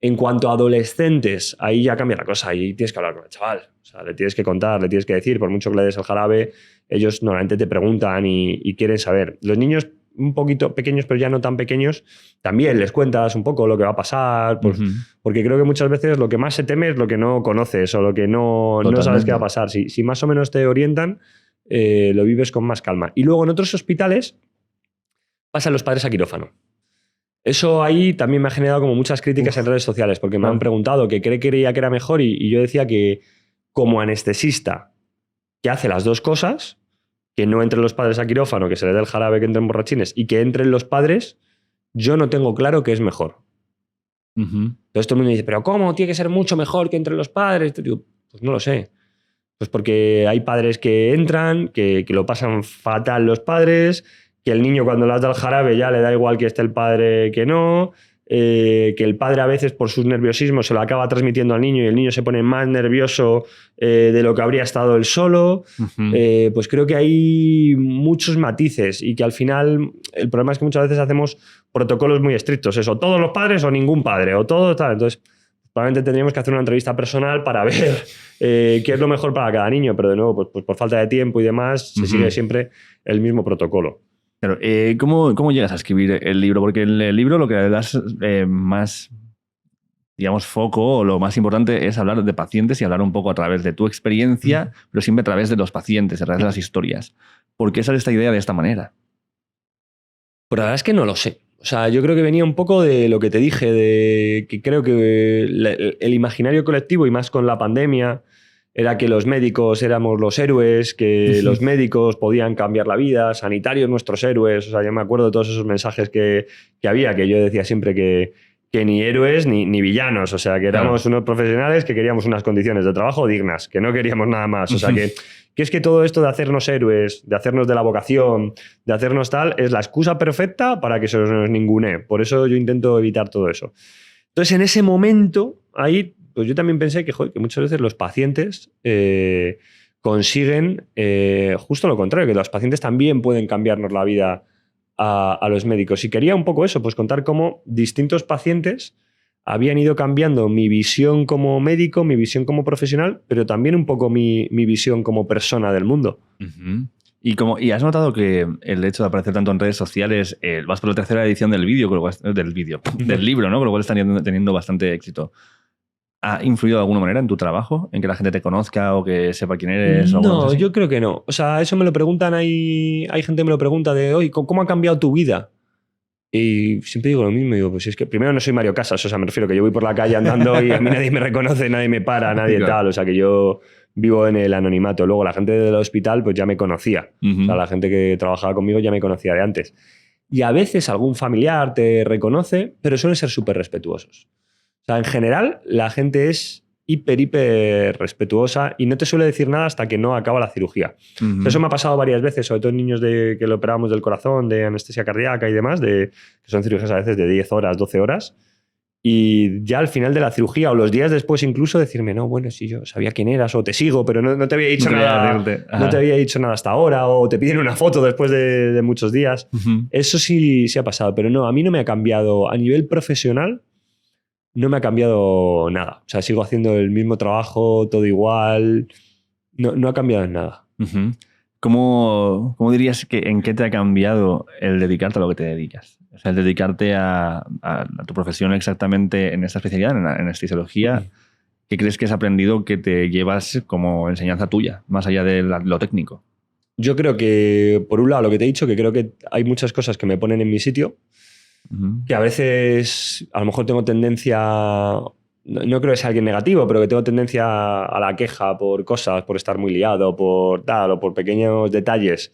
En cuanto a adolescentes, ahí ya cambia la cosa. Ahí tienes que hablar con el chaval. O sea, le tienes que contar, le tienes que decir. Por mucho que le des el jarabe, ellos normalmente te preguntan y quieren saber. Los niños un poquito pequeños, pero ya no tan pequeños, también les cuentas un poco lo que va a pasar. Pues, porque creo que muchas veces lo que más se teme es lo que no conoces o lo que no sabes qué va a pasar. Si más o menos te orientan, lo vives con más calma. Y luego en otros hospitales pasan los padres a quirófano. Eso ahí también me ha generado como muchas críticas en redes sociales, porque me han preguntado que creía que era mejor y yo decía que como anestesista que hace las dos cosas, que no entren los padres a quirófano, que se les dé el jarabe, que entren borrachines, y que entren los padres, yo no tengo claro qué es mejor. Entonces todo el mundo dice, ¿pero cómo? Tiene que ser mucho mejor que entren los padres. Digo, pues no lo sé. Pues porque hay padres que entran, que lo pasan fatal los padres, que el niño cuando le da el jarabe ya le da igual que esté el padre que no, que el padre a veces por sus nerviosismos se lo acaba transmitiendo al niño y el niño se pone más nervioso de lo que habría estado él solo. Pues creo que hay muchos matices y que al final el problema es que muchas veces hacemos protocolos muy estrictos. Eso, todos los padres o ningún padre, o todo tal. Entonces, probablemente tendríamos que hacer una entrevista personal para ver qué es lo mejor para cada niño, pero de nuevo, pues por falta de tiempo y demás, se sigue siempre el mismo protocolo. Claro, ¿cómo llegas a escribir el libro? Porque en el libro lo que le das más, digamos, foco o lo más importante es hablar de pacientes y hablar un poco a través de tu experiencia, pero siempre a través de los pacientes, a través de las historias. ¿Por qué sale esta idea de esta manera? Pues la verdad es que no lo sé. O sea, yo creo que venía un poco de lo que te dije, de que creo que el imaginario colectivo, y más con la pandemia, era que los médicos éramos los héroes, que los médicos podían cambiar la vida, sanitarios nuestros héroes. O sea, yo me acuerdo de todos esos mensajes que había, que yo decía siempre que ni héroes ni villanos. O sea, que éramos unos profesionales que queríamos unas condiciones de trabajo dignas, que no queríamos nada más. O sea, que es que todo esto de hacernos héroes, de hacernos de la vocación, de hacernos tal, es la excusa perfecta para que se nos ningunee. Por eso yo intento evitar todo eso. Entonces, en ese momento, ahí, pues yo también pensé que muchas veces los pacientes consiguen justo lo contrario, que los pacientes también pueden cambiarnos la vida a los médicos. Y quería un poco eso, pues contar cómo distintos pacientes habían ido cambiando mi visión como médico, mi visión como profesional, pero también un poco mi visión como persona del mundo. ¿Y has notado que el hecho de aparecer tanto en redes sociales, vas por la tercera edición del libro, ¿no? Con lo cual están teniendo bastante éxito? ¿Ha influido de alguna manera en tu trabajo? ¿En que la gente te conozca o que sepa quién eres? No, yo creo que no. O sea, eso me lo preguntan, hay gente que me lo pregunta de, oye, ¿cómo ha cambiado tu vida? Y siempre digo lo mismo, digo, pues es que primero no soy Mario Casas, o sea, me refiero que yo voy por la calle andando y a mí nadie me reconoce, nadie me para, nadie tal, o sea, que yo vivo en el anonimato. Luego la gente del hospital pues ya me conocía, o sea, la gente que trabajaba conmigo ya me conocía de antes. Y a veces algún familiar te reconoce, pero suelen ser súper respetuosos. O sea, en general, la gente es hiper respetuosa y no te suele decir nada hasta que no acaba la cirugía. Eso me ha pasado varias veces, sobre todo en niños que le operábamos del corazón, de anestesia cardíaca y demás, que son cirugías a veces de 10 horas, 12 horas. Y ya al final de la cirugía o los días después incluso decirme, no, bueno, sí, yo sabía quién eras o te sigo, pero no te había dicho nada. No te había dicho nada hasta ahora, o te piden una foto después de muchos días. Eso sí ha pasado, pero no, a mí no me ha cambiado a nivel profesional. No me ha cambiado nada. O sea, sigo haciendo el mismo trabajo, todo igual. No ha cambiado en nada. ¿Cómo dirías que en qué te ha cambiado el dedicarte a lo que te dedicas? O sea, el dedicarte a tu profesión exactamente en esta especialidad, en anestesiología. ¿Qué crees que has aprendido que te llevas como enseñanza tuya, más allá de lo técnico? Yo creo que, por un lado, lo que te he dicho, que creo que hay muchas cosas que me ponen en mi sitio. Que a veces a lo mejor tengo tendencia, no creo que sea alguien negativo, pero que tengo tendencia a la queja por cosas, por estar muy liado, por tal, o por pequeños detalles.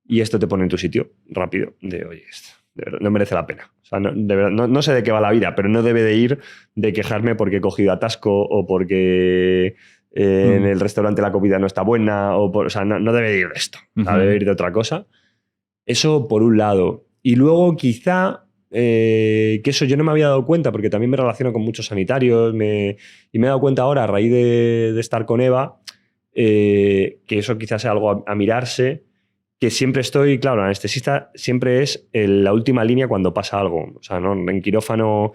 Y esto te pone en tu sitio rápido, de oye, esto de verdad, no merece la pena. O sea, de verdad, no sé de qué va la vida, pero no debe de ir de quejarme porque he cogido atasco o porque en el restaurante la comida no está buena, o sea, no debe ir de esto, debe ir de otra cosa. Eso por un lado. Y luego quizá, que eso yo no me había dado cuenta, porque también me relaciono con muchos sanitarios, y me he dado cuenta ahora, a raíz de estar con Eva, que eso quizás sea algo a mirarse, que siempre estoy, claro, el anestesista siempre es la última línea cuando pasa algo. O sea, ¿no? En quirófano,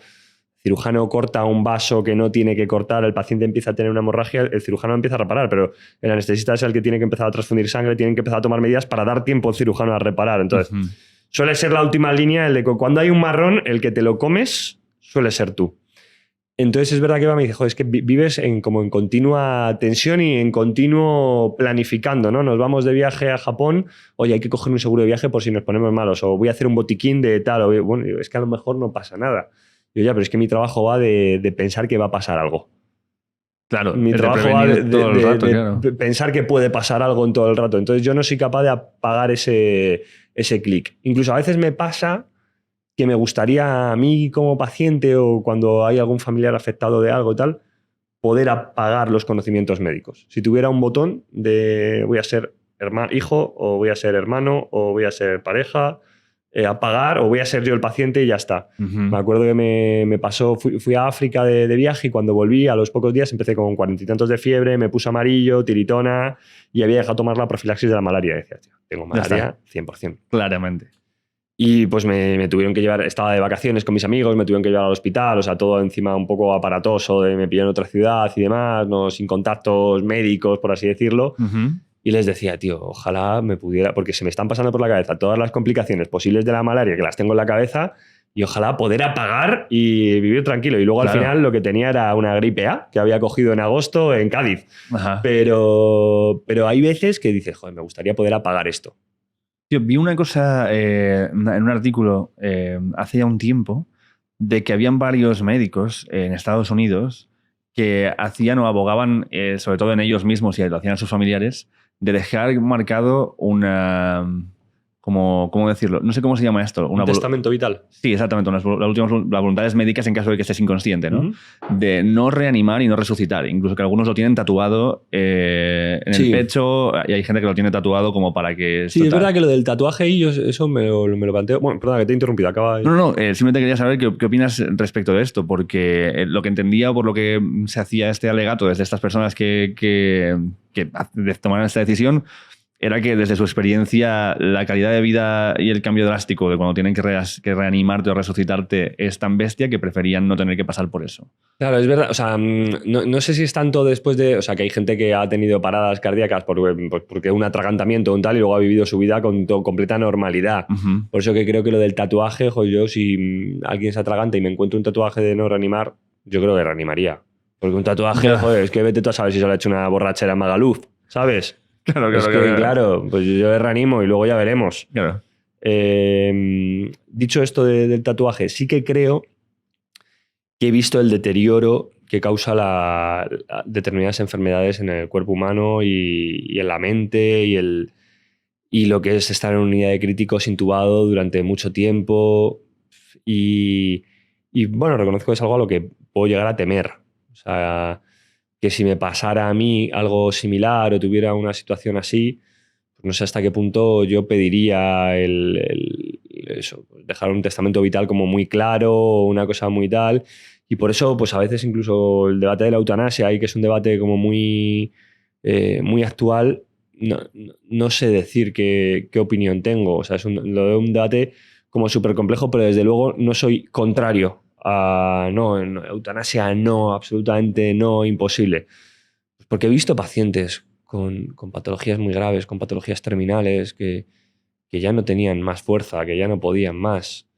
cirujano corta un vaso que no tiene que cortar, el paciente empieza a tener una hemorragia, el cirujano empieza a reparar, pero el anestesista es el que tiene que empezar a transfundir sangre, tienen que empezar a tomar medidas para dar tiempo al cirujano a reparar. Entonces, suele ser la última línea, el de cuando hay un marrón, el que te lo comes suele ser tú. Entonces es verdad que Eva me dice, joder, es que vives como en continua tensión y en continuo planificando, ¿no? Nos vamos de viaje a Japón, oye, hay que coger un seguro de viaje por si nos ponemos malos, o voy a hacer un botiquín de tal, o bueno, es que a lo mejor no pasa nada. Yo ya, pero es que mi trabajo va de pensar que va a pasar algo. Claro, mi trabajo va todo el rato, claro. pensar que puede pasar algo en todo el rato. Entonces yo no soy capaz de apagar ese clic. Incluso a veces me pasa que me gustaría a mí como paciente o cuando hay algún familiar afectado de algo y tal, poder apagar los conocimientos médicos. Si tuviera un botón de voy a ser hijo o voy a ser hermano o voy a ser pareja, apagar o voy a ser yo el paciente y ya está. Me acuerdo que me pasó, fui a África de viaje y cuando volví a los pocos días empecé con 40 y tantos de fiebre, me puse amarillo, tiritona y había dejado tomar la profilaxis de la malaria. Y decía, tío, tengo malaria 100%. Claramente. Y pues me tuvieron que llevar, estaba de vacaciones con mis amigos, me tuvieron que llevar al hospital, o sea, todo encima un poco aparatoso, me pillé en otra ciudad y demás, no, sin contactos médicos, por así decirlo. Y les decía, tío, ojalá me pudiera, porque se me están pasando por la cabeza todas las complicaciones posibles de la malaria, que las tengo en la cabeza, y ojalá poder apagar y vivir tranquilo. Y luego al final lo que tenía era una gripe A, que había cogido en agosto en Cádiz. Pero hay veces que dices, joder, me gustaría poder apagar esto. Yo vi una cosa en un artículo hace ya un tiempo de que habían varios médicos en Estados Unidos que hacían o abogaban, sobre todo en ellos mismos y lo hacían a sus familiares, de dejar marcado una... ¿Cómo decirlo? No sé cómo se llama esto. ¿Un testamento vital? Sí, exactamente. Las voluntades médicas en caso de que estés inconsciente, ¿no? De no reanimar y no resucitar. Incluso que algunos lo tienen tatuado en el pecho y hay gente que lo tiene tatuado como para que... Sí, es verdad que lo del tatuaje y yo eso me lo planteo. Bueno, perdona, que te he interrumpido. Acaba ahí. No, simplemente quería saber qué opinas respecto de esto, porque lo que entendía por lo que se hacía este alegato desde estas personas que tomaron esta decisión era que desde su experiencia la calidad de vida y el cambio drástico de cuando tienen que reanimarte o resucitarte es tan bestia que preferían no tener que pasar por eso. Claro, es verdad. O sea, no sé si es tanto después de... O sea, que hay gente que ha tenido paradas cardíacas porque un atragantamiento o un tal y luego ha vivido su vida con completa normalidad. Por eso que creo que lo del tatuaje, joder, yo si alguien se atraganta y me encuentro un tatuaje de no reanimar, yo creo que reanimaría. Porque un tatuaje, joder, es que vete tú a saber si se le ha hecho una borrachera en Magaluf, ¿sabes? Claro, pues yo reanimo y luego ya veremos. Claro. Dicho esto del tatuaje, sí que creo que he visto el deterioro que causa determinadas enfermedades en el cuerpo humano y en la mente y lo que es estar en una unidad de críticos intubado durante mucho tiempo y bueno, reconozco que es algo a lo que puedo llegar a temer. O sea, que si me pasara a mí algo similar o tuviera una situación así, pues no sé hasta qué punto yo pediría eso, dejar un testamento vital como muy claro o una cosa muy tal. Y por eso, pues a veces incluso el debate de la eutanasia, y que es un debate como muy actual, no sé decir qué opinión tengo. O sea, lo veo un debate como súper complejo, pero desde luego no soy contrario. No, eutanasia no, absolutamente no, imposible. Porque he visto pacientes con patologías muy graves, con patologías terminales, que ya no tenían más fuerza, que ya no podían más.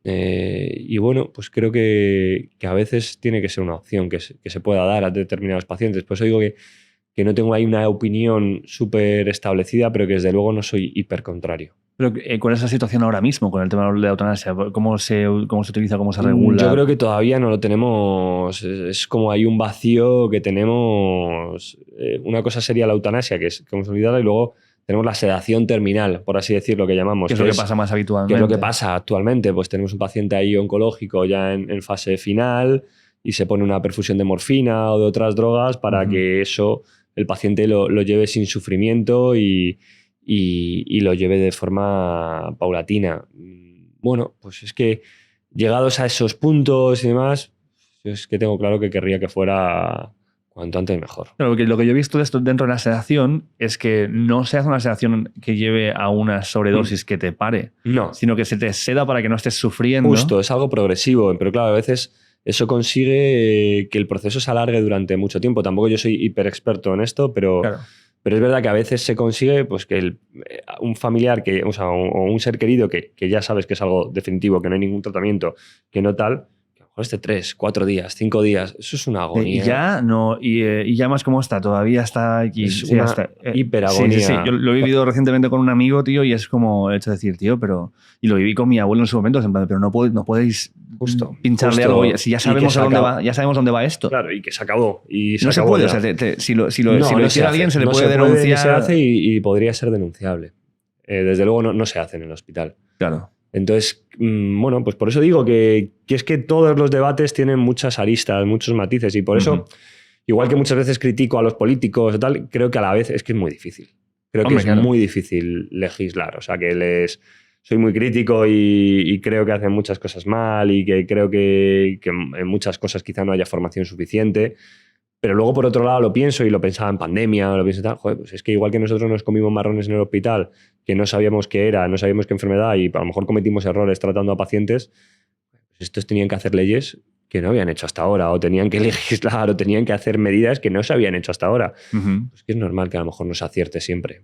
Y bueno, pues creo que a veces tiene que ser una opción que se pueda dar a determinados pacientes. Por eso digo que no tengo ahí una opinión súper establecida, pero que desde luego no soy hipercontrario. Pero ¿cuál es la situación ahora mismo con el tema de la eutanasia? ¿Cómo se utiliza? ¿Cómo se regula? Yo creo que todavía no lo tenemos. Es como hay un vacío que tenemos. Una cosa sería la eutanasia, que es consolidada, y luego tenemos la sedación terminal, por así decirlo, que llamamos. ¿Qué es lo que pasa más habitualmente? ¿Qué es lo que pasa actualmente? Pues tenemos un paciente ahí oncológico ya en fase final y se pone una perfusión de morfina o de otras drogas para que eso el paciente lo lleve sin sufrimiento y lo lleve de forma paulatina. Bueno, pues es que llegados a esos puntos y demás, yo es que tengo claro que querría que fuera cuanto antes mejor. Claro, porque lo que yo he visto de esto dentro de la sedación es que no se hace una sedación que lleve a una sobredosis que te pare, sino que se te seda para que no estés sufriendo. Justo, es algo progresivo, pero claro, a veces eso consigue que el proceso se alargue durante mucho tiempo. Tampoco yo soy hiper experto en esto, pero, pero es verdad que a veces se consigue pues, que un familiar o un ser querido que ya sabes que es algo definitivo, que no hay ningún tratamiento, que no tal, que a lo mejor esté 3, 4 días, 5 días, eso es una agonía. Y ya más como está, todavía está aquí. Es una hiperagonía. Sí. Yo lo he vivido recientemente con un amigo, tío, y es como el hecho de decir, tío, pero... Y lo viví con mi abuelo en su momento, en plan, pero no podéis pincharle algo. Si ya sabemos dónde va esto. Claro, y que se acabó. No se puede. O sea, si lo hiciera alguien, se le puede denunciar. Se hace y podría ser denunciable. Desde luego no se hace en el hospital. Claro. Entonces, bueno, pues por eso digo que es que todos los debates tienen muchas aristas, muchos matices, y por eso, igual que muchas veces critico a los políticos y tal, creo que a la vez es que es muy difícil. Creo que es muy difícil legislar. O sea, que soy muy crítico y creo que hacen muchas cosas mal y que creo que en muchas cosas quizá no haya formación suficiente. Pero luego, por otro lado, lo pienso y lo pensaba en pandemia, lo pienso tal, joder, pues es que igual que nosotros nos comimos marrones en el hospital, que no sabíamos qué era, no sabíamos qué enfermedad y a lo mejor cometimos errores tratando a pacientes, pues estos tenían que hacer leyes que no habían hecho hasta ahora, o tenían que legislar, o tenían que hacer medidas que no se habían hecho hasta ahora. Pues que es normal que a lo mejor no se acierte siempre.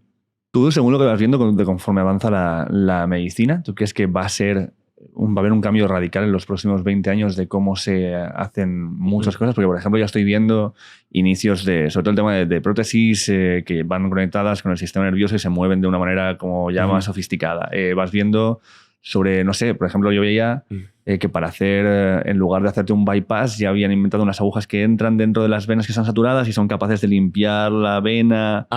Tú, según lo que vas viendo conforme avanza la medicina, ¿tú crees que va a haber un cambio radical en los próximos 20 años de cómo se hacen muchas cosas? Porque, por ejemplo, ya estoy viendo inicios sobre todo el tema de prótesis que van conectadas con el sistema nervioso y se mueven de una manera como ya más sofisticada. Vas viendo sobre, no sé, por ejemplo, yo veía que para hacer, en lugar de hacerte un bypass, ya habían inventado unas agujas que entran dentro de las venas que están saturadas y son capaces de limpiar la vena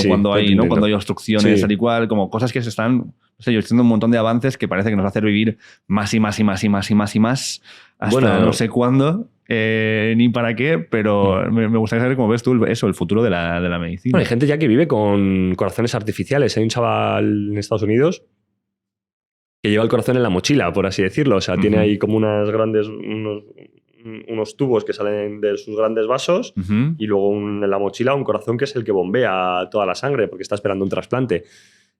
cuando hay obstrucciones, tal y cual, como cosas que se están, no sé, yo estoy haciendo un montón de avances que parece que nos va a hacer vivir más y más y más y más y más y más hasta no sé cuándo. Ni para qué, pero me gustaría saber cómo ves tú el futuro de la medicina. Bueno, hay gente ya que vive con corazones artificiales. Hay un chaval en Estados Unidos que lleva el corazón en la mochila, por así decirlo. O sea, tiene ahí como unos tubos que salen de sus grandes vasos y luego en la mochila un corazón que es el que bombea toda la sangre porque está esperando un trasplante.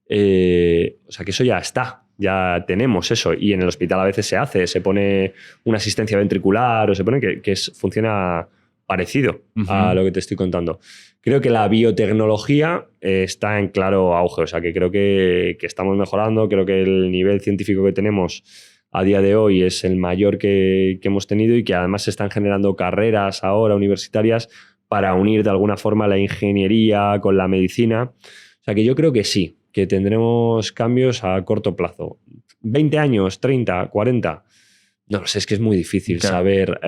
O sea, que eso ya está. Ya tenemos eso. Y en el hospital a veces se pone una asistencia ventricular o se pone que funciona parecido a lo que te estoy contando. Creo que la biotecnología está en claro auge. O sea, que creo que estamos mejorando. Creo que el nivel científico que tenemos a día de hoy es el mayor que hemos tenido y que además se están generando carreras ahora universitarias para unir de alguna forma la ingeniería con la medicina. O sea, que yo creo que sí, que tendremos cambios a corto plazo. 20 años, 30, 40, no lo sé, es que es muy difícil saber.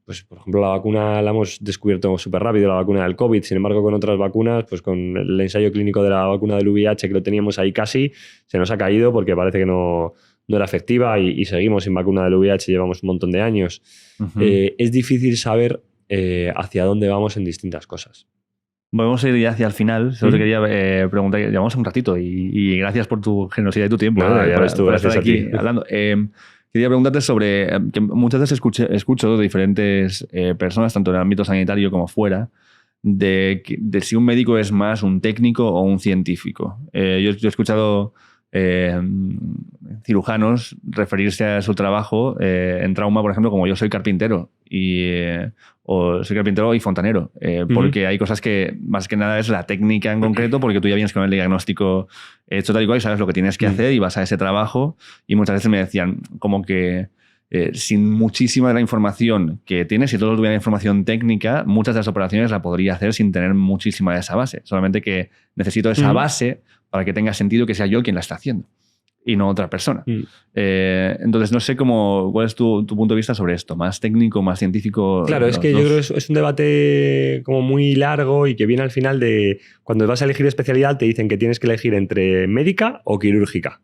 Pues, por ejemplo, la vacuna la hemos descubierto súper rápido, la vacuna del COVID. Sin embargo, con otras vacunas, pues con el ensayo clínico de la vacuna del VIH, que lo teníamos ahí casi, se nos ha caído porque parece que no era efectiva y seguimos sin vacuna del VIH, llevamos un montón de años. Es difícil saber hacia dónde vamos en distintas cosas. Vamos a ir ya hacia el final. Solo te quería preguntar, llevamos un ratito y gracias por tu generosidad y tu tiempo. Nada, ya ves tú, gracias estar aquí a ti. hablando. Quería preguntarte sobre que muchas veces escucho de diferentes personas, tanto en el ámbito sanitario como fuera, de si un médico es más un técnico o un científico. Yo he escuchado cirujanos referirse a su trabajo en trauma, por ejemplo, como yo soy carpintero o soy carpintero y fontanero, porque hay cosas que más que nada es la técnica en concreto, porque tú ya vienes con el diagnóstico hecho tal y cual y sabes lo que tienes que hacer y vas a ese trabajo, y muchas veces me decían como que sin muchísima de la información que tienes, si todos tuviera información técnica, muchas de las operaciones la podría hacer sin tener muchísima de esa base, solamente que necesito esa base para que tenga sentido que sea yo quien la está haciendo y no otra persona. Entonces, no sé cuál es tu punto de vista sobre esto, más técnico, más científico. Claro, es que yo creo que es un debate como muy largo y que viene al final de cuando vas a elegir especialidad te dicen que tienes que elegir entre médica o quirúrgica.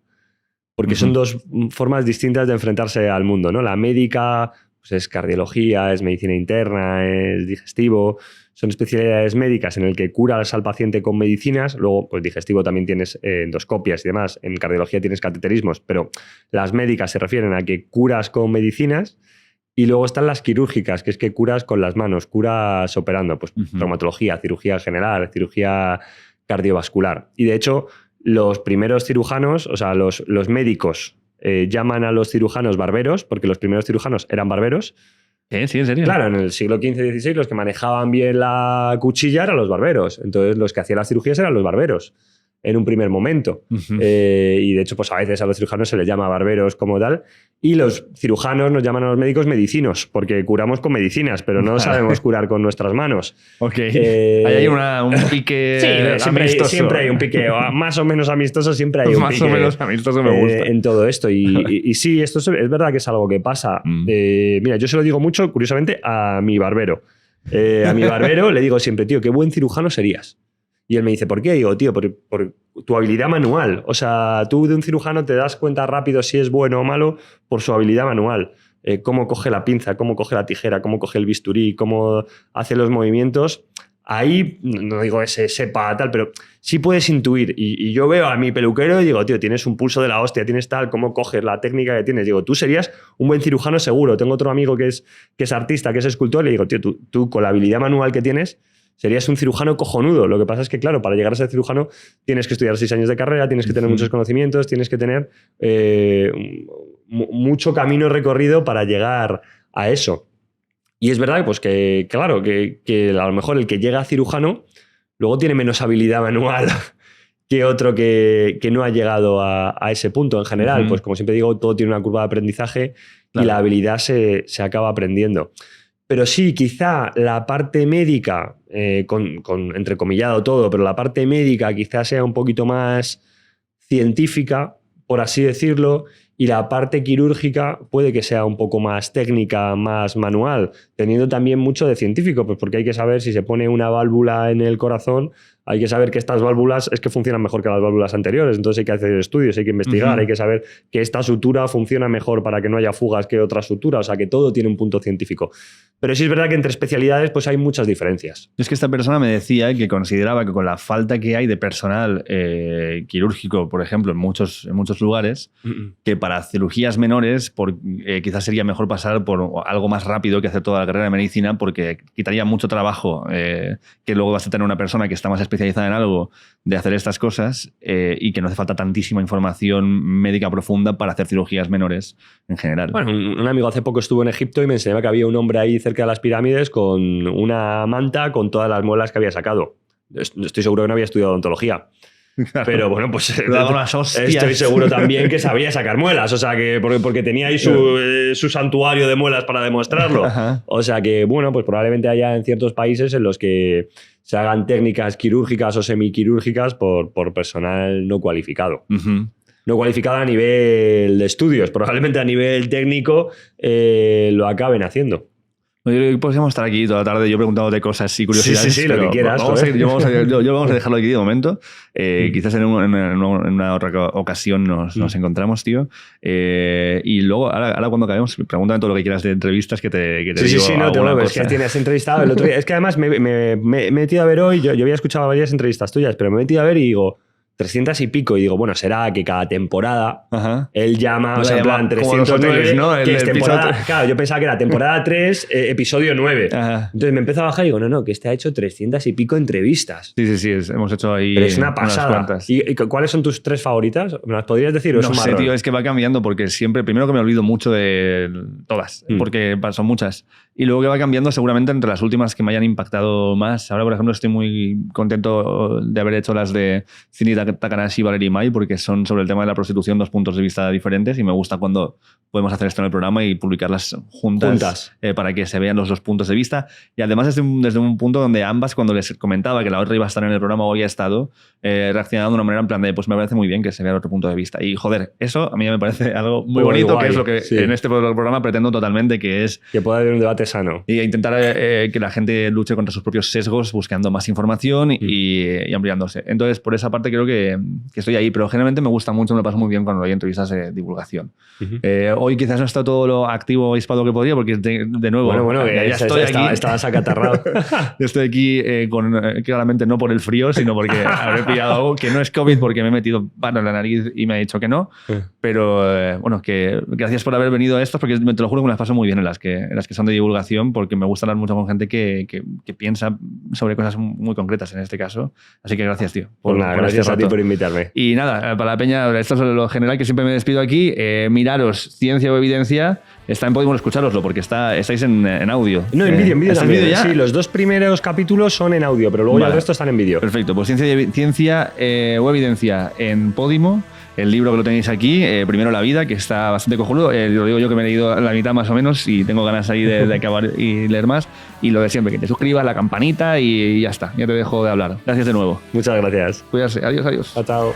Porque son dos formas distintas de enfrentarse al mundo, ¿no? La médica pues es cardiología, es medicina interna, es digestivo. Son especialidades médicas en el que curas al paciente con medicinas. Luego, pues digestivo también tienes endoscopias y demás. En cardiología tienes cateterismos, pero las médicas se refieren a que curas con medicinas. Y luego están las quirúrgicas, que es que curas con las manos, curas operando. Pues traumatología, cirugía general, cirugía cardiovascular. Y de hecho, los primeros cirujanos, o sea, los médicos llaman a los cirujanos barberos, porque los primeros cirujanos eran barberos. Sí, ¿en serio? Claro, en el siglo XV-XVI los que manejaban bien la cuchilla eran los barberos. Entonces los que hacían las cirugías eran los barberos en un primer momento. Y de hecho, pues a veces a los cirujanos se les llama barberos como tal. Y los cirujanos nos llaman a los médicos medicinos, porque curamos con medicinas, pero no sabemos curar con nuestras manos. Ok. Ahí hay un pique siempre hay un pique. Más o menos amistoso, siempre hay un más pique. Más o menos amistoso me gusta. En todo esto. Y sí, esto es verdad que es algo que pasa. Mira, yo se lo digo mucho, curiosamente, a mi barbero. A mi barbero le digo siempre, tío, qué buen cirujano serías. Y él me dice, ¿por qué? Y digo, tío, por tu habilidad manual. O sea, tú de un cirujano te das cuenta rápido si es bueno o malo por su habilidad manual. Cómo coge la pinza, cómo coge la tijera, cómo coge el bisturí, cómo hace los movimientos. Ahí, no digo ese sepa tal, pero sí puedes intuir. Y yo veo a mi peluquero y digo, tío, tienes un pulso de la hostia, tienes tal, cómo coges la técnica que tienes. Digo, tú serías un buen cirujano seguro. Tengo otro amigo que es artista, que es escultor, y le digo, tío, tú con la habilidad manual que tienes, serías un cirujano cojonudo. Lo que pasa es que, claro, para llegar a ser cirujano tienes que estudiar 6 años de carrera, tienes que tener muchos conocimientos, tienes que tener mucho camino recorrido para llegar a eso. Y es verdad pues que, claro, que a lo mejor el que llega a cirujano luego tiene menos habilidad manual que otro que no ha llegado a ese punto. En general, pues como siempre digo, todo tiene una curva de aprendizaje y la habilidad se acaba aprendiendo. Pero sí, quizá la parte médica, con entrecomillado todo, pero la parte médica quizá sea un poquito más científica, por así decirlo, y la parte quirúrgica puede que sea un poco más técnica, más manual, teniendo también mucho de científico, pues porque hay que saber si se pone una válvula en el corazón, hay que saber que estas válvulas es que funcionan mejor que las válvulas anteriores, entonces hay que hacer estudios, hay que investigar, hay que saber que esta sutura funciona mejor para que no haya fugas que otra sutura, o sea que todo tiene un punto científico. Pero sí es verdad que entre especialidades pues hay muchas diferencias. Es que esta persona me decía que consideraba que con la falta que hay de personal quirúrgico, por ejemplo, en muchos lugares, que para cirugías menores quizás sería mejor pasar por algo más rápido que hacer toda la carrera de medicina, porque quitaría mucho trabajo que luego vas a tener una persona que está más especializada en algo de hacer estas cosas y que no hace falta tantísima información médica profunda para hacer cirugías menores en general. Bueno, un amigo hace poco estuvo en Egipto y me enseñaba que había un hombre ahí cerca de las pirámides con una manta con todas las muelas que había sacado. Estoy seguro que no había estudiado odontología. Claro. Pero bueno, pues estoy seguro también que sabía sacar muelas, o sea que porque tenía ahí su santuario de muelas para demostrarlo. Ajá. O sea que, bueno, pues probablemente haya en ciertos países en los que se hagan técnicas quirúrgicas o semiquirúrgicas por personal no cualificado. No cualificado a nivel de estudios, probablemente a nivel técnico lo acaben haciendo. Yo creo que podríamos estar aquí toda la tarde yo preguntándote cosas y curiosidades. Sí, lo que quieras. Vamos a dejarlo aquí de momento. Quizás en una otra ocasión nos encontramos, tío. Y luego, ahora cuando acabemos, pregúntame todo lo que quieras de entrevistas que te digo. Sí, no te mueves. Es que tienes entrevistado el otro día. Es que además me he metido a ver hoy, yo había escuchado varias entrevistas tuyas, pero me he metido a ver y digo 300 y pico, y digo, bueno, será que cada temporada él llama, o sea, en plan 309, ¿no? Que es temporada, claro, yo pensaba que era temporada 3, episodio 9. Ajá. Entonces me empezó a bajar y digo, no, que este ha hecho 300 y pico entrevistas. Sí, hemos hecho ahí. Pero es una pasada. ¿Y cuáles son tus 3 favoritas? ¿Me las podrías decir? No sé, tío, es que va cambiando porque siempre, primero que me olvido mucho de todas, porque son muchas. Y luego que va cambiando seguramente entre las últimas que me hayan impactado más. Ahora, por ejemplo, estoy muy contento de haber hecho las de Cindy Takanashi y Valerie Mai, porque son sobre el tema de la prostitución 2 puntos de vista diferentes, y me gusta cuando podemos hacer esto en el programa y publicarlas juntas. Para que se vean los 2 puntos de vista. Y además desde un punto donde ambas, cuando les comentaba que la otra iba a estar en el programa o había estado, reaccionaban de una manera en plan de, pues me parece muy bien que se vea el otro punto de vista. Y joder, eso a mí me parece algo muy bonito, guay, que es lo que en este programa pretendo totalmente, que es... Que pueda haber un debate es sano. Y intentar que la gente luche contra sus propios sesgos buscando más información y ampliándose. Entonces, por esa parte creo que estoy ahí, pero generalmente me gusta mucho, me lo paso muy bien cuando hay entrevistas de divulgación. Hoy quizás no está todo lo activo y hispado que podría, porque de nuevo, bueno, ya estoy aquí. Estabas acatarrado. Yo estoy aquí claramente no por el frío, sino porque habré pillado algo que no es COVID, porque me he metido pano en la nariz y me ha dicho que no. Pero bueno, que gracias por haber venido a estas, porque te lo juro que me las paso muy bien en las que son de divulgación, porque me gusta hablar mucho con gente que piensa sobre cosas muy concretas en este caso. Así que gracias, tío. Gracias a ti por invitarme. Y nada, para la peña, esto es lo general que siempre me despido aquí. Miraros Ciencia o Evidencia. Está en Podimo, escuchároslo, porque estáis en audio. No, en vídeo también. Vídeo ya? Sí, los 2 primeros capítulos son en audio, pero luego ya el resto están en vídeo. Perfecto, pues Ciencia o Evidencia en Podimo. El libro que lo tenéis aquí, Primero la vida, que está bastante cojonudo. Lo digo yo que me he leído la mitad más o menos y tengo ganas ahí de acabar y leer más. Y lo de siempre, que te suscribas, la campanita y ya está. Ya te dejo de hablar. Gracias de nuevo. Muchas gracias. Cuídate. Adiós. Chao.